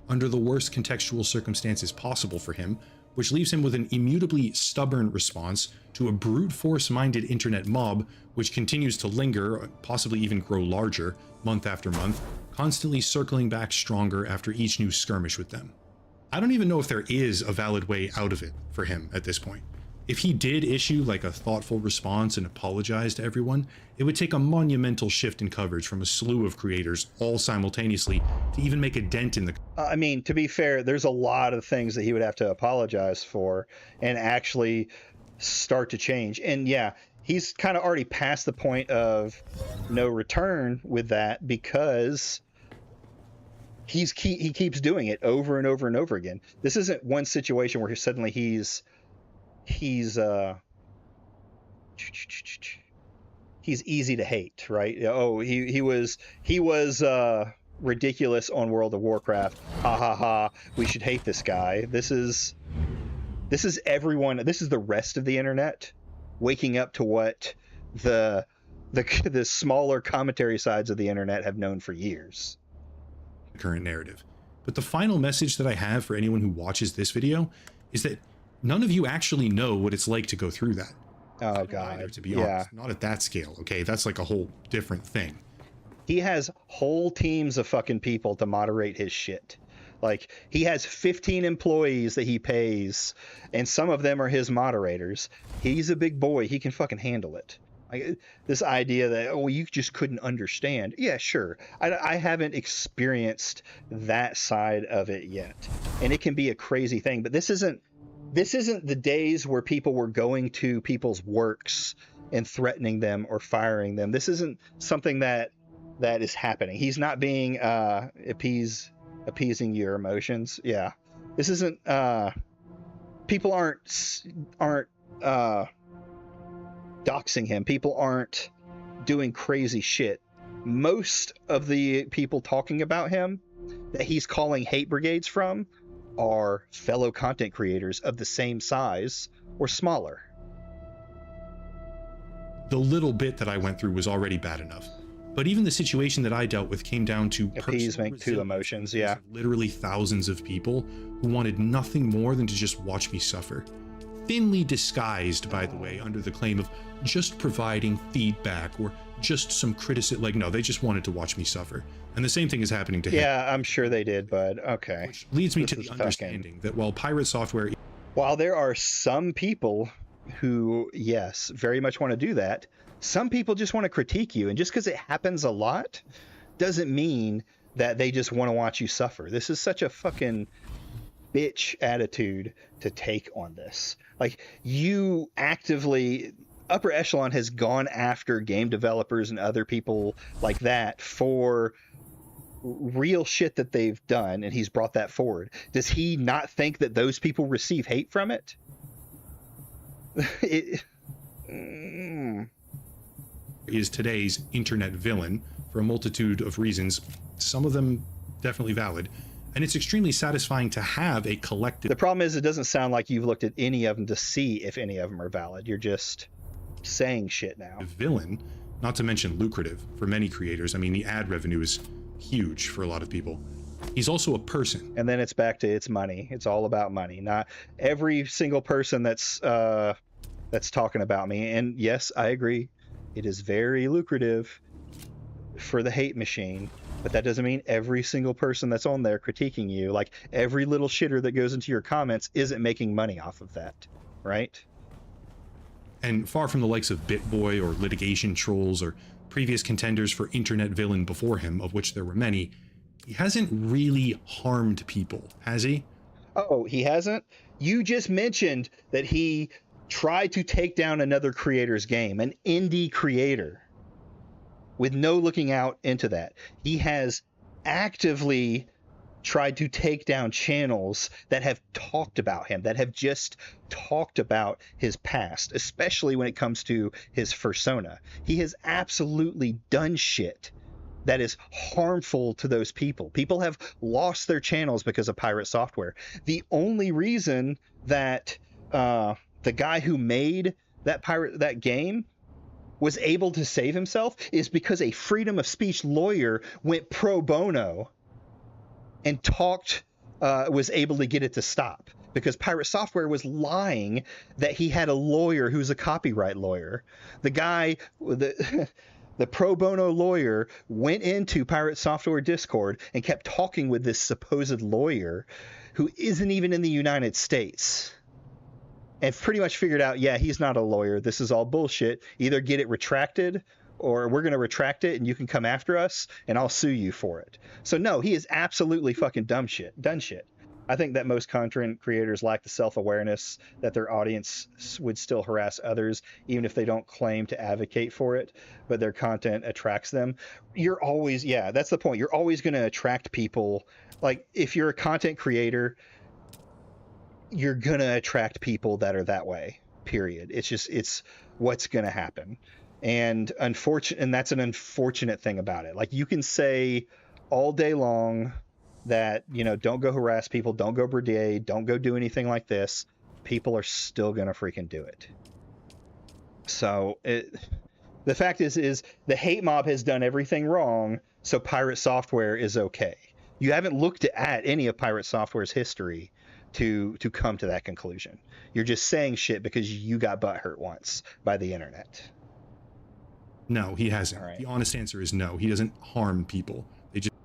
Under the worst contextual circumstances possible for him, which leaves him with an immutably stubborn response to a brute force-minded internet mob which continues to linger, possibly even grow larger, month after month, constantly circling back stronger after each new skirmish with them. I don't even know if there is a valid way out of it for him at this point. If he did issue like a thoughtful response and apologize to everyone, it would take a monumental shift in coverage from a slew of creators all simultaneously to even make a dent in the... I mean, to be fair, there's a lot of things that he would have to apologize for and actually start to change. And yeah, he's kind of already past the point of no return with that because he keeps doing it over and over and over again. This isn't one situation where suddenly he's easy to hate, right? Oh, he was ridiculous on World of Warcraft. Ha ha ha. We should hate this guy. This is everyone. This is the rest of the internet waking up to what the smaller commentary sides of the internet have known for years. Current narrative. But the final message that I have for anyone who watches this video is that none of you actually know what it's like to go through that. Oh God, Either, to be honest, not at that scale. Okay, that's like a whole different thing. He has whole teams of fucking people to moderate his shit. Like, he has 15 employees that he pays, and some of them are his moderators. He's a big boy. He can fucking handle it. Like, this idea that, oh, you just couldn't understand. Yeah, sure. I haven't experienced that side of it yet. And it can be a crazy thing. But this isn't the days where people were going to people's works and threatening them or firing them. This isn't something that is happening. He's not being appeasing your emotions. Yeah, this isn't. People aren't doxing him. People aren't doing crazy shit. Most of the people talking about him that he's calling hate brigades from are fellow content creators of the same size or smaller. The little bit that I went through was already bad enough. But even the situation that I dealt with came down to appeasement to emotions, yeah. Literally thousands of people who wanted nothing more than to just watch me suffer. Thinly disguised, by the way, under the claim of just providing feedback or just some criticism. Like, no, they just wanted to watch me suffer. And the same thing is happening to him. Yeah, I'm sure they did, but okay. Which leads me to the understanding that while pirate software... While there are some people who, yes, very much want to do that, some people just want to critique you. And just because it happens a lot doesn't mean that they just want to watch you suffer. This is such a fucking bitch attitude to take on this. Like, you actively... Upper Echelon has gone after game developers and other people like that for real shit that they've done, and he's brought that forward. Does he not think that those people receive hate from it? Is today's internet villain for a multitude of reasons, some of them definitely valid, and it's extremely satisfying to have a collective... The problem is, it doesn't sound like you've looked at any of them to see if any of them are valid. You're just saying shit now. Villain, not to mention lucrative for many creators. I mean, the ad revenue is huge for a lot of people. He's also a person. And then it's back to it's money. It's all about money. Not every single person that's talking about me. And yes, I agree. It is very lucrative for the hate machine, but that doesn't mean every single person that's on there critiquing you, like every little shitter that goes into your comments, isn't making money off of that, right? And far from the likes of BitBoy or litigation trolls or previous contenders for internet villain before him, of which there were many, he hasn't really harmed people, has he? Oh, he hasn't? You just mentioned that he tried to take down another creator's game, an indie creator, with no looking out into that. He has actively tried to take down channels that have talked about him, that have just talked about his past, especially when it comes to his persona. He has absolutely done shit that is harmful to those people. People have lost their channels because of pirate software. The only reason that the guy who made that game was able to save himself is because a freedom of speech lawyer went pro bono and was able to get it to stop, because pirate software was lying that he had a lawyer who's a copyright lawyer. The guy, the pro bono lawyer, went into pirate software Discord and kept talking with this supposed lawyer who isn't even in the United States, and pretty much figured out, yeah, he's not a lawyer. This is all bullshit. Either get it retracted, or we're going to retract it and you can come after us and I'll sue you for it. So no, he is absolutely fucking done shit. I think that most content creators lack the self-awareness that their audience would still harass others, even if they don't claim to advocate for it, but their content attracts them. You're always, yeah, that's the point. You're always going to attract people. Like, if you're a content creator, you're going to attract people that are that way, period. It's what's going to happen. And that's an unfortunate thing about it. Like, you can say all day long that, don't go harass people, don't go brigade, don't go do anything like this. People are still gonna freaking do it. So the fact is the hate mob has done everything wrong, so pirate software is okay. You haven't looked at any of Pirate Software's history to come to that conclusion. You're just saying shit because you got butthurt once by the internet. No, he hasn't. All right. The honest answer is no. He doesn't harm people. They just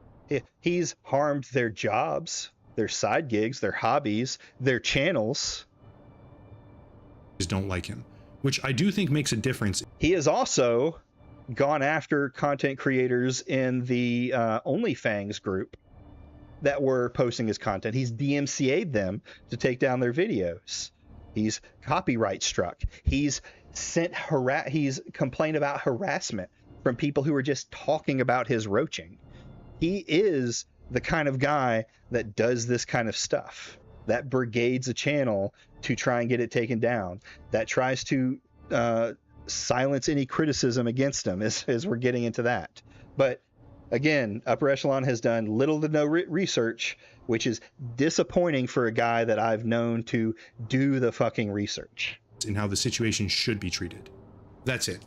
He's harmed their jobs, their side gigs, their hobbies, their channels. don't like him, which I do think makes a difference. He has also gone after content creators in the OnlyFans group that were posting his content. He's DMCA'd them to take down their videos. He's copyright struck. He's he's complained about harassment from people who are just talking about his roaching. He is the kind of guy that does this kind of stuff, that brigades a channel to try and get it taken down, that tries to silence any criticism against him as we're getting into that. But again, Upper Echelon has done little to no research, which is disappointing for a guy that I've known to do the fucking research. In how the situation should be treated. That's it.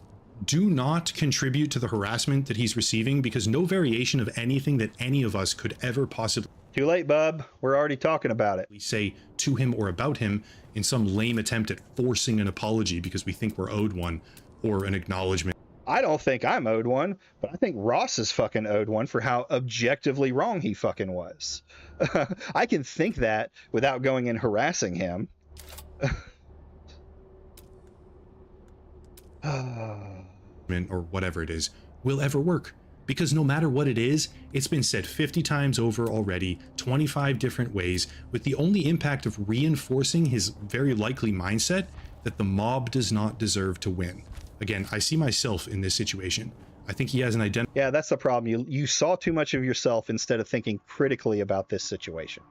Do not contribute to the harassment that he's receiving, because no variation of anything that any of us could ever possibly Too late, bub. We're already talking about it. say to him or about him in some lame attempt at forcing an apology because we think we're owed one, or an acknowledgement. I don't think I'm owed one, but I think Ross is fucking owed one for how objectively wrong he fucking was. I can think that without going and harassing him. Or whatever it is will ever work, because no matter what it is, it's been said 50 times over already, 25 different ways, with the only impact of reinforcing his very likely mindset that the mob does not deserve to win. Again, I see myself in this situation. I think he has an identity. Yeah, that's the problem. You saw too much of yourself instead of thinking critically about this situation.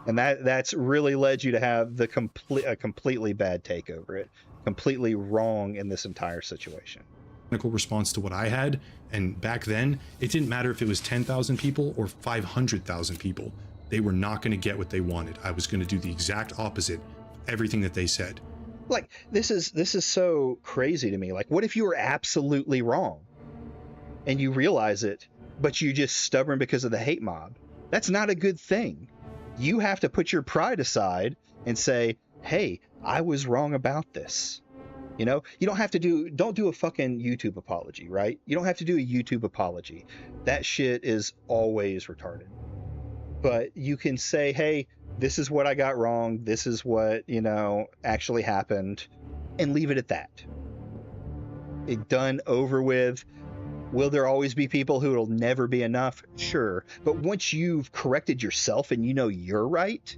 And that's really led you to have a completely bad take over it, completely wrong in this entire situation. Response to what I had, and back then it didn't matter if it was 10,000 people or 500,000 people. They were not going to get what they wanted. I was going to do the exact opposite of everything that they said. Like, this is so crazy to me. Like, what if you were absolutely wrong and you realize it, but you're just stubborn because of the hate mob? That's not a good thing. You have to put your pride aside and say, hey, I was wrong about this. You know, you don't do a fucking YouTube apology, right? You don't have to do a YouTube apology. That shit is always retarded. But you can say, hey, this is what I got wrong. This is what, actually happened, and leave it at that. It done, over with. Will there always be people who it'll never be enough? Sure. But once you've corrected yourself and you know you're right,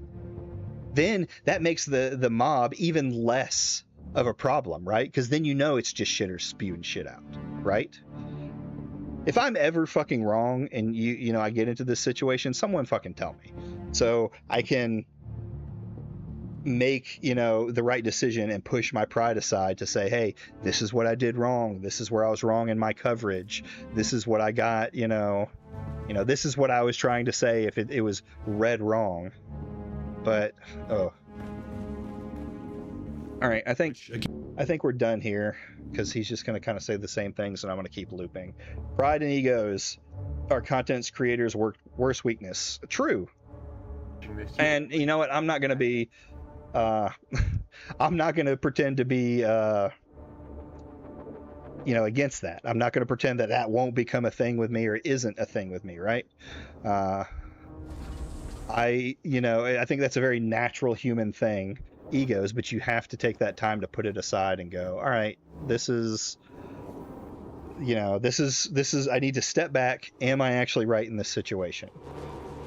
then that makes the mob even less of a problem, right? Because then it's just shitters spewing shit out, right? If I'm ever fucking wrong and I get into this situation, someone fucking tell me, so I can make the right decision and push my pride aside to say, hey, this is what I did wrong. This is where I was wrong in my coverage. This is what I got. This is what I was trying to say if it was read wrong. But all right, I think we're done here, because he's just going to kind of say the same things and I'm going to keep looping. Pride and egos are content creators' worst weakness. True. And you know what? I'm not going to be I'm not going to pretend to be against that. I'm not going to pretend that won't become a thing with me or isn't a thing with me, right? I think that's a very natural human thing, egos, but you have to take that time to put it aside and go, all right, this is I need to step back. Am I actually right in this situation?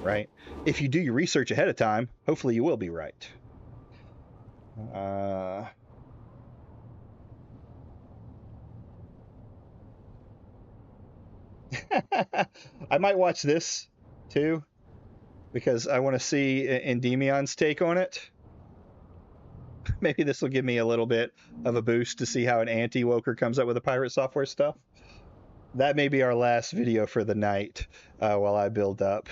Right? If you do your research ahead of time, hopefully you will be right. I might watch this too, because I want to see Endemion's take on it. Maybe this will give me a little bit of a boost to see how an anti-woker comes up with the Pirate Software stuff. That may be our last video for the night, while I build up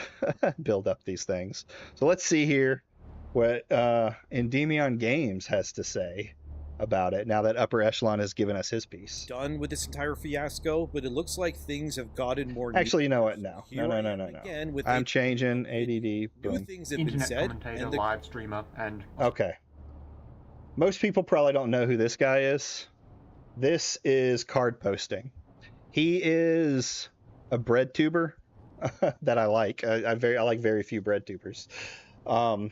these things. So let's see here what Endemion Games has to say about it now that Upper Echelon has given us his piece. Done with this entire fiasco, but it looks like things have gotten more. Actually, you know what? No. Here I am No. Again, with I'm a- changing ADD. New Boom. things have been Internet said, commentator, and the live streamer, and Okay. Most people probably don't know who this guy is. This is Card Posting. He is a bread tuber that I like. I like very few bread tubers. I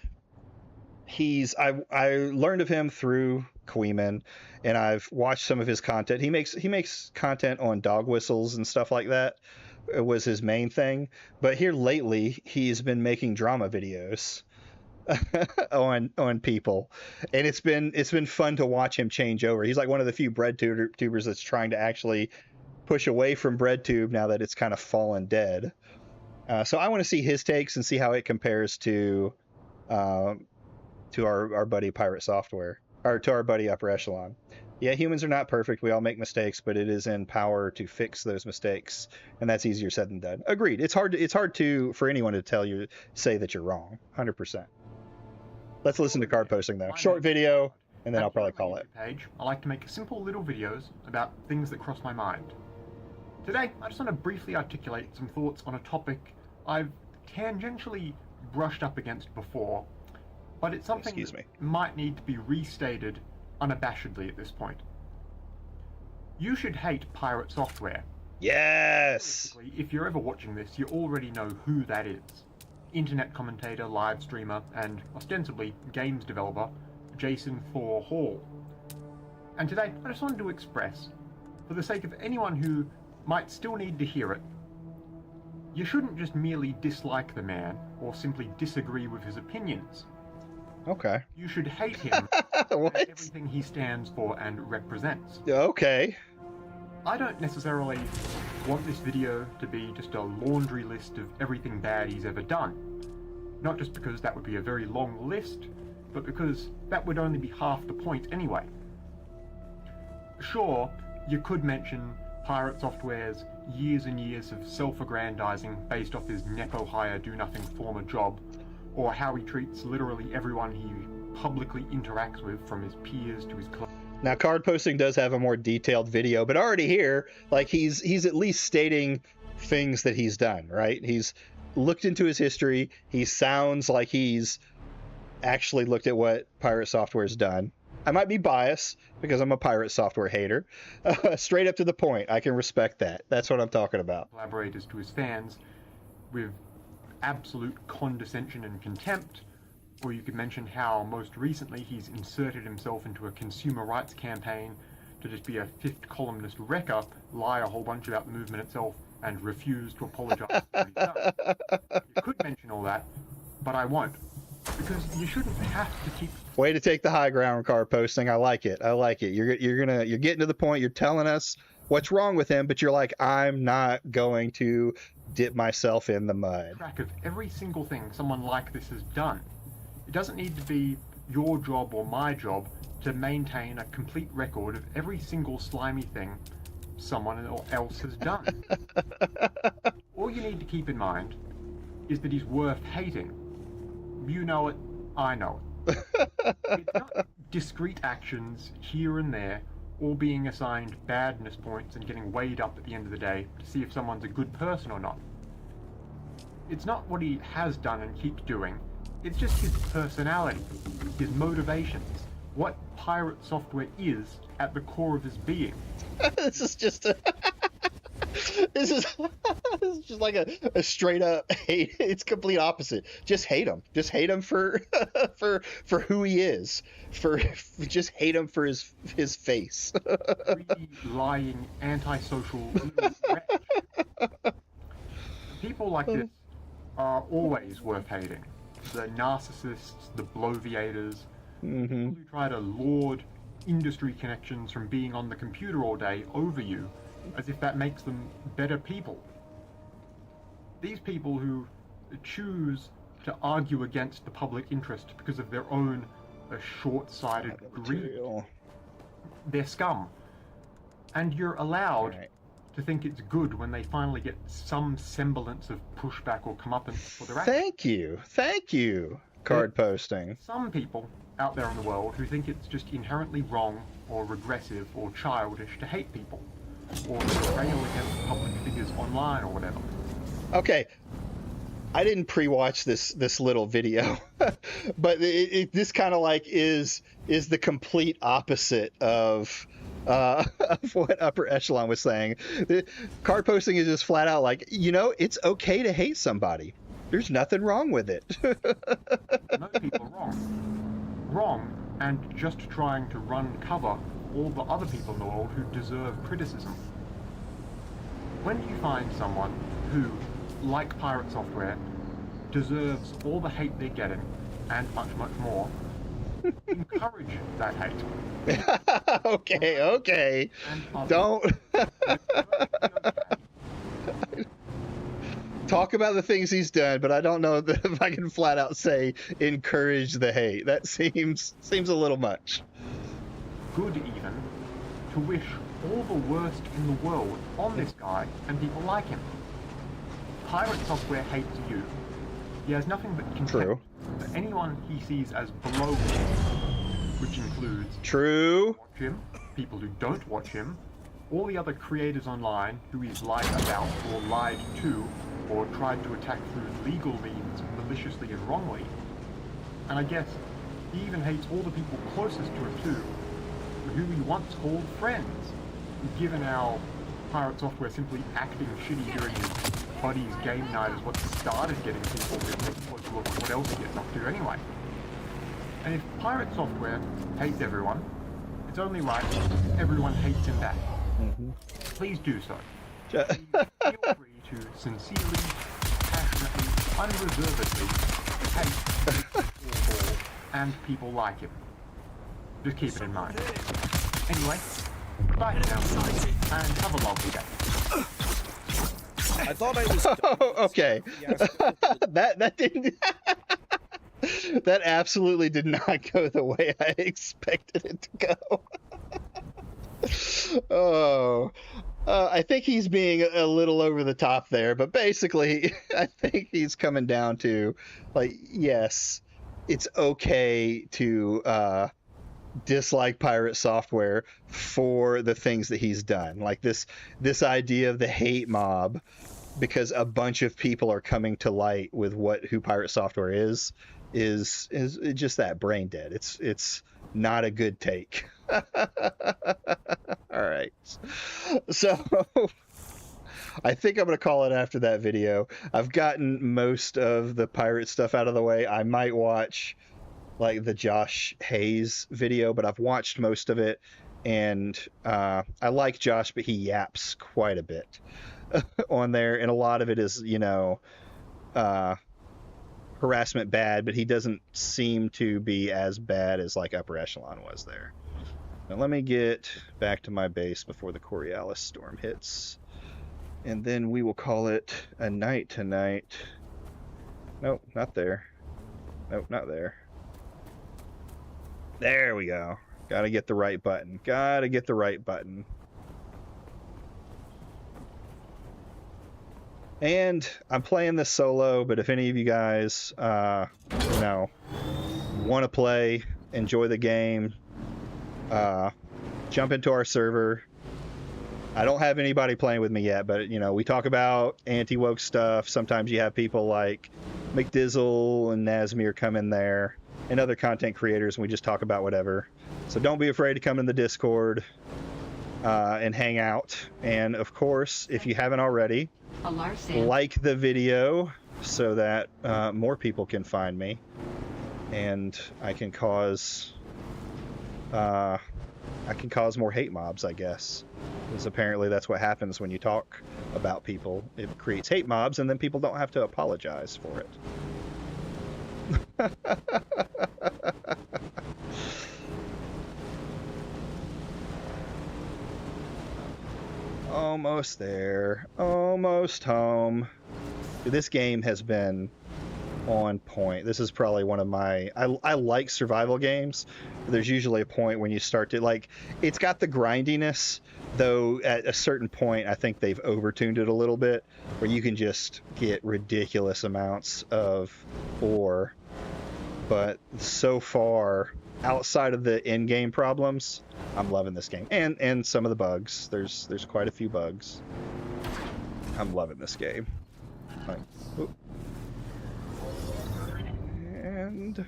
learned of him through Queeman, and I've watched some of his content. He makes content on dog whistles and stuff like that. It was his main thing, but here lately he's been making drama videos on people, and it's been fun to watch him change over. He's like one of the few bread tubers that's trying to actually push away from breadtube now that it's kind of fallen dead. So I want to see his takes and see how it compares to our buddy Pirate Software, or to our buddy Upper Echelon. Yeah, humans are not perfect. We all make mistakes, but it is in power to fix those mistakes, and that's easier said than done. Agreed. It's hard for anyone to say that you're wrong. 100%. Let's listen to Card Posting though. Short video, and then I'll probably call it. Page. I like to make simple little videos about things that cross my mind. Today, I just want to briefly articulate some thoughts on a topic I've tangentially brushed up against before, but it's something that might need to be restated unabashedly at this point. You should hate Pirate Software. Yes! If you're ever watching this, you already know who that is. Internet commentator, live streamer, and ostensibly games developer, Jason Thor Hall. And today, I just wanted to express, for the sake of anyone who might still need to hear it, you shouldn't just merely dislike the man or simply disagree with his opinions. Okay. You should hate him and everything he stands for and represents. Okay. I don't necessarily want this video to be just a laundry list of everything bad he's ever done. Not just because that would be a very long list, but because that would only be half the point anyway. Sure, you could mention Pirate Software's years and years of self-aggrandizing based off his nepo-hire do-nothing former job, or how he treats literally everyone he publicly interacts with, from his peers to his club. Now, Card Posting does have a more detailed video, but already here, like, he's at least stating things that he's done, right? He's looked into his history. He sounds like he's actually looked at what Pirate Software's done. I might be biased because I'm a Pirate Software hater. Straight up to the point. I can respect that. That's what I'm talking about. Collaborators to his fans with absolute condescension and contempt. Or you could mention how most recently he's inserted himself into a consumer rights campaign to just be a fifth columnist wrecker, lie a whole bunch about the movement itself, and refuse to apologize for what he's done. You could mention all that, but I won't. Because you shouldn't have to keep... Way to take the high ground, Card Posting. I like it. You're getting to the point. You're telling us what's wrong with him, but you're like, I'm not going to dip myself in the mud. Track of every single thing someone like this has done. It doesn't need to be your job or my job to maintain a complete record of every single slimy thing someone else has done. All you need to keep in mind is that he's worth hating. You know it, I know it. It's not discrete actions here and there, all being assigned badness points and getting weighed up at the end of the day to see if someone's a good person or not. It's not what he has done and keeps doing. It's just his personality, his motivations, what Pirate Software is at the core of his being. This is just a... This is just like a straight up hate. It's complete opposite. Just hate him. Just hate him for for who he is. Just hate him for his face. Greedy, lying, antisocial wretch. People like this are always worth hating. The narcissists, the bloviators, people who try to lord industry connections from being on the computer all day over you, as if that makes them better people. These people who choose to argue against the public interest because of their own short-sighted greed, they're scum. And you're allowed to think it's good when they finally get some semblance of pushback or comeuppance for their actions. Thank you. Card posting. Some people out there in the world who think it's just inherently wrong or regressive or childish to hate people or to rail against public figures online or whatever. Okay, I didn't pre-watch this little video, but this kind of like is the complete opposite of what Upper Echelon was saying. The card posting is just flat out like, it's okay to hate somebody. There's nothing wrong with it. Most people are wrong. Wrong, and just trying to run cover all the other people in the world who deserve criticism. When you find someone who, like Pirate Software, deserves all the hate they're getting, and much, much more, encourage that hate. Okay. Don't talk about the things he's done, but I don't know that if I can flat out say encourage the hate. That seems a little much. Good even to wish all the worst in the world on this guy and people like him. Pirate Software hates you. He has nothing but contempt for anyone he sees as below him, which includes True. Watch him, people who don't watch him, all the other creators online who he's lied about or lied to or tried to attack through legal means maliciously and wrongly. And I guess he even hates all the people closest to him too, who he once called friends. Given how Pirate Software simply acting shitty during his buddy's game night is what started getting people to take a closer look at what else he gets up to anyway. And if Pirate Software hates everyone, it's only right everyone hates him back. Please do so. Please feel free to sincerely, passionately, unreservedly hate all and people like him. Just keep it in mind. Anyway, bye now, and have a lovely day. I thought I was. Okay. that didn't. That absolutely did not go the way I expected it to go. I think he's being a little over the top there, but basically, I think he's coming down to, like, yes, it's okay to dislike Pirate Software for the things that he's done. Like this idea of the hate mob, because a bunch of people are coming to light with who Pirate Software is just that brain dead. It's not a good take. All right. So I think I'm going to call it after that video. I've gotten most of the pirate stuff out of the way. I might watch like the Josh Hayes video, but I've watched most of it, and I like Josh, but he yaps quite a bit on there, and a lot of it is, harassment bad, but he doesn't seem to be as bad as like Upper Echelon was there. Now let me get back to my base before the Coriolis storm hits, and then we will call it a night tonight. Nope, not there. Nope, not there. There we go. Gotta get the right button. And I'm playing this solo, but if any of you guys, want to play, enjoy the game, jump into our server. I don't have anybody playing with me yet, but, we talk about anti-woke stuff. Sometimes you have people like McDizzle and Nazmir come in there, and other content creators, and we just talk about whatever. So don't be afraid to come in the Discord and hang out. And of course, if you haven't already, like the video so that more people can find me, and I can cause more hate mobs, I guess, because apparently that's what happens when you talk about people. It creates hate mobs, and then people don't have to apologize for it. Almost there. Almost home. This game has been on point. This is probably one of my... I like survival games. There's usually a point when you start to... Like, it's got the grindiness, though at a certain point I think they've overtuned it a little bit, where you can just get ridiculous amounts of ore but so far, outside of the in-game problems, I'm loving this game, and some of the bugs. There's quite a few bugs. I'm loving this game. Like, oop. And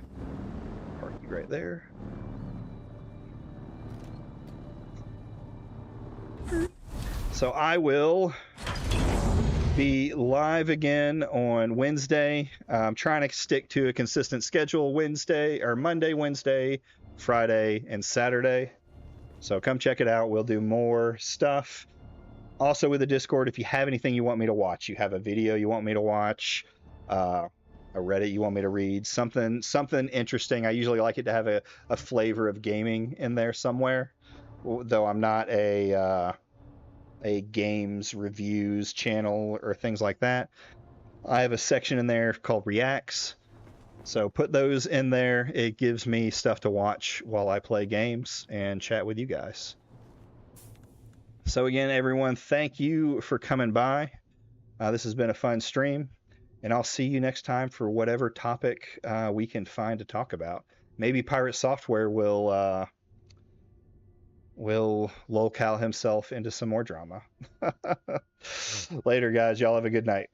park you right there. So I will be live again on Wednesday. I'm trying to stick to a consistent schedule: Monday, Wednesday, Friday, and Saturday. So come check it out. We'll do more stuff. Also with the Discord, if you have anything you want me to watch, you have a video you want me to watch, a Reddit you want me to read, something interesting. I usually like it to have a flavor of gaming in there somewhere, though I'm not a games reviews channel or things like that. I have a section in there called Reacts. So put those in there. It gives me stuff to watch while I play games and chat with you guys. So again, everyone, thank you for coming by. This has been a fun stream, and I'll see you next time for whatever topic we can find to talk about. Maybe Pirate Software will lolcow himself into some more drama. Later, guys. Y'all have a good night.